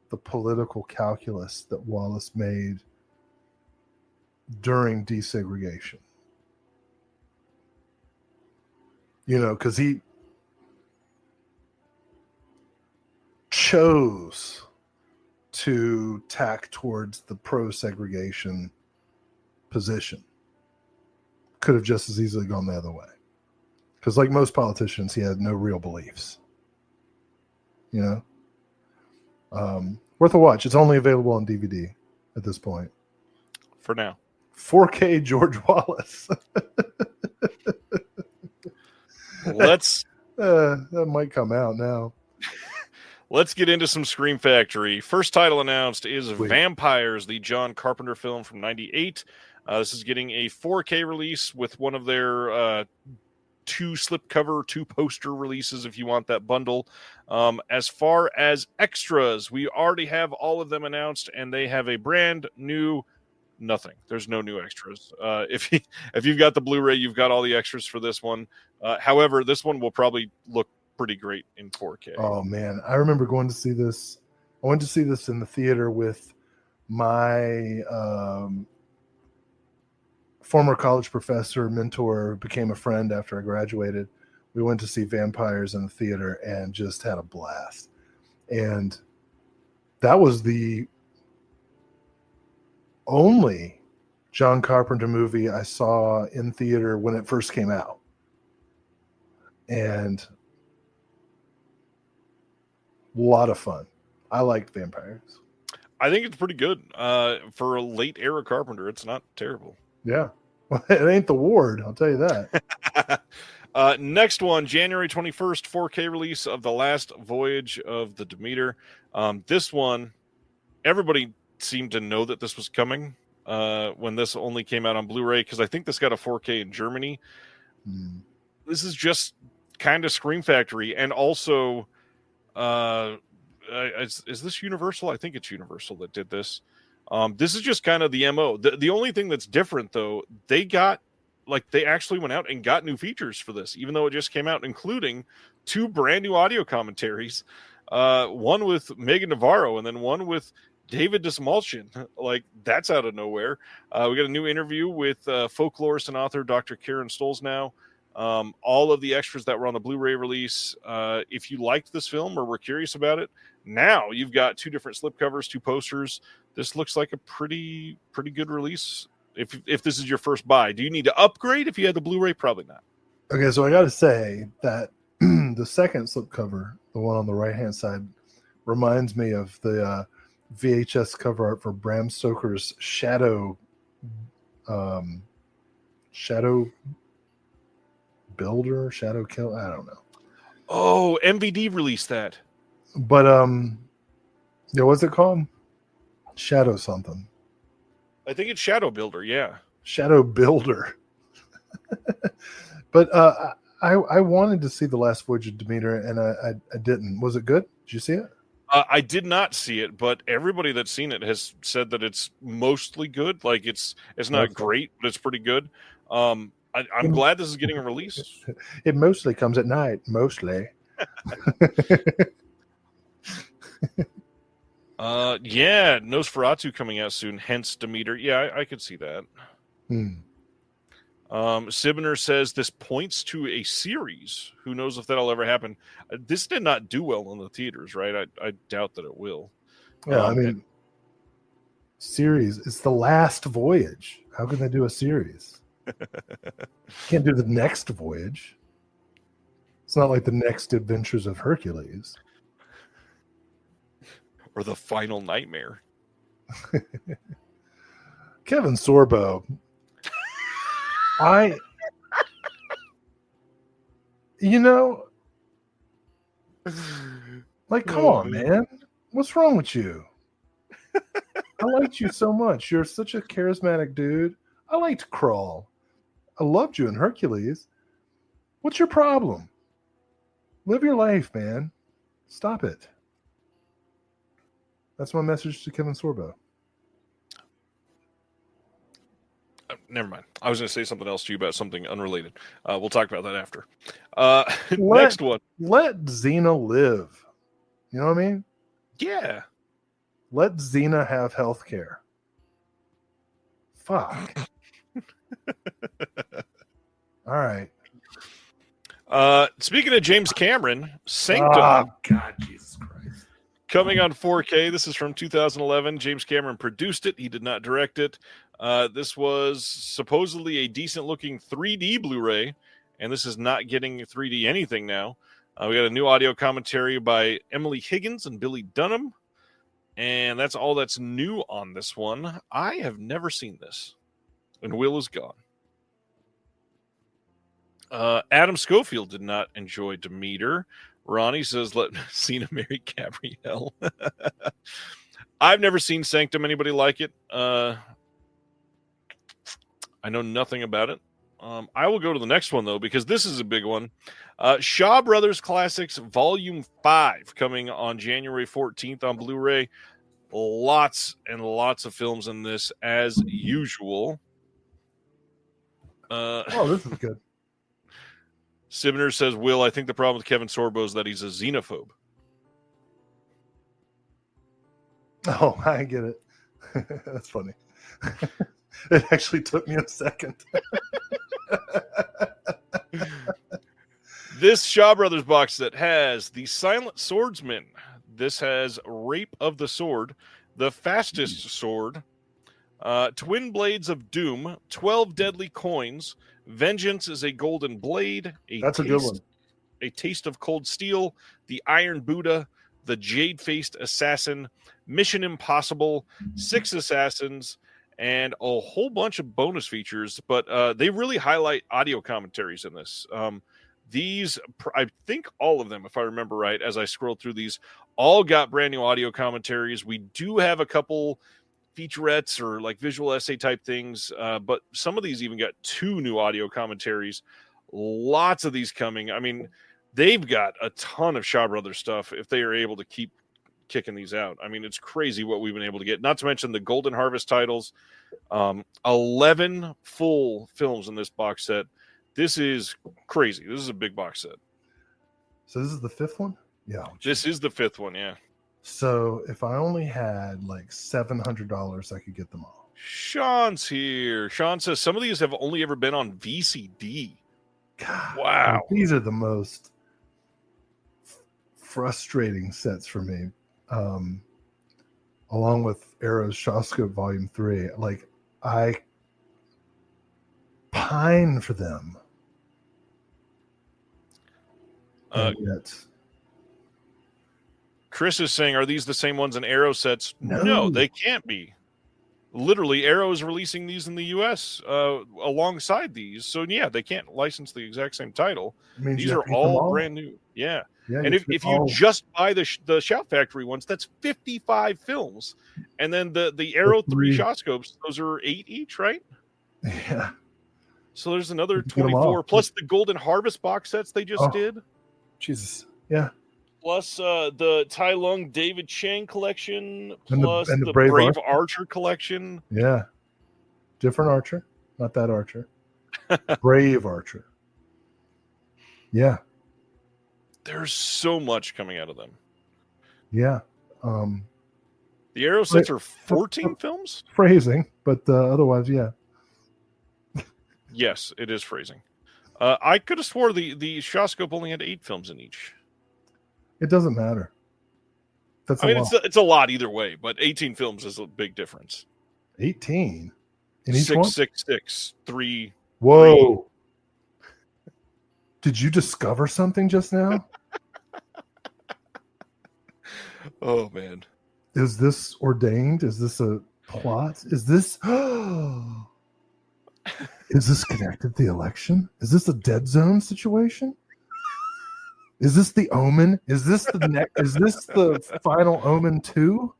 the political calculus that Wallace made during desegregation. You know, because he chose to tack towards the pro-segregation position. Could have just as easily gone the other way. Because like most politicians, he had no real beliefs. You know? Worth a watch. It's only available on DVD at this point. For now. 4K George Wallace. That might come out now. Let's get into some Scream Factory. First title announced is Vampires, the John Carpenter film from '98. This is getting a 4K release with one of their 2 slipcover, 2 poster releases if you want that bundle. As far as extras, we already have all of them announced, and they have a brand new nothing. There's no new extras. If you've got the Blu-ray, you've got all the extras for this one. However, this one will probably look pretty great in 4K. Oh man, I remember going to see this. I went to see this in the theater with my former college professor, mentor, became a friend after I graduated. We went to see Vampires in the theater and just had a blast. And that was the only John Carpenter movie I saw in theater when it first came out. And a lot of fun. I liked Vampires. I think it's pretty good. For a late era Carpenter, it's not terrible. Yeah. Well, it ain't the Ward, I'll tell you that. Next one, January 21st, 4K release of The Last Voyage of the Demeter. This one, everybody seemed to know that this was coming when this only came out on Blu-ray, because I think this got a 4K in Germany. This is just kind of Scream Factory, and also is this Universal? I think it's Universal that did this. This is just kind of the MO. The only thing that's different, though, they actually went out and got new features for this, even though it just came out, including 2 brand new audio commentaries, one with Megan Navarro and then one with David Dismalchian. Like, that's out of nowhere. We got a new interview with folklorist and author Dr. Karen Stolznow. All of the extras that were on the Blu-ray release. If you liked this film or were curious about it, now you've got 2 different slipcovers, 2 posters. This looks like a pretty good release. If this is your first buy, do you need to upgrade if you had the Blu-ray? Probably not. Okay, so I got to say that the second slipcover, the one on the right-hand side, reminds me of the VHS cover art for Bram Stoker's Shadow Builder, Shadow Kill. I don't know. Oh, MVD released that. But yeah, what's it called? Shadow something. I think it's Shadow Builder. Yeah, Shadow Builder. But I wanted to see The Last Voyage of Demeter, and I didn't. Was it good? Did you see it? I did not see it, but everybody that's seen it has said that it's mostly good. Like, it's not great, but it's pretty good. I'm glad this is getting a release. It mostly comes at night. Mostly. Yeah, Nosferatu coming out soon, hence Demeter. Yeah, I could see that. Sibner says this points to a series. Who knows if that'll ever happen? This did not do well in the theaters, right? I doubt that it will. Yeah, I mean, series. It's The Last Voyage. How can they do a series? Can't do The Next Voyage. It's not like The Next Adventures of Hercules. Or The Final Nightmare. Kevin Sorbo. Come on, man. What's wrong with you? I liked you so much. You're such a charismatic dude. I liked Crawl. I loved you in Hercules. What's your problem? Live your life, man. Stop it. That's my message to Kevin Sorbo. Never mind. I was going to say something else to you about something unrelated. We'll talk about that after. Next one. Let Xena live. You know what I mean? Yeah. Let Xena have health care. Fuck. All right. Speaking of James Cameron, Sanctum. Oh, God, Jesus Christ. Coming on 4K. This is from 2011. James Cameron produced it. He did not direct it. This was supposedly a decent-looking 3D Blu-ray, and this is not getting 3D anything now. We got a new audio commentary by Emily Higgins and Billy Dunham, and that's all that's new on this one. I have never seen this, and Will is gone. Adam Schofield did not enjoy Demeter. Ronnie says, let Cena marry Gabrielle. I've never seen Sanctum. Anybody like it? I know nothing about it. I will go to the next one, though, because this is a big one. Shaw Brothers Classics Volume 5 coming on January 14th on Blu-ray. Lots and lots of films in this, as usual. This is good. Sibner says, Will, I think the problem with Kevin Sorbo is that he's a xenophobe. Oh, I get it. That's funny. It actually took me a second. This Shaw Brothers box set has The Silent Swordsman. This has Rape of the Sword, The Fastest Sword, Twin Blades of Doom, 12 Deadly Coins, Vengeance is a Golden Blade, That's a good one. A Taste of Cold Steel, The Iron Buddha, The Jade-Faced Assassin, Mission Impossible, 6 Assassins, and a whole bunch of bonus features. But they really highlight audio commentaries in this. These, I think all of them, if I remember right, as I scrolled through these, all got brand new audio commentaries. We do have a couple featurettes or like visual essay type things, but some of these even got 2 new audio commentaries. Lots of these coming. I mean, they've got a ton of Shaw Brothers stuff if they are able to keep kicking these out. I mean, it's crazy what we've been able to get, not to mention the Golden Harvest titles. 11 full films in this box set. This is crazy. This is a big box set. So this is the 5th one? Yeah. This is the 5th one, yeah. So if I only had like $700, I could get them all. Sean's here. Sean says some of these have only ever been on VCD. God, wow. These are the most frustrating sets for me. Along with Arrow's Shawscope Volume 3. Like, I pine for them. Yet... Chris is saying, are these the same ones in Arrow sets? No, they can't be. Literally, Arrow is releasing these in the U.S. Alongside these. So, yeah, they can't license the exact same title. These are all brand new. Yeah. And if you just buy the Shout Factory ones, that's 55 films. And then the Arrow 3 Shawscopes, those are 8 each, right? Yeah. So there's another 24, plus the Golden Harvest box sets they just did. Jesus. Yeah. Plus the Tai Lung David Chang collection, plus and the Brave Archer collection. Yeah. Different Archer. Not that Archer. Brave Archer. Yeah. There's so much coming out of them. Yeah. The Arrow sets are 14 films? Phrasing, but otherwise, yeah. Yes, it is phrasing. I could have swore the Shawscope only had 8 films in each. It doesn't matter. That's a lot. It's a lot either way, but 18 films is a big difference. 18 in each 6, one? 6, 6, 3. Whoa! 3. Did you discover something just now? Oh man! Is this ordained? Is this a plot? Is this? Is this connected to the election? Is this a dead zone situation? Is this the Omen? Is this the is this the final Omen 2?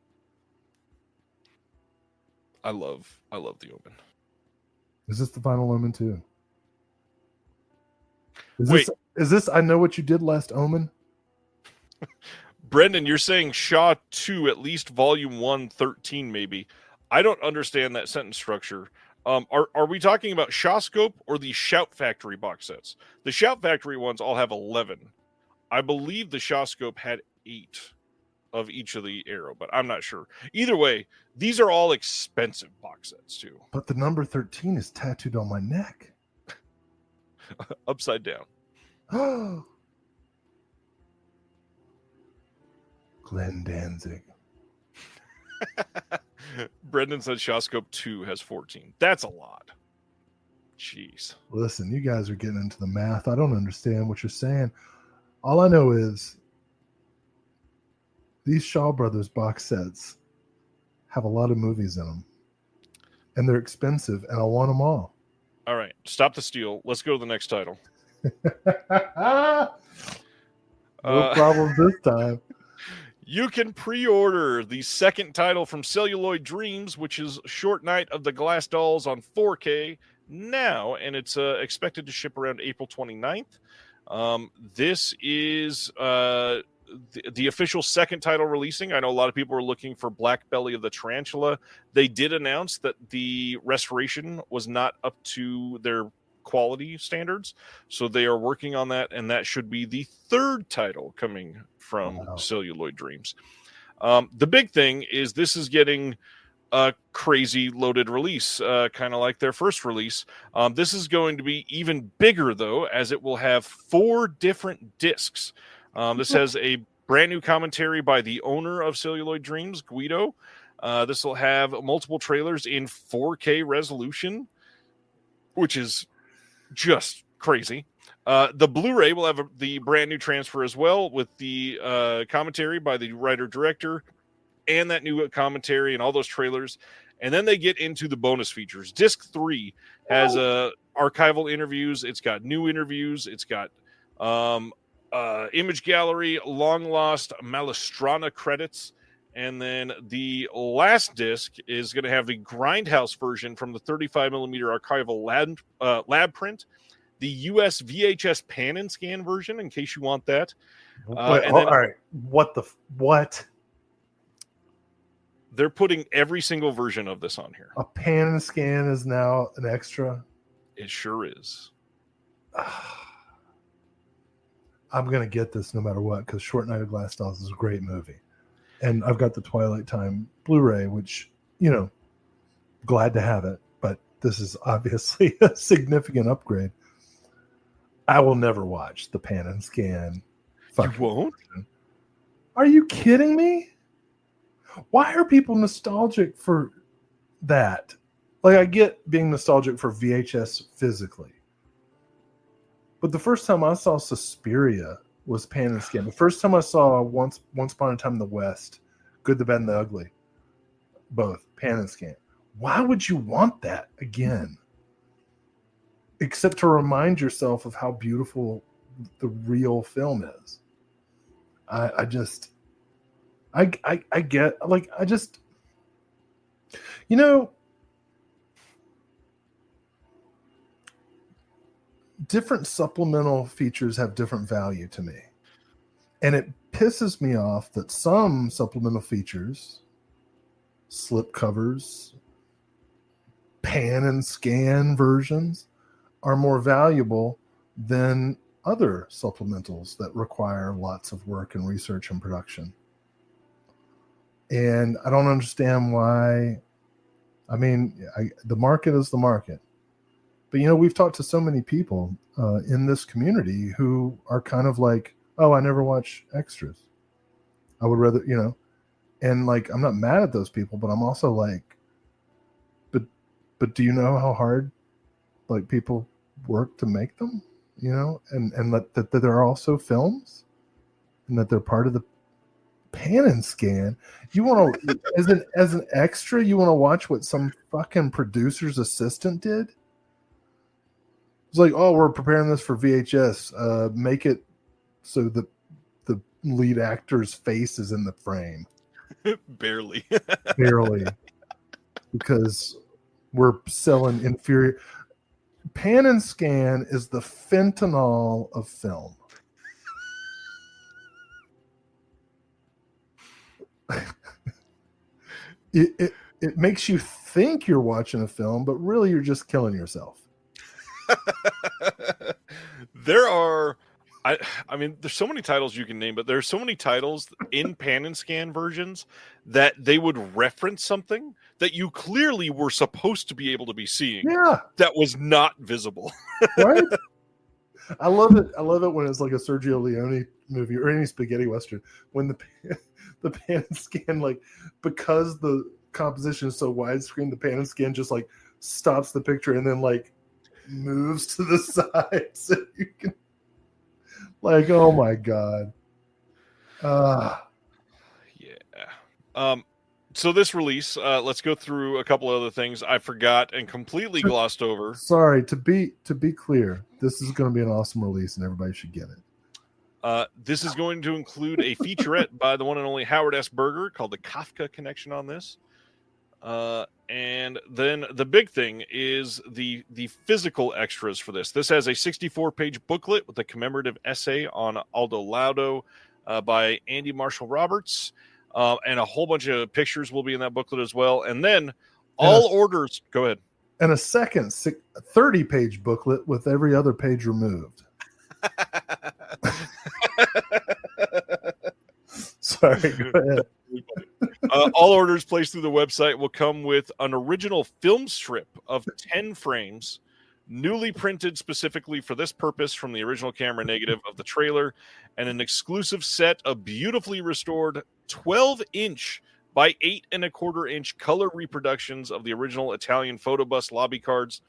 I love the Omen. Is this the final Omen 2? Wait. Is this I Know What You Did Last Omen? Brendan, you're saying Shaw 2, at least volume 1, 13 maybe. I don't understand that sentence structure. Are we talking about Shawscope or the Shout Factory box sets? The Shout Factory ones all have 11. I believe the Shawscope had 8 of each of the Arrow, but I'm not sure. Either way, these are all expensive box sets too. But the number 13 is tattooed on my neck. Upside down. Glenn Danzig. Brendan said Shawscope 2 has 14. That's a lot. Jeez. Listen, you guys are getting into the math. I don't understand what you're saying. All I know is these Shaw Brothers box sets have a lot of movies in them. And they're expensive, and I want them all. All right. Stop the steal. Let's go to the next title. No problem this time. You can pre-order the second title from Celluloid Dreams, which is Short Night of the Glass Dolls on 4K now, and it's expected to ship around April 29th. This is the official second title releasing. I know a lot of people are looking for Black Belly of the Tarantula. They did announce that the restoration was not up to their quality standards, so they are working on that, and that should be the third title coming from Celluloid Dreams. The big thing is this is getting a crazy loaded release, kind of like their first release. This is going to be even bigger, though, as it will have 4 different discs. This has a brand new commentary by the owner of Celluloid Dreams, Guido. This will have multiple trailers in 4K resolution, which is just crazy. The Blu-ray will have the brand new transfer as well, with the commentary by the writer-director and that new commentary and all those trailers. And then they get into the bonus features. Disc 3 has archival interviews. It's got new interviews. It's got image gallery, long-lost Malestrana credits. And then the last disc is going to have the Grindhouse version from the 35mm archival lab print, the US VHS pan and scan version, in case you want that. All right. What? They're putting every single version of this on here. A pan and scan is now an extra? It sure is. I'm going to get this no matter what, because Short Night of Glass Dolls is a great movie. And I've got the Twilight Time Blu-ray, which, glad to have it. But this is obviously a significant upgrade. I will never watch the pan and scan. You won't? Version. Are you kidding me? Why are people nostalgic for that? Like, I get being nostalgic for VHS physically. But the first time I saw Suspiria was pan and scan. The first time I saw Once Upon a Time in the West, Good, the Bad, and the Ugly, both pan and scan. Why would you want that again? Except to remind yourself of how beautiful the real film is. I get, like, different supplemental features have different value to me. And it pisses me off that some supplemental features, slip covers, pan and scan versions, are more valuable than other supplementals that require lots of work and research and production. And I don't understand why. I mean, the market is the market. But, we've talked to so many people in this community who are kind of like, oh, I never watch extras. I would rather, and like, I'm not mad at those people, but I'm also like, but do you know how hard, like, people work to make them, and that they're also films and that they're part of the pan and scan. You want to, as an extra, you want to watch what some fucking producer's assistant did? It's like, oh, we're preparing this for VHS. Make it so that the lead actor's face is in the frame. Barely. Because we're selling inferior. Pan and scan is the fentanyl of film. It makes you think you're watching a film, but really you're just killing yourself. There are, I mean, there's so many titles you can name, but there's so many titles in pan and scan versions that they would reference something that you clearly were supposed to be able to be seeing. Yeah, that was not visible. right. I love it. I love it when it's like a Sergio Leone movie or any spaghetti western when the pan and scan, like, because the composition is so widescreen, the pan and scan just like stops the picture and then like moves to the side so you can, like, oh my god. Yeah. So this release, let's go through a couple other things I forgot and completely glossed over. Sorry, to be clear, this is going to be an awesome release and everybody should get it. This is going to include a featurette by the one and only Howard S. Berger called The Kafka Connection on this. And then the big thing is the physical extras for this. This has a 64-page booklet with a commemorative essay on Aldo Laudo by Andy Marshall Roberts. And a whole bunch of pictures will be in that booklet as well. And then orders... Go ahead. And a second 30-page booklet with every other page removed. Sorry, go ahead. All orders placed through the website will come with an original film strip of 10 frames, newly printed specifically for this purpose from the original camera negative of the trailer, and an exclusive set of beautifully restored 12-inch by 8 1/4-inch color reproductions of the original Italian photobus lobby cards.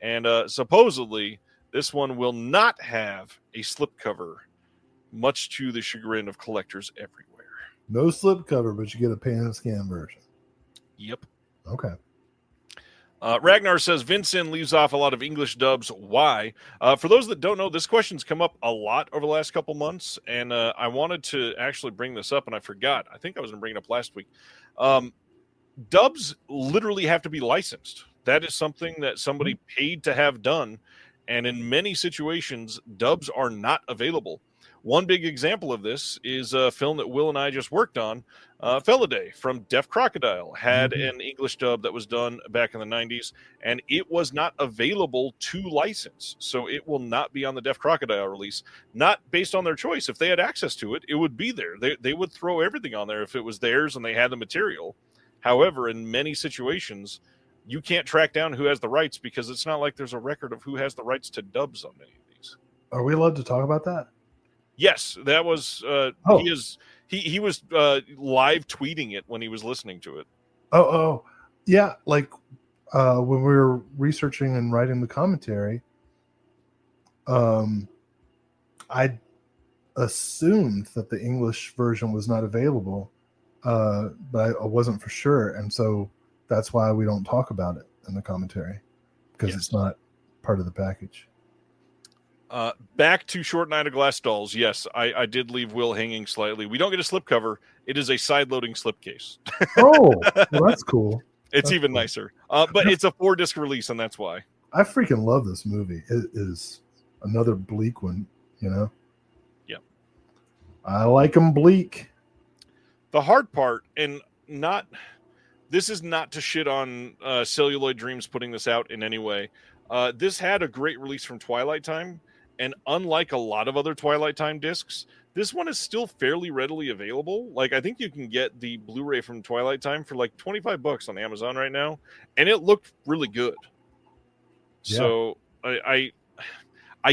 And supposedly, this one will not have a slipcover, much to the chagrin of collectors everywhere. No slipcover, but you get a pan and scan version. Yep. Okay. Ragnar says Vincent leaves off a lot of English dubs. Why? For those that don't know, this question's come up a lot over the last couple months, and I wanted to actually bring this up, and I forgot. I think I was going to bring it up last week. Dubs literally have to be licensed. That is something that somebody paid to have done, and in many situations, dubs are not available. One big example of this is a film that Will and I just worked on, Felidae from Deaf Crocodile, had an English dub that was done back in the 90s, and it was not available to license. So it will not be on the Deaf Crocodile release, not based on their choice. If they had access to it, it would be there. They would throw everything on there if it was theirs and they had the material. However, in many situations, you can't track down who has the rights because it's not like there's a record of who has the rights to dubs on any of these. Are we allowed to talk about that? Yes, that was he was live tweeting it when he was listening to it. Yeah, like when we were researching and writing the commentary, I assumed that the English version was not available, but I wasn't for sure, and so that's why we don't talk about it in the commentary because it's not part of the package. Back to Short Night of Glass Dolls. Yes, I did leave Will hanging slightly. We don't get a slipcover. It is a side-loading slipcase. Oh, well, that's cool. It's even nicer. But it's a 4-disc release, and that's why. I freaking love this movie. It is another bleak one, you know? Yep. I like them bleak. The hard part, and this is not to shit on Celluloid Dreams putting this out in any way. This had a great release from Twilight Time. And unlike a lot of other Twilight Time discs, this one is still fairly readily available. Like, I think you can get the Blu-ray from Twilight Time for like $25 on Amazon right now, and it looked really good. Yeah. So I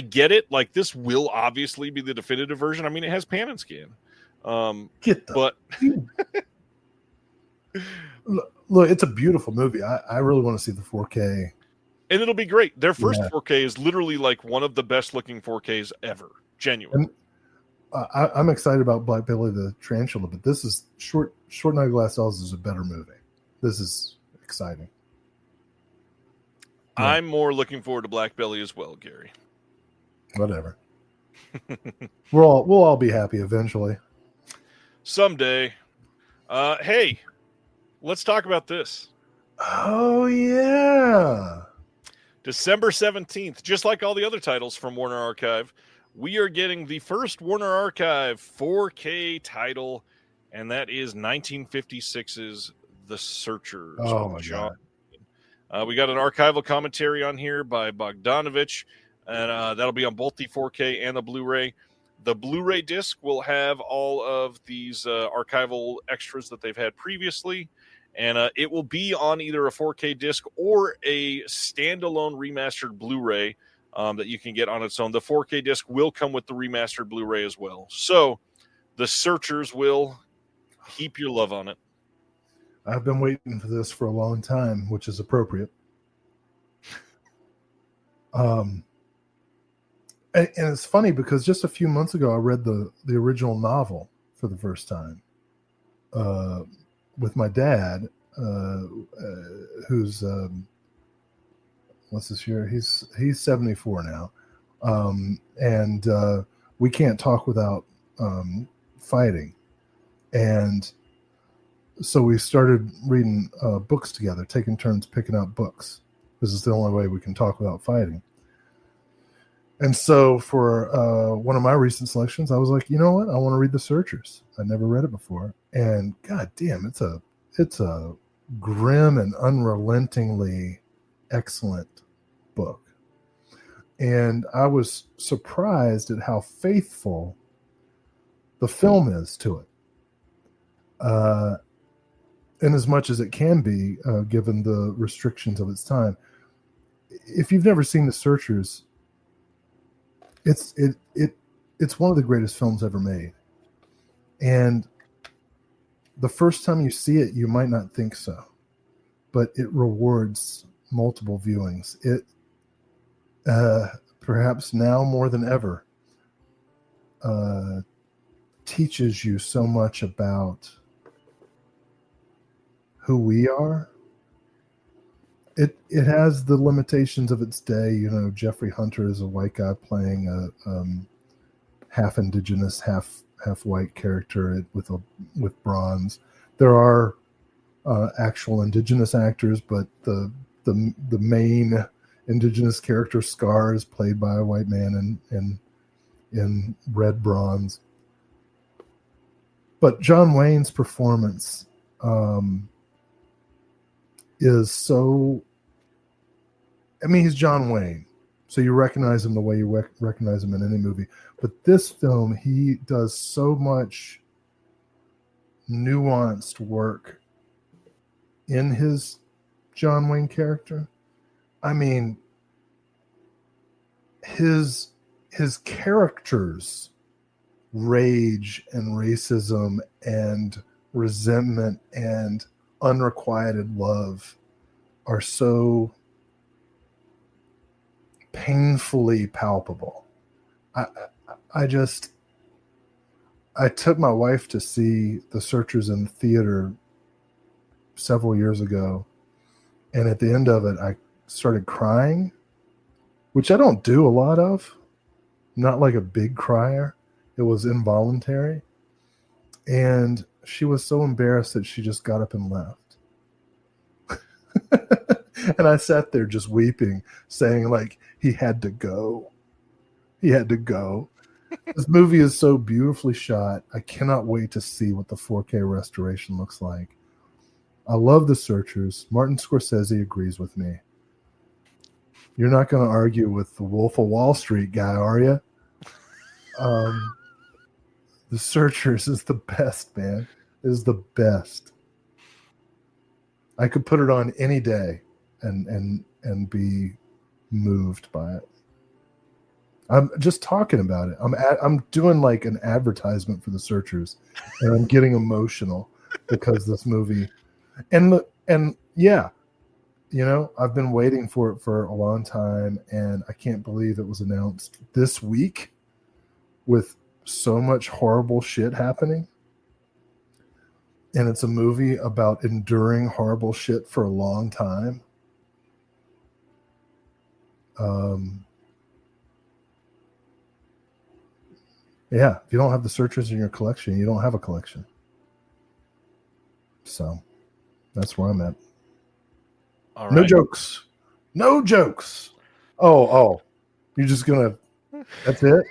get it. Like, this will obviously be the definitive version. I mean, it has pan and scan. Look, it's a beautiful movie. I really want to see the 4K. And it'll be great. Their first 4K is literally like one of the best looking 4Ks ever. Genuine. I'm excited about Black Belly the Tarantula, but this is Short Night of Glass Dolls is a better movie. This is exciting. Yeah. I'm more looking forward to Black Belly as well, Gary. Whatever. we'll all be happy eventually. Someday. Hey, let's talk about this. Oh yeah. December 17th, just like all the other titles from Warner Archive, we are getting the first Warner Archive 4K title, and that is 1956's The Searchers. Oh, my God. We got an archival commentary on here by Bogdanovich, and that'll be on both the 4K and the Blu-ray. The Blu-ray disc will have all of these archival extras that they've had previously, and it will be on either a 4K disc or a standalone remastered Blu-ray that you can get on its own. The 4K disc will come with the remastered Blu-ray as well. So the Searchers will heap your love on it. I've been waiting for this for a long time, which is appropriate. And it's funny because just a few months ago, I read the original novel for the first time with my dad, who's what's this year? He's 74 now, and we can't talk without fighting, and so we started reading books together, taking turns picking out books. This is the only way we can talk without fighting. And so for one of my recent selections, I was like, you know what? I want to read The Searchers. I never read it before. And god damn, it's a grim and unrelentingly excellent book. And I was surprised at how faithful the film is to it. In as much as it can be, given the restrictions of its time. If you've never seen The Searchers, it's one of the greatest films ever made. And the first time you see it, you might not think so, but it rewards multiple viewings. It perhaps now more than ever teaches you so much about who we are. It has the limitations of its day. You know, Jeffrey Hunter is a white guy playing a half indigenous, half white character with bronze. There are actual indigenous actors, but the main indigenous character, Scar, is played by a white man in red bronze. But John Wayne's performance is so, I mean, he's John Wayne, so you recognize him the way you recognize him in any movie. But this film, he does so much nuanced work in his John Wayne character. I mean, his characters' rage and racism and resentment and unrequited love are so painfully palpable. I took my wife to see The Searchers in the theater several years ago, and at the end of it, I started crying, which I don't do a lot of. Not like a big crier. It was involuntary. And she was so embarrassed that she just got up and left. And I sat there just weeping, saying, like, he had to go. He had to go. This movie is so beautifully shot. I cannot wait to see what the 4K restoration looks like. I love The Searchers. Martin Scorsese agrees with me. You're not going to argue with the Wolf of Wall Street guy, are you? The Searchers is the best, man. It is the best. I could put it on any day and be moved by it. I'm just talking about it. I'm doing like an advertisement for The Searchers, and I'm getting emotional because this movie. And yeah, you know, I've been waiting for it for a long time, and I can't believe it was announced this week with so much horrible shit happening. And it's a movie about enduring horrible shit for a long time. Yeah, if you don't have The Searchers in your collection, you don't have a collection. So that's where I'm at. All right. No jokes. No jokes. Oh, you're just gonna, that's it?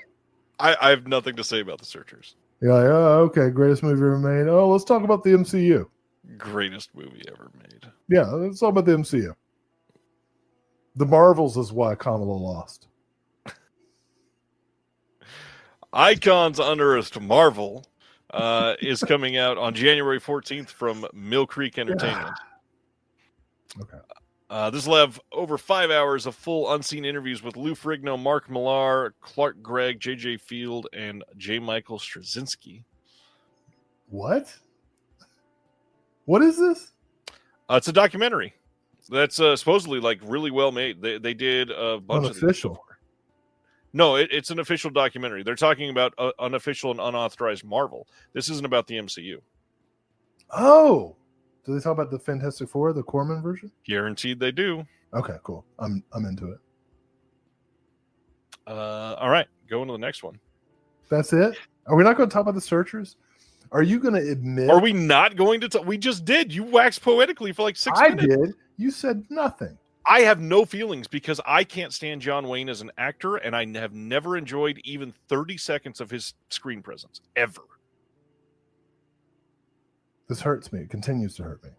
I have nothing to say about The Searchers. You're like, oh, okay, greatest movie ever made. Oh, let's talk about the MCU. Greatest movie ever made. Yeah, let's talk about the MCU. The Marvels is why Kamala lost. Icons Unearthed Marvel is coming out on January 14th from Mill Creek Entertainment. Okay. This will have over 5 hours of full unseen interviews with Lou Ferrigno, Mark Millar, Clark Gregg, J.J. Field, and J. Michael Straczynski. What? What is this? It's a documentary that's supposedly like really well made. They did a bunch of these Unofficial. before. No, it's an official documentary. They're talking about unofficial and unauthorized Marvel. This isn't about the MCU. Oh, do they talk about the Fantastic Four, the Corman version? Guaranteed they do. Okay, cool. I'm into it. All right, go into the next one. That's it? Are we not going to talk about the Searchers? Are you going to admit? Are we not going to talk? We just did. You waxed poetically for like 6 minutes. I did. You said nothing. I have no feelings because I can't stand John Wayne as an actor, and I have never enjoyed even 30 seconds of his screen presence, ever. This hurts me. It continues to hurt me.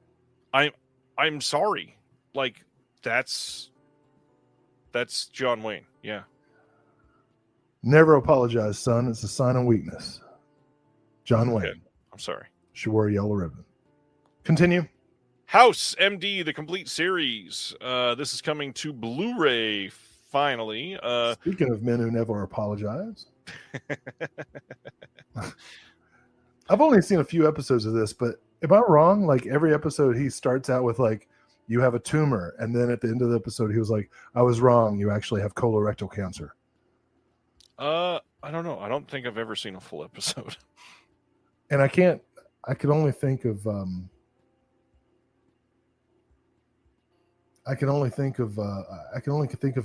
I'm sorry. Like, that's John Wayne. Yeah. Never apologize, son. It's a sign of weakness. John Wayne. Okay. I'm sorry. She wore a yellow ribbon. Continue. House MD, the complete series. This is coming to Blu-ray finally. Speaking of men who never apologize. I've only seen a few episodes of this, but am I wrong? Like every episode he starts out with like, you have a tumor. And then at the end of the episode, he was like, I was wrong. You actually have colorectal cancer. I don't know. I don't think I've ever seen a full episode. And I can only think of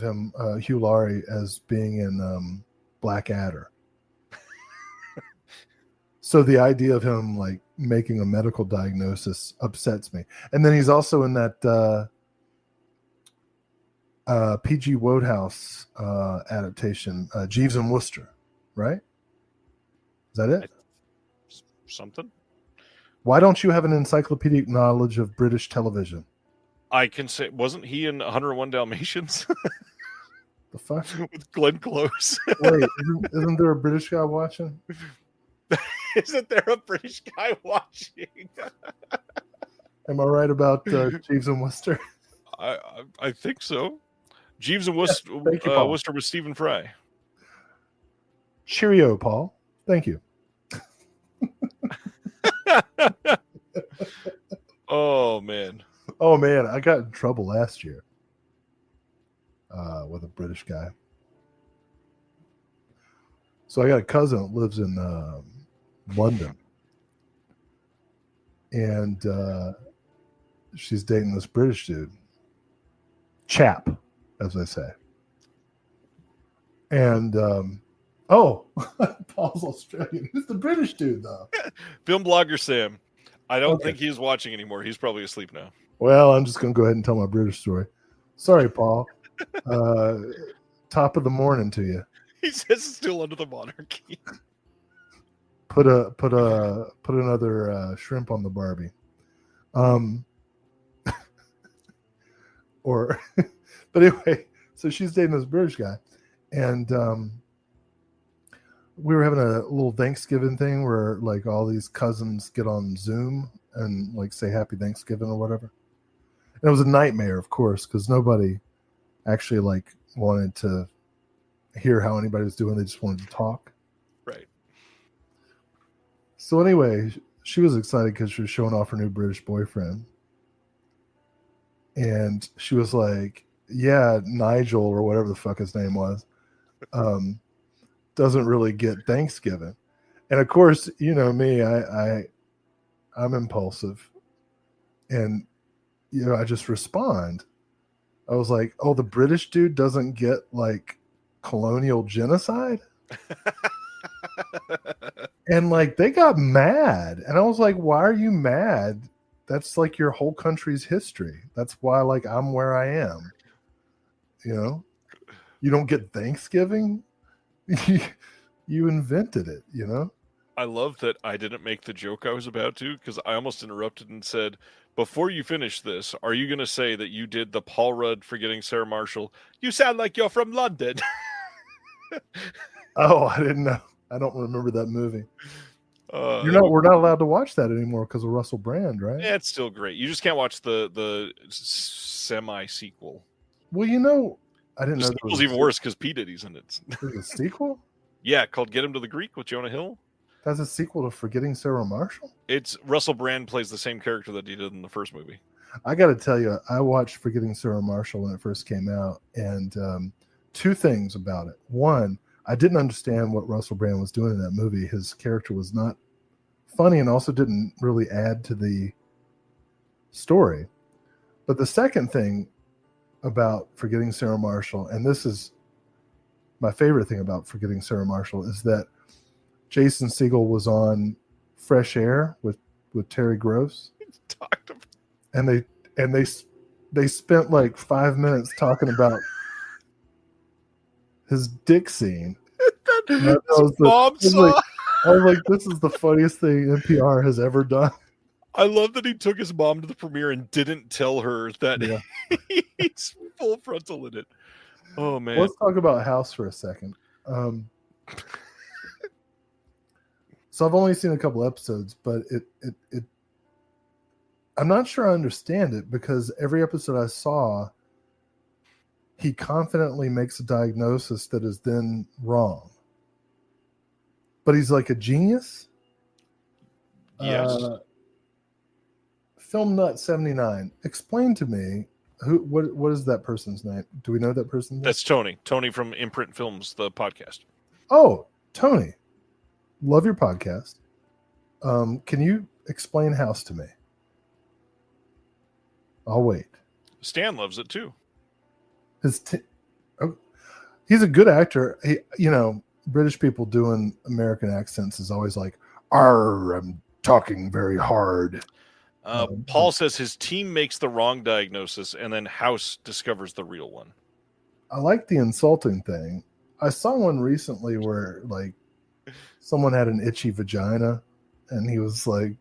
him Hugh Laurie as being in Blackadder. So the idea of him like making a medical diagnosis upsets me. And then he's also in that P.G. Wodehouse adaptation, Jeeves and Wooster, right? Is that it? Something. Why don't you have an encyclopedic knowledge of British television? I can say, wasn't he in 101 Dalmatians? The fuck? With Glenn Close. Wait, isn't there a British guy watching? Isn't there a British guy watching? Am I right about Jeeves and Wooster? I think so. Jeeves and Wooster, Thank you, Paul. Wooster with Stephen Fry. Cheerio, Paul. Thank you. Oh man, I got in trouble last year with a British guy. So I got a cousin that lives in London, and she's dating this British dude, chap, as they say. And Paul's Australian. Who's the British dude though? film blogger Sam. I don't think he's watching anymore. He's probably asleep now. Well, I'm just going to go ahead and tell my British story. Sorry, Paul. Top of the morning to you. He says it's still under the monarchy. Put another shrimp on the Barbie. But anyway, so she's dating this British guy, and we were having a little Thanksgiving thing where like all these cousins get on Zoom and like say Happy Thanksgiving or whatever. And it was a nightmare, of course, because nobody actually like wanted to hear how anybody was doing. They just wanted to talk. Right. So anyway, she was excited because she was showing off her new British boyfriend. And she was like, yeah, Nigel or whatever the fuck his name was, doesn't really get Thanksgiving. And of course, you know me, I'm impulsive. And, you know, I just respond. I was like, oh, the British dude doesn't get like colonial genocide? And like they got mad. And I was like, why are you mad? That's like your whole country's history. That's why like I'm where I am. You know? You don't get Thanksgiving? You invented it, you know? I love that I didn't make the joke I was about to, because I almost interrupted and said, before you finish this, are you going to say that you did the Paul Rudd Forgetting Sarah Marshall? You sound like you're from London. Oh, I didn't know. I don't remember that movie. We're not allowed to watch that anymore because of Russell Brand, right? Yeah, it's still great. You just can't watch the semi sequel. Well, you know, I didn't know The sequel's even worse because P Diddy's in it. There's a sequel? Yeah, called Get Him to the Greek with Jonah Hill. That's a sequel to Forgetting Sarah Marshall? It's Russell Brand plays the same character that he did in the first movie. I got to tell you, I watched Forgetting Sarah Marshall when it first came out, and two things about it. One, I didn't understand what Russell Brand was doing in that movie. His character was not funny and also didn't really add to the story. But the second thing about Forgetting Sarah Marshall, and this is my favorite thing about Forgetting Sarah Marshall, is that Jason Segel was on Fresh Air with Terry Gross. Talked about. And they spent like 5 minutes talking about his dick scene. I was like, this is the funniest thing NPR has ever done. I love that he took his mom to the premiere and didn't tell her that he's full frontal in it. Oh man. Let's talk about House for a second. So I've only seen a couple episodes, but it I'm not sure I understand it, because every episode I saw, he confidently makes a diagnosis that is then wrong. But he's like a genius. Yes. Film Nut 79. Explain to me what is that person's name? Do we know that person's name? That's Tony. Tony from Imprint Films, the podcast. Oh, Tony. Love your podcast. Can you explain House to me? I'll wait. Stan loves it too. He's a good actor. British people doing American accents is always like, "Arr, I'm talking very hard." Paul says his team makes the wrong diagnosis, and then House discovers the real one. I like the insulting thing. I saw one recently where like someone had an itchy vagina, and he was like,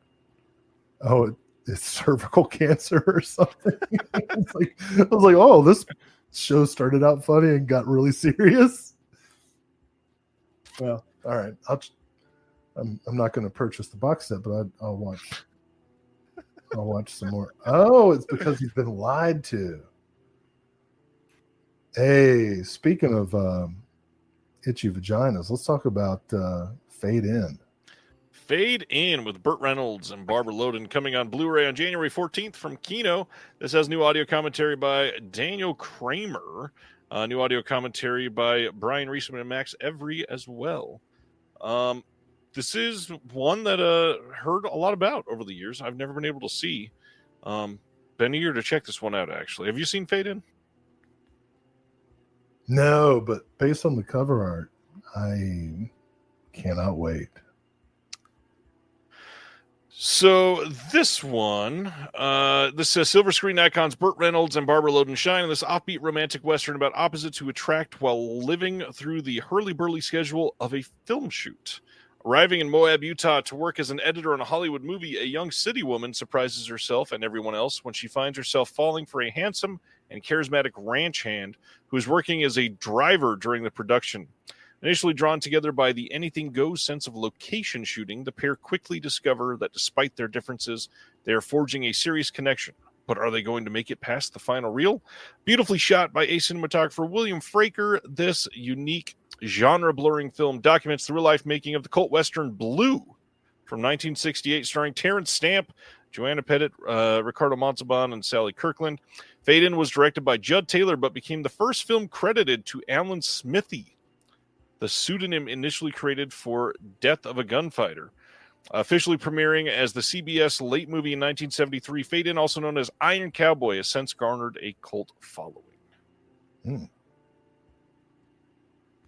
"Oh, it's cervical cancer or something." I was like, "Oh, this show started out funny and got really serious." Well, all right. I'm not going to purchase the box set, but I'll watch. I'll watch some more. Oh, it's because he's been lied to. Hey, speaking of itchy vaginas, let's talk about Fade In. Fade In with Burt Reynolds and Barbara Loden, coming on Blu-ray on January 14th from Kino. This has new audio commentary by Daniel Kramer, new audio commentary by Brian Reisman and Max Every as well. This is one that heard a lot about over the years. I've never been able to see. Been eager to check this one out, actually. Have you seen Fade In? No, but based on the cover art, I cannot wait. So this one, this says Silver Screen icons Burt Reynolds and Barbara Loden shine in this offbeat romantic western about opposites who attract while living through the hurly-burly schedule of a film shoot. Arriving in Moab, Utah to work as an editor on a Hollywood movie, a young city woman surprises herself and everyone else when she finds herself falling for a handsome and charismatic ranch hand who is working as a driver during the production. Initially drawn together by the anything-goes sense of location shooting, the pair quickly discover that despite their differences, they are forging a serious connection. But are they going to make it past the final reel? Beautifully shot by a cinematographer William Fraker, this unique genre-blurring film documents the real-life making of the cult western Blue from 1968, starring Terrence Stamp, Joanna Pettit, Ricardo Montalban, and Sally Kirkland. Fade In was directed by Judd Taylor, but became the first film credited to Alan Smithy, the pseudonym initially created for Death of a Gunfighter. Officially premiering as the CBS late movie in 1973, Fade In, also known as Iron Cowboy, has since garnered a cult following.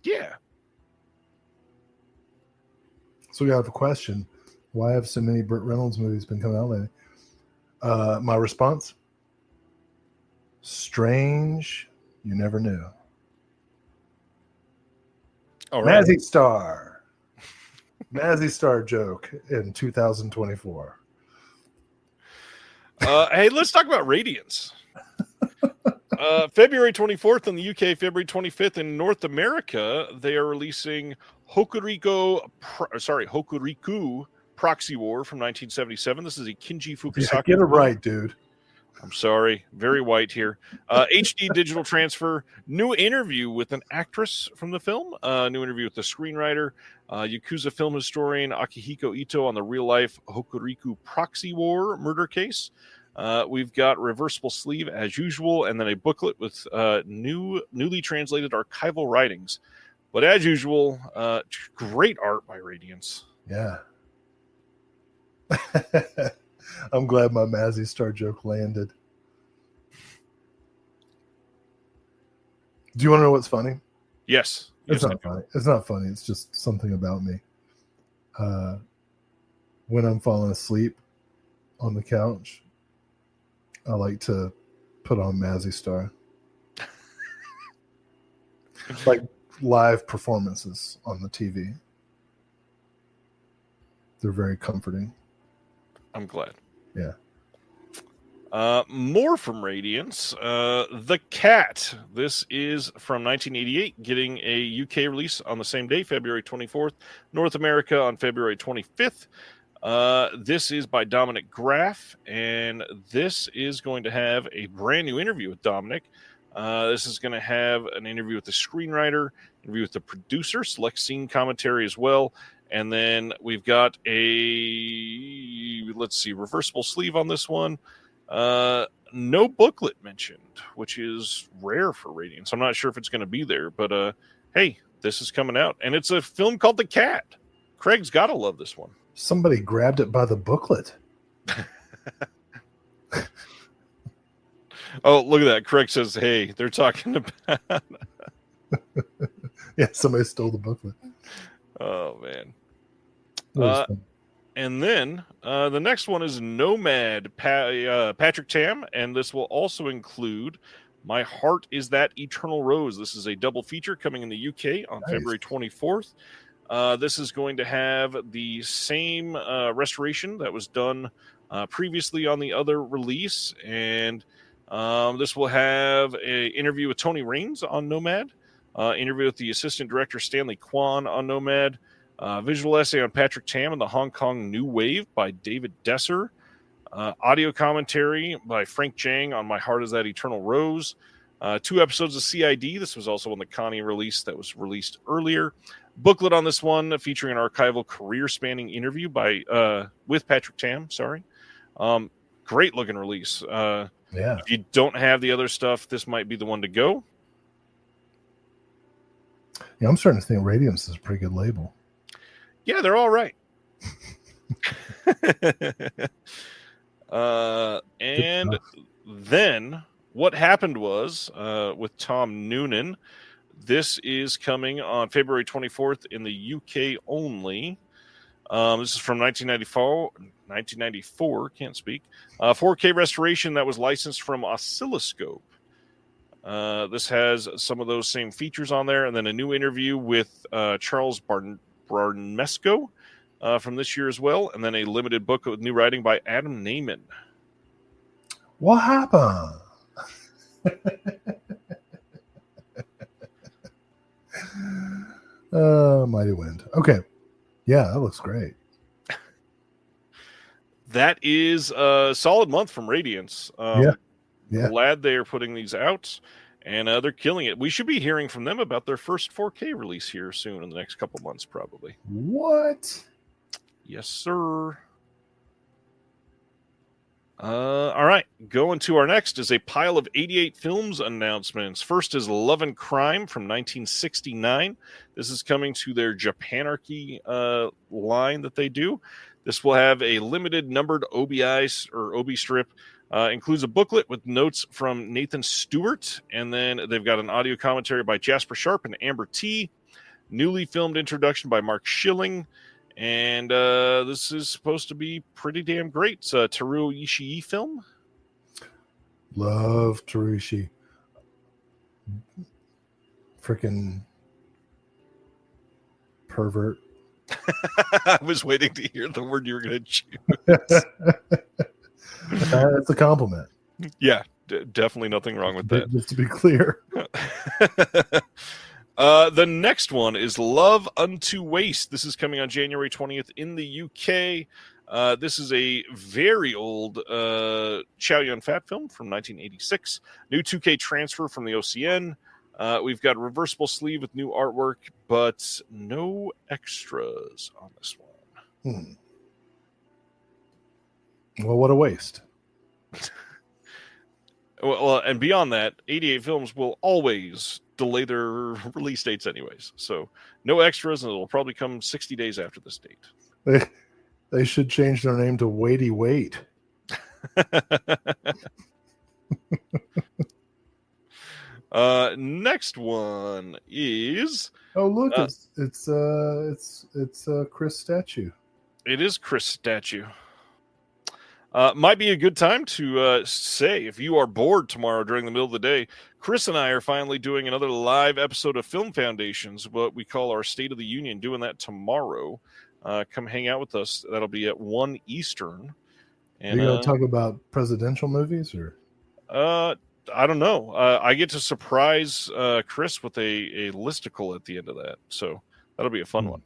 Yeah. So we have a question. Why have so many Burt Reynolds movies been coming out lately? My response? Strange. You never knew. All right. Magic Star. Mazzy Star joke in 2024. Hey, let's talk about Radiance. February 24th in the UK, February 25th in North America, they are releasing Hokuriku Proxy War from 1977. This is a Kinji Fukusaka. Yeah, get it right, dude. I'm sorry. Very white here. HD digital transfer. New interview with an actress from the film. New interview with the screenwriter. Yakuza film historian Akihiko Ito on the real-life Hokuriku Proxy War murder case. We've got reversible sleeve as usual, and then a booklet with newly translated archival writings. But as usual, great art by Radiance. Yeah. I'm glad my Mazzy Star joke landed. Do you want to know what's funny? Yes. It's not funny. It's not funny. It's just something about me. When I'm falling asleep on the couch, I like to put on Mazzy Star. Like live performances on the TV. They're very comforting. I'm glad. Yeah. More from Radiance. The Cat. This is from 1988, getting a UK release on the same day, February 24th. North America on February 25th. This is by Dominic Graff, and this is going to have a brand new interview with Dominic. This is going to have an interview with the screenwriter, interview with the producer, select scene commentary as well. And then we've got reversible sleeve on this one. No booklet mentioned, which is rare for Radiance. I'm not sure if it's going to be there, but hey, this is coming out. And it's a film called The Cat. Craig's got to love this one. Somebody grabbed it by the booklet. Oh, look at that. Craig says, hey, they're talking about... Yeah, somebody stole the booklet. Oh, man. Fun. And then the next one is Nomad, Patrick Tam, and this will also include My Heart is That Eternal Rose. This is a double feature coming in the UK on February 24th. This is going to have the same restoration that was done previously on the other release, and this will have an interview with Tony Raines on Nomad, interview with the assistant director Stanley Kwan on Nomad, visual essay on Patrick Tam and the Hong Kong New Wave by David Desser, audio commentary by Frank Jang on My Heart is That Eternal Rose, 2 episodes of CID. This was also on the Connie release that was released earlier. Booklet on this one featuring an archival career-spanning interview with Patrick Tam. Sorry, great looking release. Yeah. If you don't have the other stuff, this might be the one to go. Yeah, I'm starting to think Radiance is a pretty good label. Yeah, they're all right. And then what happened was with Tom Noonan, this is coming on February 24th in the UK only. This is from 1994, can't speak. 4K restoration that was licensed from Oscilloscope. This has some of those same features on there, and then a new interview with Charles Barnesco from this year as well, and then a limited book with new writing by Adam Naiman. What happened? Mighty Wind. Okay. Yeah, that looks great. That is a solid month from Radiance. Yeah. Glad they are putting these out, and they're killing it. We should be hearing from them about their first 4K release here soon in the next couple months, probably. What? Yes, sir. All right. Going to our next is a pile of 88 films announcements. First is Love and Crime from 1969. This is coming to their Japanarchy line that they do. This will have a limited numbered OBI or OB strip. Includes a booklet with notes from Nathan Stewart, and then they've got an audio commentary by Jasper Sharp and Amber T. Newly filmed introduction by Mark Schilling. And this is supposed to be pretty damn great. It's a Teruo Ishii film. Love Teruo Ishii. Freaking pervert. I was waiting to hear the word you were going to choose. That's a compliment. Yeah, definitely nothing wrong with that. Just to be clear. The next one is Love Unto Waste. This is coming on January 20th in the UK. This is a very old Chow Yun-fat film from 1986. New 2K transfer from the OCN. We've got a reversible sleeve with new artwork, but no extras on this one. Well, what a waste. Well, and beyond that, 88 Films will always delay their release dates anyways. So no extras, and it'll probably come 60 days after this date. They should change their name to Waity Wait. Next one is look, it's Chris Statue. It is Chris Statue. Might be a good time to say, if you are bored tomorrow during the middle of the day, Chris and I are finally doing another live episode of Film Foundations, what we call our State of the Union, doing that tomorrow. Come hang out with us. That'll be at 1 Eastern. And, are you going to talk about presidential movies? Or I don't know. I get to surprise Chris with a listicle at the end of that. So that'll be a fun one.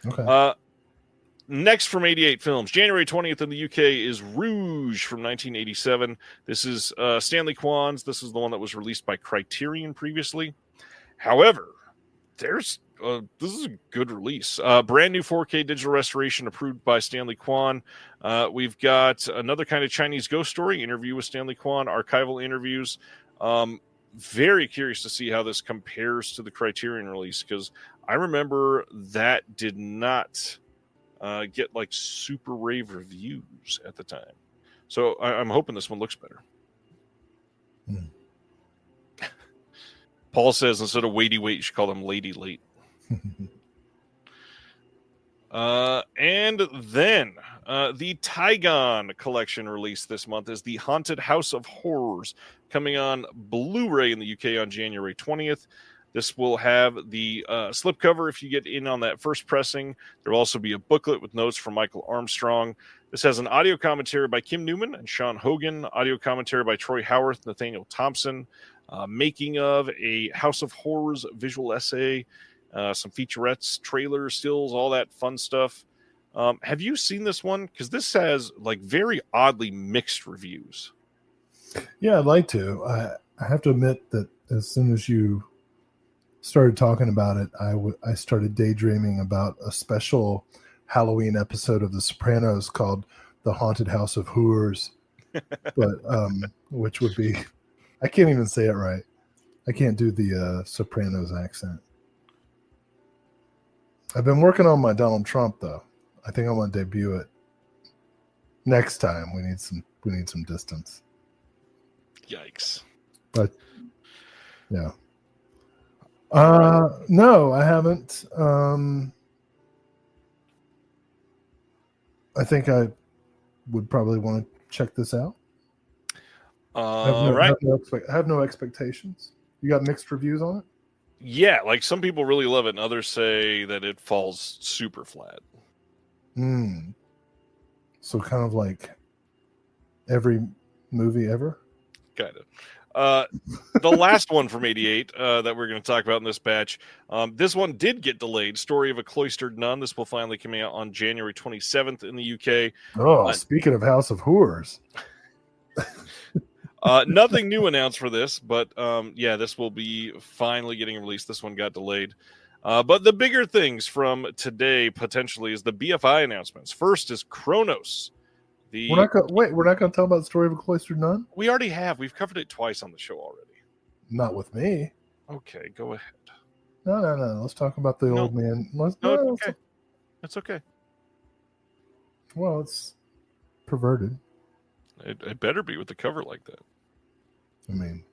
Okay. Next from 88 Films, January 20th in the UK is Rouge from 1987. This is Stanley Kwan's. This is the one that was released by Criterion previously. However, this is a good release. Brand new 4K digital restoration approved by Stanley Kwan. We've got another kind of Chinese ghost story, interview with Stanley Kwan, archival interviews. Very curious to see how this compares to the Criterion release, because I remember that did not get like super rave reviews at the time. So I'm hoping this one looks better. Paul says instead of Waity Wait, you should call them Lady Late. And then the Tygon collection released this month is The Haunted House of Horrors, coming on Blu-ray in the UK on January 20th. This will have the slipcover if you get in on that first pressing. There will also be a booklet with notes from Michael Armstrong. This has an audio commentary by Kim Newman and Sean Hogan, audio commentary by Troy Howarth, Nathaniel Thompson, making of a House of Horrors visual essay, some featurettes, trailers, stills, all that fun stuff. Have you seen this one? Because this has like very oddly mixed reviews. Yeah, I'd like to. I have to admit that as soon as you started talking about it, I started daydreaming about a special Halloween episode of The Sopranos called The Haunted House of Horrors, but which would be, I can't even say it right. I can't do the Sopranos accent. I've been working on my Donald Trump though. I think I'm going to debut it next time. We need some distance. Yikes! But yeah. No, I haven't. I think I would probably want to check this out. I have no expectations. You got mixed reviews on it? Yeah, like some people really love it, and others say that it falls super flat. So kind of like every movie ever? Kind of. The last one from 88 that we're going to talk about in this batch. This one did get delayed. Story of a Cloistered Nun. This will finally come out on January 27th in the UK. Oh, speaking of House of Horrors. Nothing new announced for this, but yeah, this will be finally getting released. This one got delayed. But the bigger things from today potentially is the BFI announcements. First is Kronos. We're not going to talk about the Story of a Cloistered Nun? We already have. We've covered it twice on the show already. Not with me. Okay, go ahead. No. Let's talk about the old man. It's okay. It's okay. Well, it's perverted. It better be with the cover like that. I mean,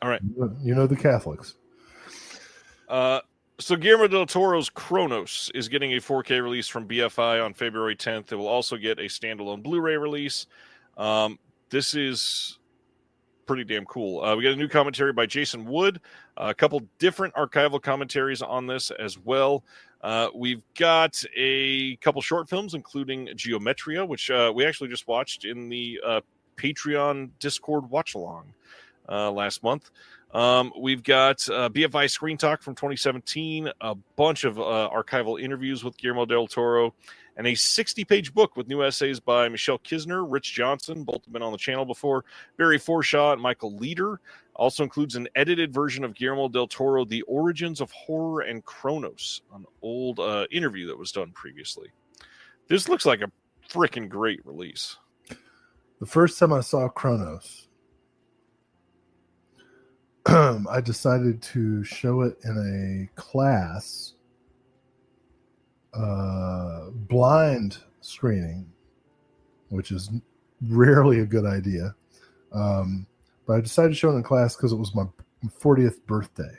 all right. You know the Catholics. So Guillermo del Toro's Kronos is getting a 4K release from BFI on February 10th. It will also get a standalone Blu-ray release. This is pretty damn cool. We got a new commentary by Jason Wood, a couple different archival commentaries on this as well. We've got a couple short films, including Geometria, which we actually just watched in the Patreon Discord watch-along last month. We've got BFI Screen Talk from 2017, a bunch of archival interviews with Guillermo del Toro, and a 60-page book with new essays by Michelle Kisner, Rich Johnson, both have been on the channel before, Barry Forshaw, and Michael Leader. Also includes an edited version of Guillermo del Toro, The Origins of Horror and Kronos, an old interview that was done previously. This looks like a freaking great release. The first time I saw Kronos, I decided to show it in a class, blind screening, which is rarely a good idea. But I decided to show it in class because it was my 40th birthday.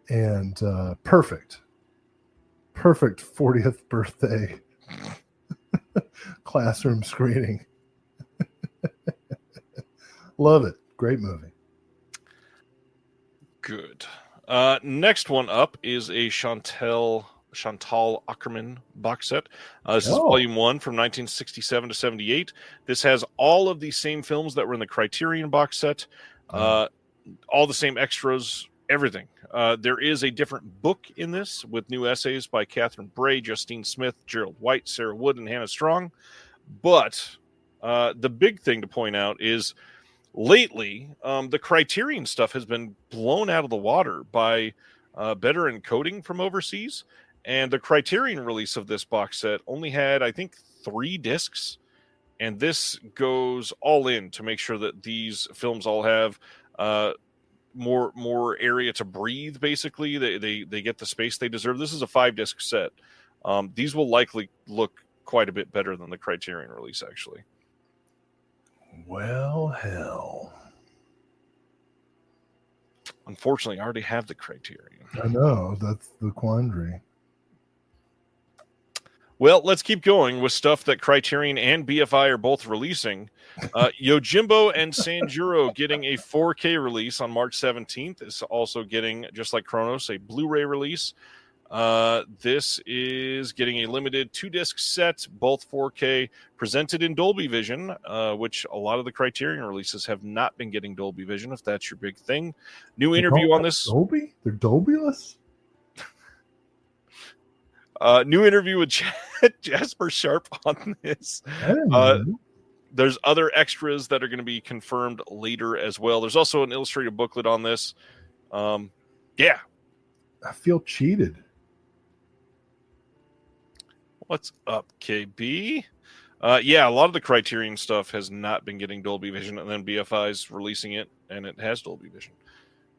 And perfect 40th birthday classroom screening. Love it. Great movie. Good. Next one up is a Chantal Ackerman box set. This is Volume 1 from 1967 to 78. This has all of the same films that were in the Criterion box set, all the same extras, everything. There is a different book in this with new essays by Catherine Bray, Justine Smith, Gerald White, Sarah Wood, and Hannah Strong. But the big thing to point out is lately, the Criterion stuff has been blown out of the water by better encoding from overseas. And the Criterion release of this box set only had, I think, 3 discs. And this goes all in to make sure that these films all have more area to breathe, basically. They get the space they deserve. This is a 5-disc set. These will likely look quite a bit better than the Criterion release, actually. Well, hell. Unfortunately, I already have the Criterion. I know. That's the quandary. Well, let's keep going with stuff that Criterion and BFI are both releasing. Yojimbo and Sanjuro getting a 4K release on March 17th. Is also getting, just like Kronos, a Blu-ray release. This is getting a limited 2-disc set, both 4K, presented in Dolby Vision, which a lot of the Criterion releases have not been getting Dolby Vision, if that's your big thing. New interview on this. Dolby? They're Dolby-less? New interview with Jasper Sharp on this. There's other extras that are going to be confirmed later as well. There's also an illustrated booklet on this. Yeah. I feel cheated. What's up, KB? Yeah, a lot of the Criterion stuff has not been getting Dolby Vision, and then BFI's releasing it, and it has Dolby Vision.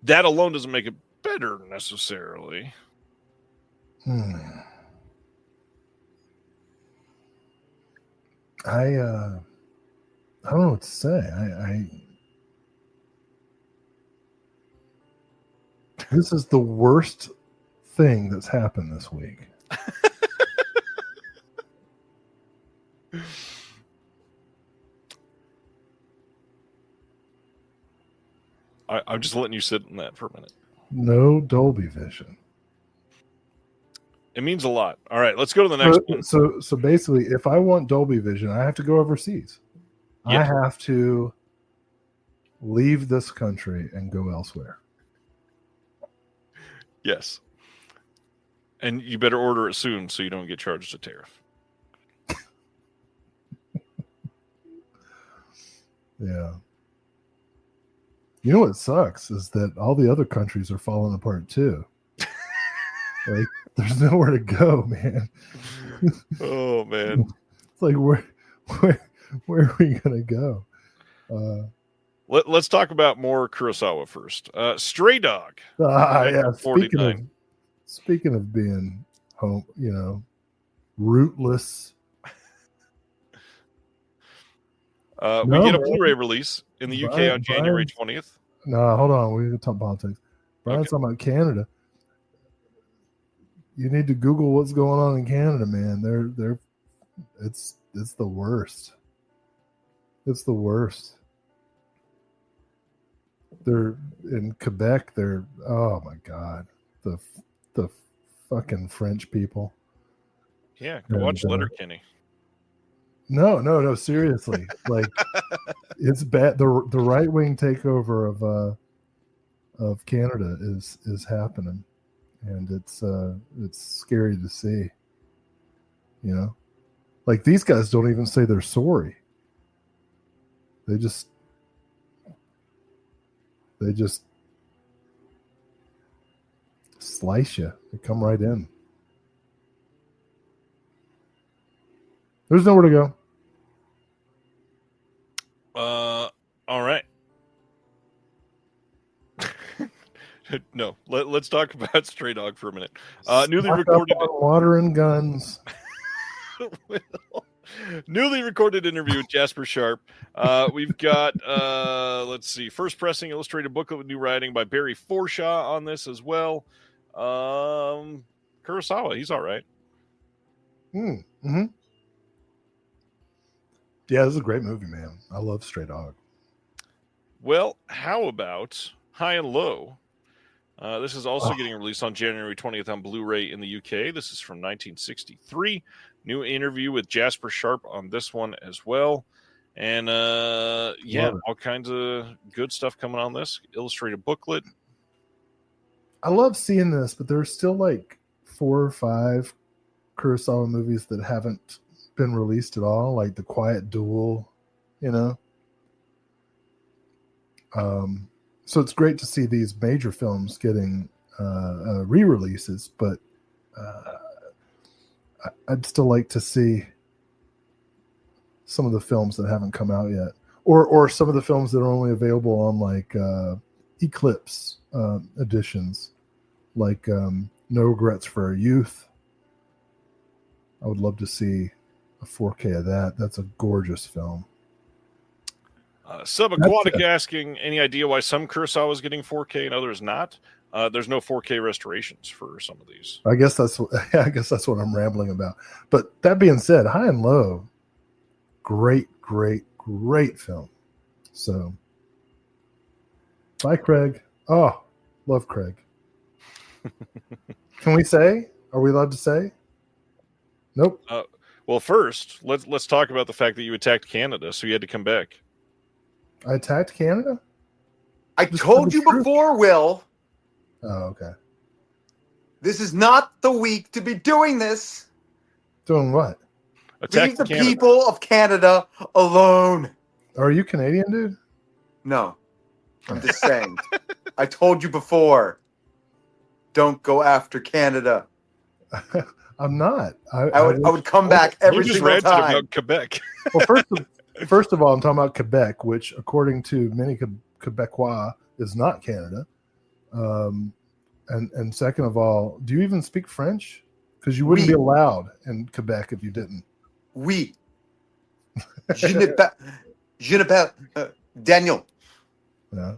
That alone doesn't make it better, necessarily. I don't know what to say. This is the worst thing that's happened this week. I'm just letting you sit in that for a minute. No Dolby Vision. It means a lot. All right, let's go to the next one. So basically, if I want Dolby Vision, I have to go overseas. Yeah. I have to leave this country and go elsewhere. Yes. And you better order it soon so you don't get charged a tariff. Yeah. You know what sucks is that all the other countries are falling apart too. Like, there's nowhere to go, man. Oh, man. It's like, where are we gonna go? Let's talk about more Kurosawa first. Stray Dog. Yeah. 49. Speaking of being home, rootless. We get a Blu-ray release in the UK on January 20th. No, hold on. We're going to talk politics. Brian's talking about Canada. You need to Google what's going on in Canada, man. It's the worst. It's the worst. They're in Quebec. They're, oh my God, the fucking French people. Yeah, go watch Letterkenny. No, seriously. Like, it's bad. The right wing takeover of Canada is happening, and it's scary to see. You know, like, these guys don't even say they're sorry. They just slice you. They come right in. There's nowhere to go. All right. No, let's talk about Stray Dog for a minute. Newly recorded water and guns. Newly recorded interview with Jasper Sharp. We've got let's see, first pressing illustrated booklet with new writing by Barry Forshaw on this as well. Kurosawa, he's all right. Mm-hmm. Yeah, this is a great movie, man. I love Stray Dog. Well, how about High and Low? This is also getting released on January 20th on Blu-ray in the UK. This is from 1963. New interview with Jasper Sharp on this one as well. And all kinds of good stuff coming on this. Illustrated booklet. I love seeing this, but there's still like 4 or 5 Kurosawa movies that haven't been released at all, like The Quiet Duel, you know. So it's great to see these major films getting re-releases, but I'd still like to see some of the films that haven't come out yet, or some of the films that are only available on like Eclipse editions, like No Regrets for Our Youth. I would love to see a 4K of that. That's a gorgeous film. Subaquatic asking, any idea why some Kurosawa is getting 4K and others not? There's no 4K restorations for some of these. I guess that's what I'm rambling about. But that being said, High and Low, great film. So, bye, Craig. Oh, love Craig. Can we say? Are we allowed to say? Nope. Well, first, let's talk about the fact that you attacked Canada, so you had to come back. I attacked Canada? I told you before, Will. Oh, okay. This is not the week to be doing this. Doing what? Attack Leave the people of Canada alone. Are you Canadian, dude? No. I'm just saying. I told you before. Don't go after Canada. I'm not. I would come back every single time. About Quebec. Well, first of all, I'm talking about Quebec, which, according to many Quebecois, is not Canada. And second of all, do you even speak French? Because you wouldn't be allowed in Quebec if you didn't. Oui. Je ne parle Daniel. Yeah.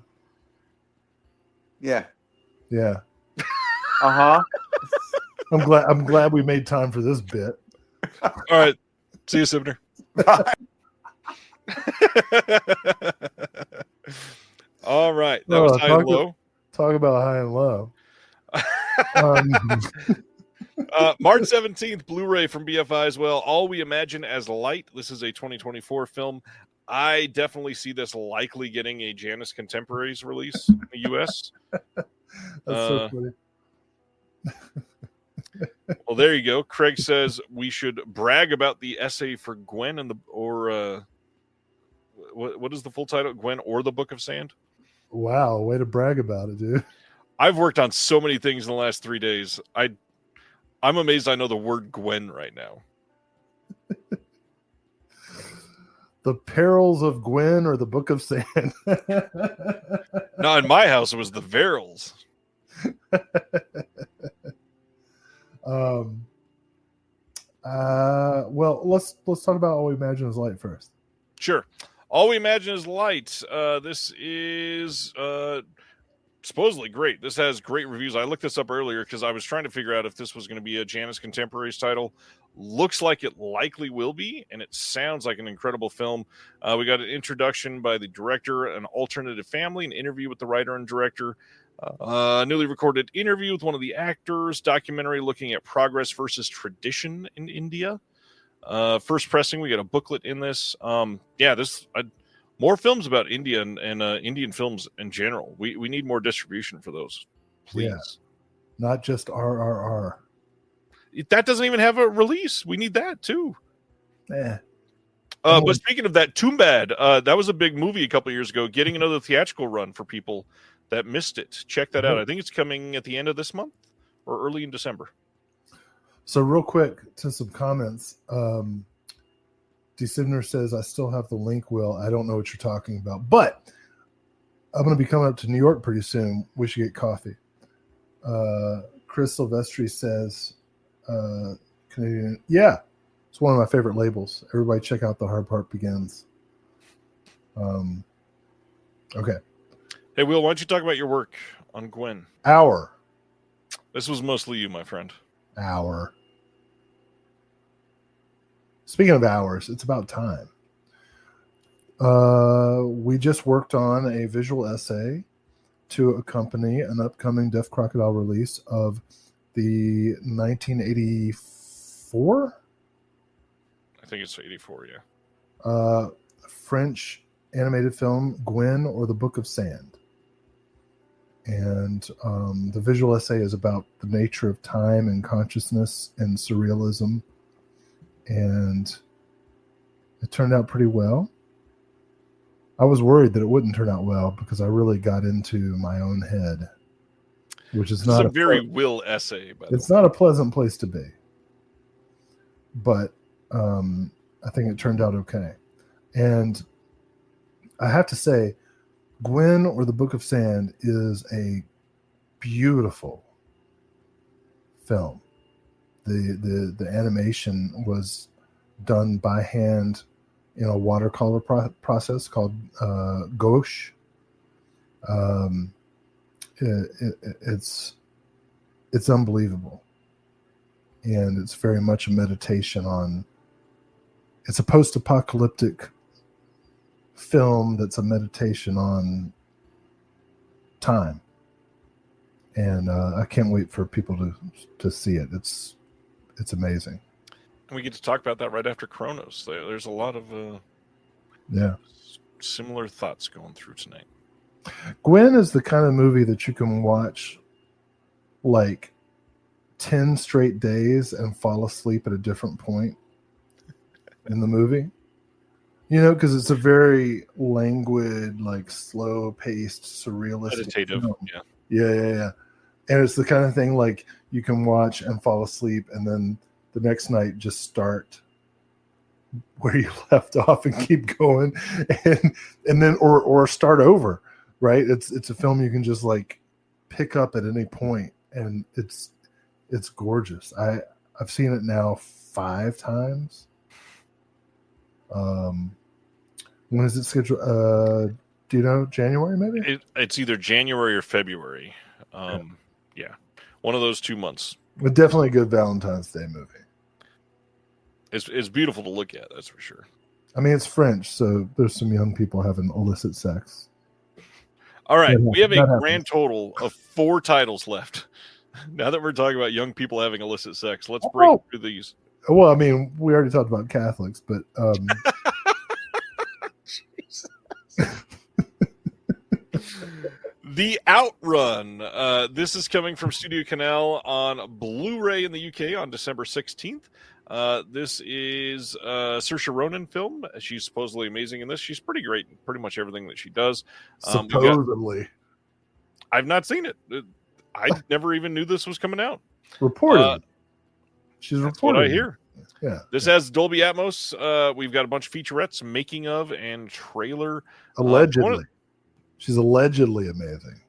Yeah. Yeah. Uh-huh. I'm glad we made time for this bit. All right. See you, Sibner. All right. That was High and Low. Talk about High and Low. March 17th, Blu-ray from BFI as well. All We Imagine as Light. This is a 2024 film. I definitely see this likely getting a Janus Contemporaries release in the U.S. That's so funny. Well, there you go. Craig says we should brag about the essay for Gwen and what is the full title? Gwen or the Book of Sand? Wow, way to brag about it, dude. I've worked on so many things in the last 3 days. I'm amazed I know the word Gwen right now. The Perils of Gwen or the Book of Sand? No, in my house it was the Verils. Well, let's talk about All We Imagine Is Light first. Sure. All We Imagine Is Light. This is supposedly great. This has great reviews. I looked this up earlier because I was trying to figure out if this was going to be a Janus Contemporaries title Looks like it likely will be, and it sounds like an incredible film. We got an introduction by the director, an alternative family, an interview with the writer and director, a newly recorded interview with one of the actors, documentary looking at progress versus tradition in India. First pressing, we got a booklet in this. More films about India and Indian films in general. We need more distribution for those, please. Yeah. Not just RRR. That doesn't even have a release. We need that too. Yeah. But speaking of that, Toombad, that was a big movie a couple years ago, getting another theatrical run for people that missed it. Check that out. I think it's coming at the end of this month or early in December. So real quick to some comments. Decimner says, I still have the link, Will. I don't know what you're talking about. But I'm going to be coming up to New York pretty soon. We should get coffee. Chris Silvestri says, Canadian. Yeah, it's one of my favorite labels. Everybody check out The Hard Part Begins. Okay. Hey, Will, why don't you talk about your work on Gwen? Hour. This was mostly you, my friend. Hour. Speaking of hours, it's about time. We just worked on a visual essay to accompany an upcoming Deaf Crocodile release of the 1984? I think it's 84, yeah. French animated film, Gwen or the Book of Sand. And the visual essay is about the nature of time and consciousness and surrealism. And it turned out pretty well. I was worried that it wouldn't turn out well because I really got into my own head, which is not a very Will essay. It's not a pleasant place to be, but I think it turned out okay. And I have to say, Gwen or the Book of Sand is a beautiful film. The animation was done by hand in a watercolor process called gouache. It's unbelievable, and it's very much a meditation on. It's a post-apocalyptic film that's a meditation on time, and I can't wait for people to see it. It's amazing. And we get to talk about that right after Kronos. There's a lot of similar thoughts going through tonight. Gwen is the kind of movie that you can watch like 10 straight days and fall asleep at a different point in the movie. You know, because it's a very languid, like slow-paced, surrealistic meditative film. Yeah. And it's the kind of thing like you can watch and fall asleep and then the next night just start where you left off and keep going and then or start over, right? It's a film you can just like pick up at any point, and it's gorgeous. I've seen it now 5 times. When is it scheduled? Do you know? January maybe? It's either January or February. Yeah. One of those 2 months. But definitely a good Valentine's Day movie. It's beautiful to look at, that's for sure. I mean, it's French, so there's some young people having illicit sex. All right, we have a grand total of 4 titles left. Now that we're talking about young people having illicit sex, let's break through these. Well, I mean, we already talked about Catholics, but The Outrun. This is coming from Studio Canal on Blu-ray in the UK on December 16th. This is a Saoirse Ronan film. She's supposedly amazing in this. She's pretty great in pretty much everything that she does. Supposedly. I've not seen it. I never even knew this was coming out. Reported. She's reported. What I hear. Yeah. This has Dolby Atmos. We've got a bunch of featurettes, making of, and trailer. Allegedly. She's allegedly amazing.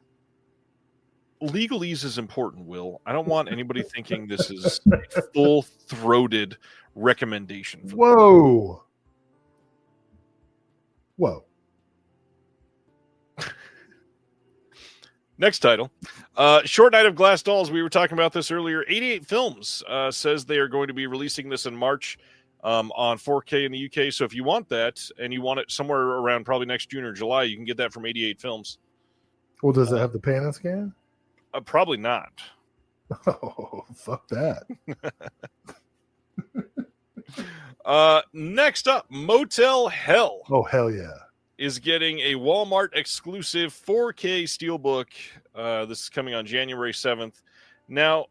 Legalese is important, Will. I don't want anybody thinking this is a full-throated recommendation. Whoa. Next title. Short Night of Glass Dolls. We were talking about this earlier. 88 Films says they are going to be releasing this in March on 4K in the UK. So if you want that and you want it somewhere around probably next June or July, you can get that from 88 Films. Well, does it have the pan and scan? Probably not. Oh, fuck that. Next up, Motel Hell. Oh, hell yeah. Is getting a Walmart exclusive 4K Steelbook. This is coming on January 7th. Now,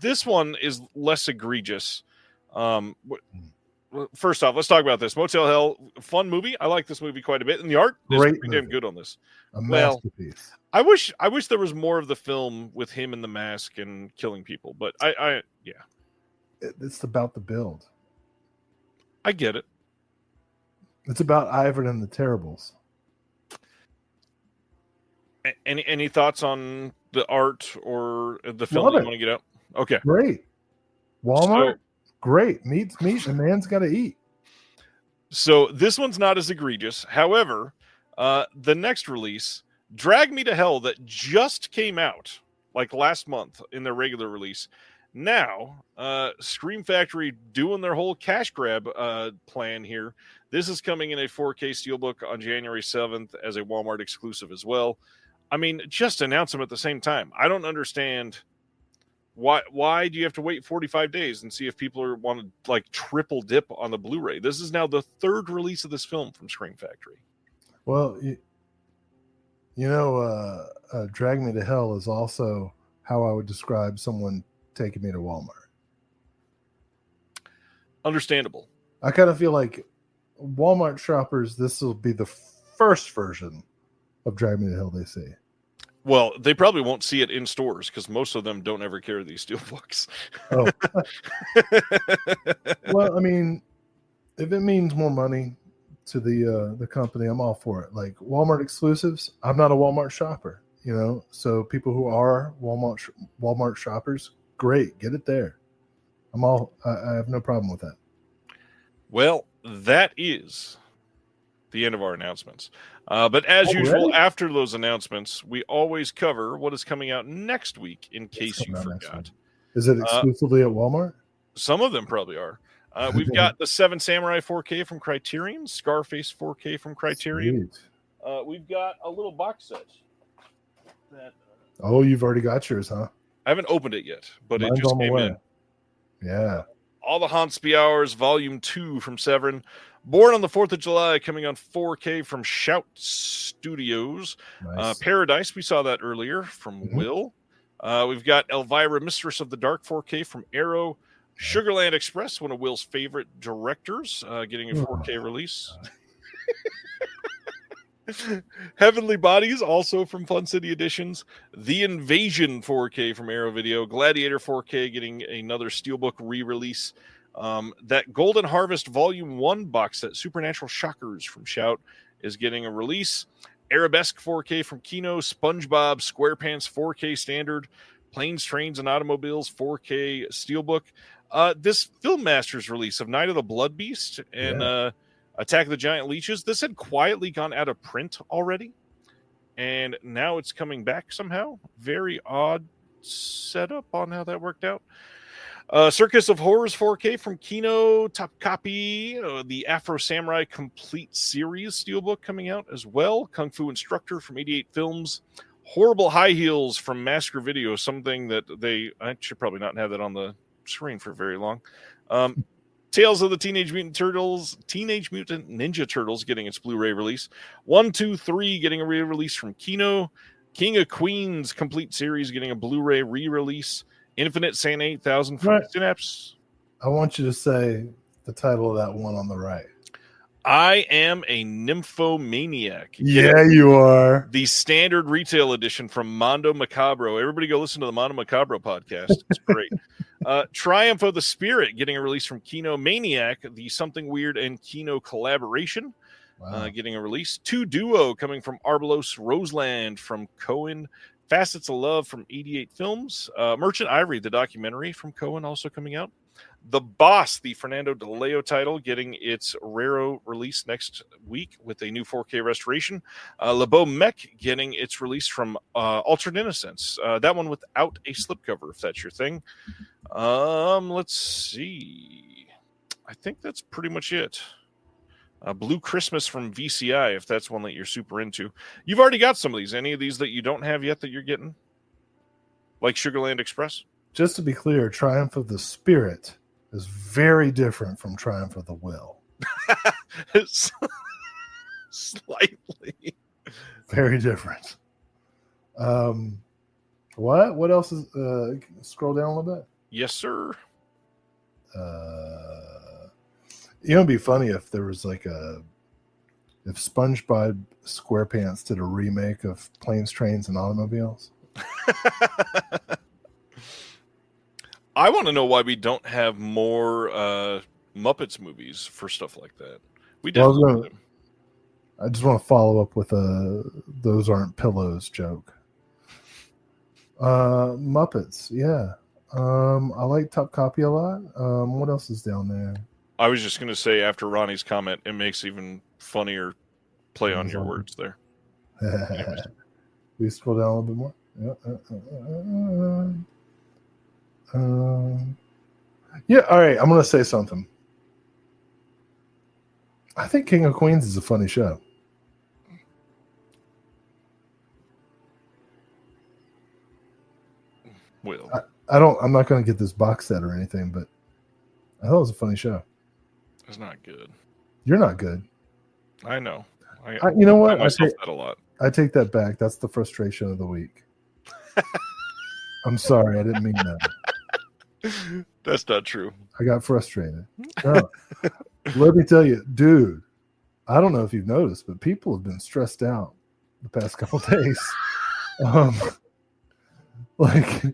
this one is less egregious. First off, let's talk about this. Motel Hell, fun movie. I like this movie quite a bit. And the art is pretty damn good on this. A masterpiece. I wish there was more of the film with him in the mask and killing people. But yeah. It's about the build. I get it. It's about Ivan and the Terribles. Any thoughts on the art or the film that you want to get out? Okay. Great. Walmart, great. Meat's meat. The man's got to eat. So this one's not as egregious. However, the next release, Drag Me to Hell, that just came out like last month in their regular release. Now, Scream Factory doing their whole cash grab plan here. This is coming in a 4K Steelbook on January 7th as a Walmart exclusive as well. I mean, just announce them at the same time. I don't understand why do you have to wait 45 days and see if people want to like triple dip on the Blu-ray? This is now the third release of this film from Scream Factory. Well, Drag Me to Hell is also how I would describe someone taking me to Walmart. Understandable. I kind of feel like Walmart shoppers, this will be the first version of Drag Me to Hell they see. Well, they probably won't see it in stores because most of them don't ever carry these steelbooks. Oh. Well, I mean, if it means more money to the company, I'm all for it. Like Walmart exclusives, I'm not a Walmart shopper, so people who are Walmart shoppers, great, get it there. I have no problem with that. Well, that is the end of our announcements. But as usual, after those announcements, we always cover what is coming out next week in case you forgot. Is it exclusively at Walmart? Some of them probably are. We've got the Seven Samurai 4K from Criterion, Scarface 4K from Criterion. We've got a little box set. You've already got yours, huh? I haven't opened it yet, but Mine's it just on the came way. in. Yeah. All the Hansby Hours, Volume 2 from Severin. Born on the 4th of July, coming on 4K from Shout Studios. Nice. Paradise, we saw that earlier from Will. We've got Elvira, Mistress of the Dark 4K from Arrow. Sugarland Express, one of Will's favorite directors, getting a 4K release. Heavenly Bodies, also from Fun City Editions. The Invasion 4K from Arrow Video. Gladiator 4K getting another Steelbook re-release. That Golden Harvest Volume 1 box set, Supernatural Shockers from Shout, is getting a release. Arabesque 4K from Kino. SpongeBob SquarePants 4K Standard. Planes, Trains, and Automobiles 4K Steelbook. This Film Masters release of Night of the Blood Beast and Attack of the Giant Leeches, this had quietly gone out of print already, and now it's coming back somehow. Very odd setup on how that worked out. Circus of Horrors 4K from Kino, top copy. The Afro Samurai Complete Series Steelbook coming out as well. Kung Fu Instructor from 88 Films. Horrible High Heels from Massacre Video, something that I should probably not have that on the screen for very long. Tales of the Teenage Mutant Ninja Turtles getting its Blu-ray release. 1, 2, 3 getting a re-release from Kino. King of Queens Complete Series getting a Blu-ray re-release. Infinite Santa 8000 from Synapse. I want you to say the title of that one on the right. I Am a Nymphomaniac. Yeah, you are. The standard retail edition from Mondo Macabro. Everybody go listen to the Mondo Macabro podcast. It's great. Triumph of the Spirit getting a release from Kino. Maniac, the Something Weird and Kino collaboration, getting a release. 2 Duo coming from Arbalos. Roseland from Cohen. Facets of Love from 88 Films. Merchant Ivory, the documentary from Cohen, also coming out. The Boss, the Fernando De Leo title, getting its Raro release next week with a new 4K restoration. Le Beau Mech getting its release from Altered Innocence. That one without a slipcover, if that's your thing. Let's see. I think that's pretty much it. Blue Christmas from VCI, if that's one that you're super into. You've already got some of these. Any of these that you don't have yet that you're getting? Like Sugarland Express? Just to be clear, Triumph of the Spirit is very different from Triumph of the Will. Slightly. Very different. What else is scroll down a little bit? Yes, sir. It'd be funny if there was like if SpongeBob SquarePants did a remake of Planes, Trains, and Automobiles. I want to know why we don't have more Muppets movies for stuff like that. We definitely I just want to follow up with those aren't pillows joke. Muppets, yeah. I like Top Copy a lot. What else is down there? I was just going to say, after Ronnie's comment, it makes even funnier play on your words there. We scroll down a little bit more. Yeah, all right. I'm going to say something. I think King of Queens is a funny show. Will. I'm not going to get this box set or anything, but I thought it was a funny show. It's not good. You're not good. I know. You know what? I myself that a lot. I take that back. That's the frustration of the week. I'm sorry. I didn't mean that. That's not true. I got frustrated. No. Let me tell you, dude, I don't know if you've noticed, but people have been stressed out the past couple of days. Like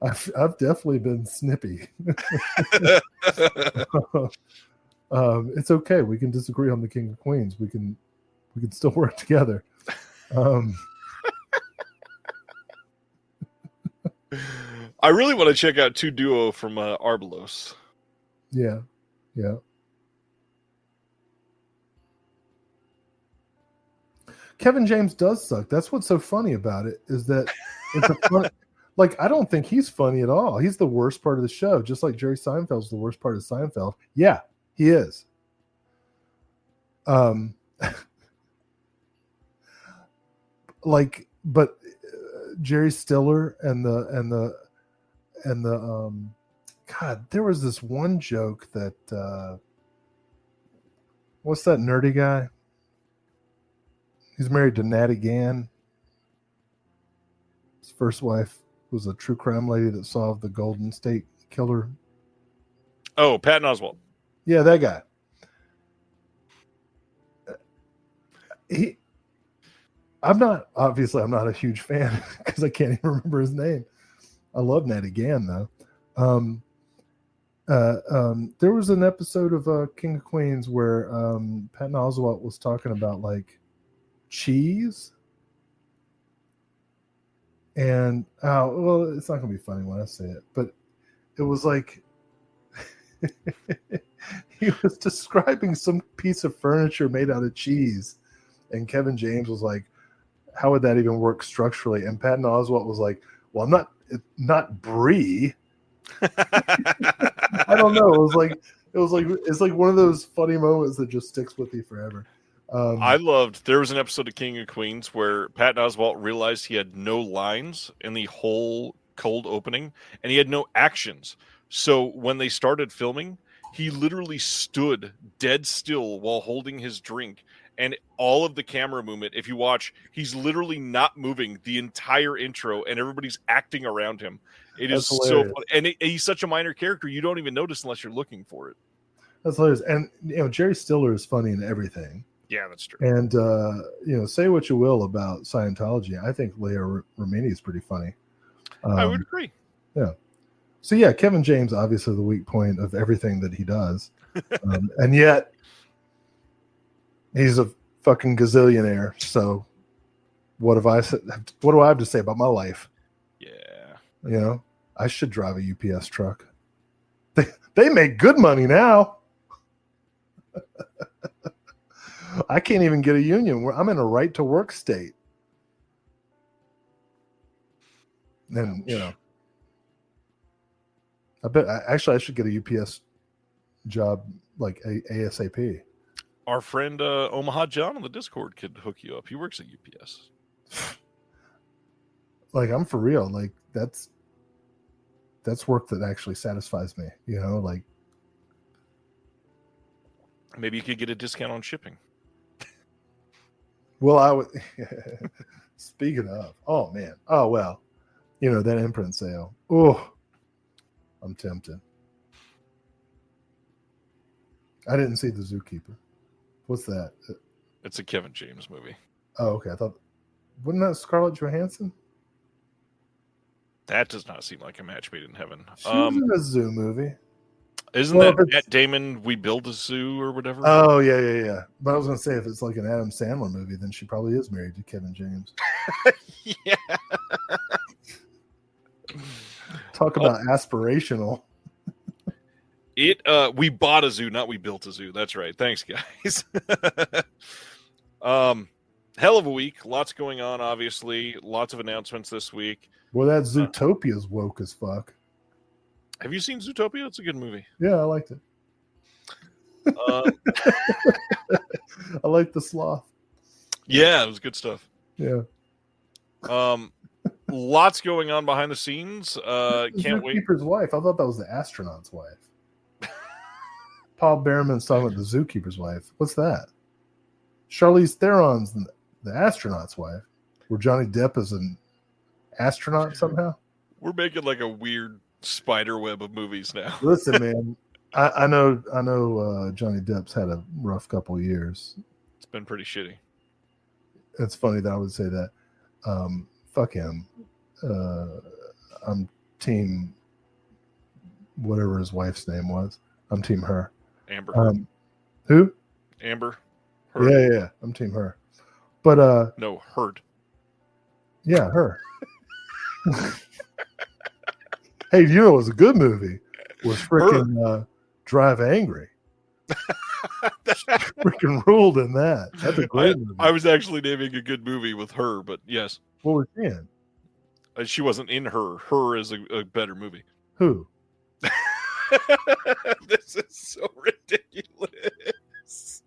I've definitely been snippy. It's okay. We can disagree on the King of Queens. We can still work together. I really want to check out 2 Duo from Arbalos. Yeah. Kevin James does suck. That's what's so funny about it, is that it's a fun, like, I don't think he's funny at all. He's the worst part of the show, just like Jerry Seinfeld's the worst part of Seinfeld. Yeah, he is. Like, but Jerry Stiller and the God, there was this one joke that what's that nerdy guy? He's married to Natty Gann. His first wife was a true crime lady that solved the Golden State Killer. Oh, Patton Oswalt. Yeah, that guy. I'm not a huge fan because I can't even remember his name. I love Natty Gann though. There was an episode of King of Queens where Patton Oswalt was talking about like cheese, and well, it's not gonna be funny when I say it, but it was like he was describing some piece of furniture made out of cheese, and Kevin James was like, how would that even work structurally? And Patton Oswalt was like, well, not brie. I don't know. It's like one of those funny moments that just sticks with you forever. I loved, there was an episode of King of Queens where Patton Oswalt realized he had no lines in the whole cold opening, and he had no actions. So when they started filming, he literally stood dead still while holding his drink, and all of the camera movement, if you watch, he's literally not moving the entire intro, and everybody's acting around him. It is so fun. And he's such a minor character, you don't even notice unless you're looking for it. That's hilarious. And Jerry Stiller is funny in everything. Yeah, that's true. And say what you will about Scientology, I think Leah Remini is pretty funny. I would agree. Yeah. So yeah, Kevin James obviously the weak point of everything that he does, and yet he's a fucking gazillionaire. So what do I have to say about my life? Yeah. You know, I should drive a UPS truck. They make good money now. I can't even get a union. I'm in a right to work state. And, I should get a UPS job like ASAP. Our friend Omaha John on the Discord could hook you up. He works at UPS. Like, I'm for real. Like, that's work that actually satisfies me, like. Maybe you could get a discount on shipping. Well, I would. Speaking of, oh man, oh well, that imprint sale. Oh, I'm tempted. I didn't see The Zookeeper. What's that? It's a Kevin James movie. Oh, okay. I thought, wasn't that Scarlett Johansson? That does not seem like a match made in heaven. She was in a zoo movie. Isn't that Matt Damon, We Build a Zoo or whatever? Oh, yeah. But I was going to say, if it's like an Adam Sandler movie, then she probably is married to Kevin James. Yeah. Talk about aspirational. We bought a zoo, not we built a zoo. That's right. Thanks, guys. Hell of a week. Lots going on, obviously. Lots of announcements this week. Well, that Zootopia's woke as fuck. Have you seen Zootopia? It's a good movie. Yeah, I liked it. I like the sloth. Yeah, it was good stuff. Yeah. Lots going on behind the scenes. Can't wait. Zookeeper's wife. I thought that was the astronaut's wife. Paul Behrman's talking about the zookeeper's wife. What's that? Charlize Theron's the astronaut's wife. Where Johnny Depp is an astronaut somehow. We're making like a weird spider web of movies now. Listen, man, I know Johnny Depp's had a rough couple of years. It's been pretty shitty. It's funny that I would say that. Fuck him. I'm team whatever his wife's name was. I'm team her. Amber. Who? Amber. Heard. Yeah. I'm team her. But no, Heard. Yeah, her. Hey, it was a good movie. Was freaking Drive Angry. Freaking ruled in that. That's a great movie. I was actually naming a good movie with her, but yes. What was she in? She wasn't in Her. Her is a better movie. Who? This is so ridiculous.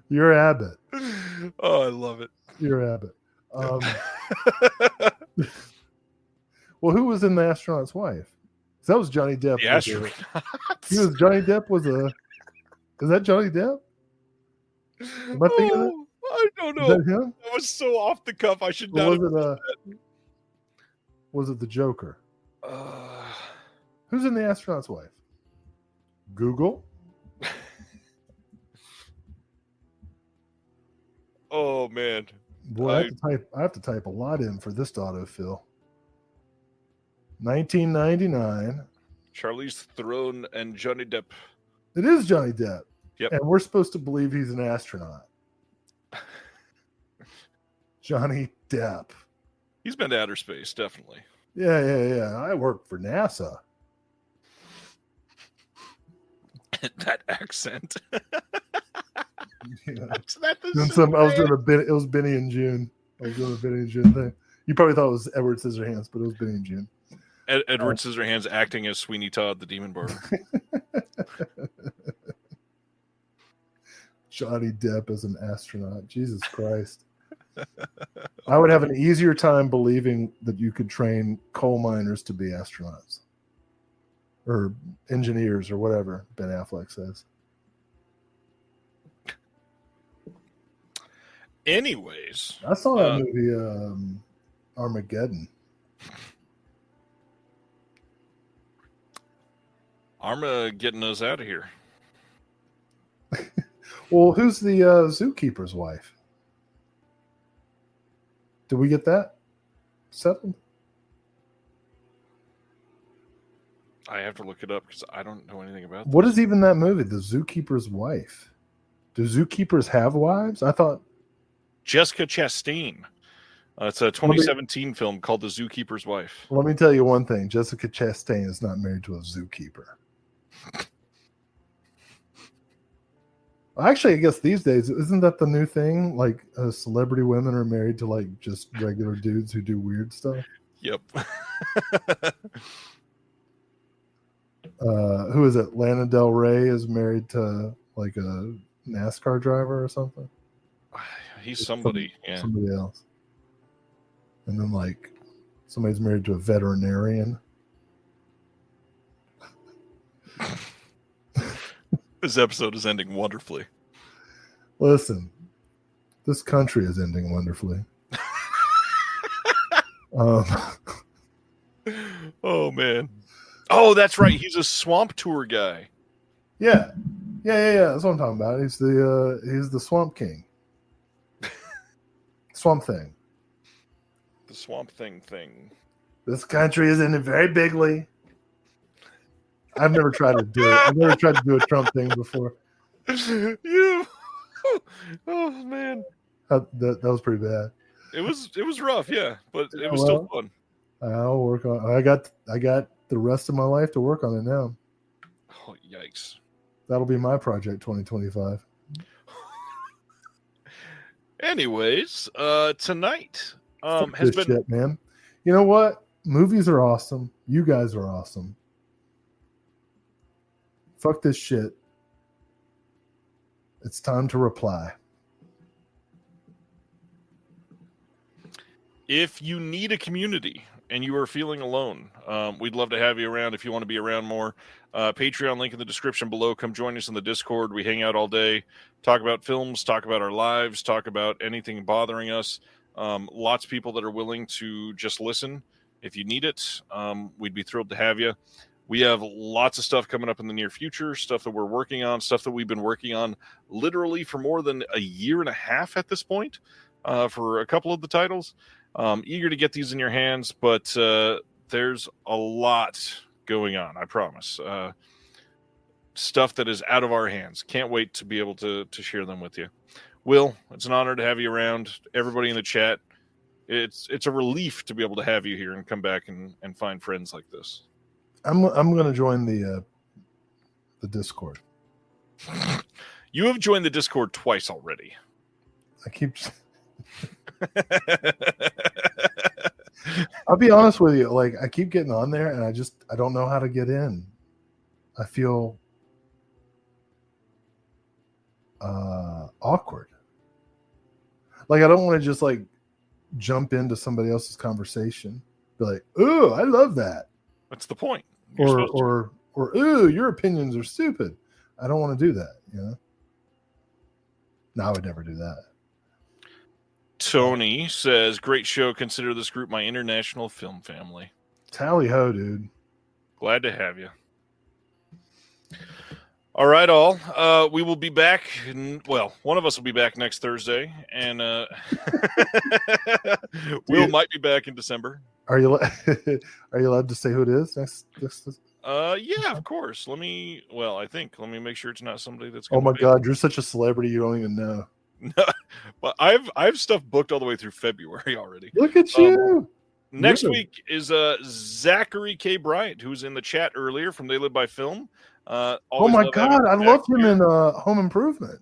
You're Abbott. Oh, I love it. You're Abbott. Well, who was in The Astronaut's Wife? That was Johnny Depp. The Astronaut. Johnny Depp was a. Is that Johnny Depp? Am I thinking that? I don't know. Is that him? That was so off the cuff. I should not. Was it the Joker? Who's in The Astronaut's Wife? Google. Oh man. Boy, I have to type a lot in for this autofill. 1999. Charlize Theron and Johnny Depp. It is Johnny Depp. Yep. And we're supposed to believe he's an astronaut. Johnny Depp. He's been to outer space, definitely. Yeah. I work for NASA. That accent. Yeah. It was Benny and June. I was doing a Benny and June thing. You probably thought it was Edward Scissorhands, but it was Benny and June. Edward Scissorhands acting as Sweeney Todd, the Demon Barber. Johnny Depp as an astronaut. Jesus Christ. I would have an easier time believing that you could train coal miners to be astronauts or engineers or whatever Ben Affleck says. Anyways, I saw that movie Armageddon. Arma getting us out of here. Well, who's the zookeeper's wife? Did we get that settled? I have to look it up because I don't know anything about What is even that movie? The Zookeeper's Wife. Do zookeepers have wives? I thought Jessica Chastain. It's a 2017 film called The Zookeeper's Wife. Let me tell you one thing. Jessica Chastain is not married to a zookeeper. Actually, I guess these days, isn't that the new thing? Like, celebrity women are married to, like, just regular dudes who do weird stuff? Yep. Who is it? Lana Del Rey is married to, like, a NASCAR driver or something? He's somebody, yeah. Somebody else. And then, like, somebody's married to a veterinarian. This episode is ending wonderfully. Listen, this country is ending wonderfully. Oh, man. Oh, that's right. He's a swamp tour guy. Yeah. That's what I'm talking about. He's the Swamp King. Swamp Thing. The Swamp Thing. This country is ending very bigly. I've never tried to do it. I've never tried to do a Trump thing before. You. Oh man, that was pretty bad. It was rough, yeah, but it was still fun. I'll work on. I got the rest of my life to work on it now. Oh yikes! That'll be my project 2025. Anyways, tonight has been shit, man. You know what? Movies are awesome. You guys are awesome. Fuck this shit. It's time to reply. If you need a community and you are feeling alone, we'd love to have you around. If you want to be around more, Patreon link in the description below. Come join us in the Discord. We hang out all day, talk about films, talk about our lives, talk about anything bothering us. Lots of people that are willing to just listen. If you need it, we'd be thrilled to have you. We have lots of stuff coming up in the near future, stuff that we're working on, stuff that we've been working on literally for more than a year and a half at this point for a couple of the titles. Eager to get these in your hands, but there's a lot going on, I promise. Stuff that is out of our hands. Can't wait to be able to share them with you. Will, it's an honor to have you around. Everybody in the chat, it's a relief to be able to have you here and come back and find friends like this. I'm going to join the Discord. You have joined the Discord twice already. I keep. I'll be honest with you. Like, I keep getting on there, and I don't know how to get in. I feel awkward. Like, I don't want to just like jump into somebody else's conversation. Be like, "Ooh, I love that." That's the point. Or ooh, your opinions are stupid. I don't want to do that, you know? No, I would never do that. Tony says, great show. Consider this group my international film family. Tally ho, dude. Glad to have you. All right, all. We will be back. One of us will be back next Thursday, and Will might be back in December. Are you allowed to say who it is next? Yeah, of course. Let me make sure it's not somebody that's. Oh my God, you're such a celebrity, you don't even know. No, but I've stuff booked all the way through February already. Look at you. Next week is Zachary K. Bryant, who was in the chat earlier from They Live by Film. Oh my God, I love him in Home Improvement.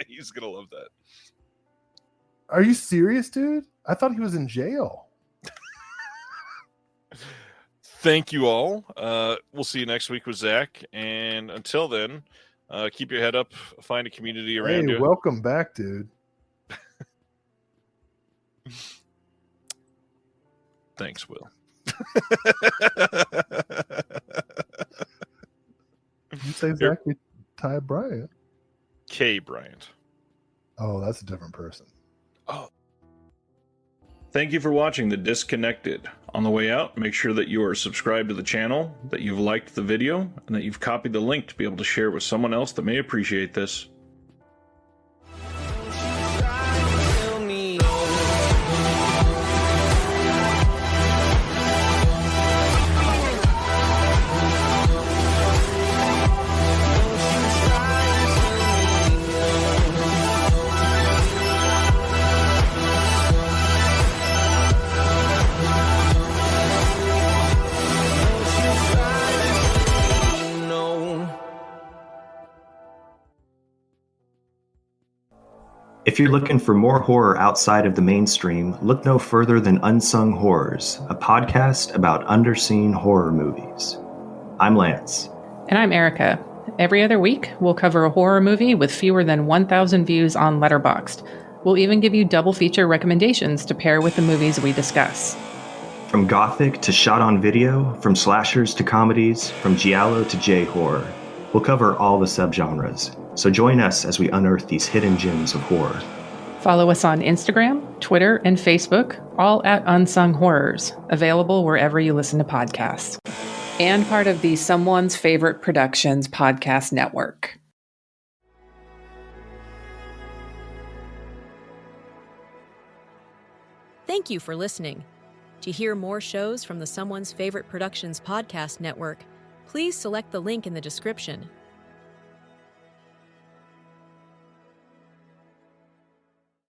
He's gonna love that. Are you serious, dude? I thought he was in jail. Thank you all. We'll see you next week with Zach. And until then, keep your head up. Find a community around you. Welcome back, dude. Thanks, Will. You say Zachary Tod Bryant? K. Bryant. Oh, that's a different person. Oh. Thank you for watching The Disconnected. On the way out, make sure that you are subscribed to the channel, that you've liked the video, and that you've copied the link to be able to share with someone else that may appreciate this. If you're looking for more horror outside of the mainstream, look no further than Unsung Horrors, a podcast about underseen horror movies. I'm Lance. And I'm Erica. Every other week, we'll cover a horror movie with fewer than 1,000 views on Letterboxd. We'll even give you double feature recommendations to pair with the movies we discuss. From gothic to shot on video, from slashers to comedies, from giallo to J-horror. We'll cover all the subgenres. So join us as we unearth these hidden gems of horror. Follow us on Instagram, Twitter, and Facebook, all at Unsung Horrors, available wherever you listen to podcasts. And part of the Someone's Favorite Productions podcast network. Thank you for listening. To hear more shows from the Someone's Favorite Productions podcast network, please select the link in the description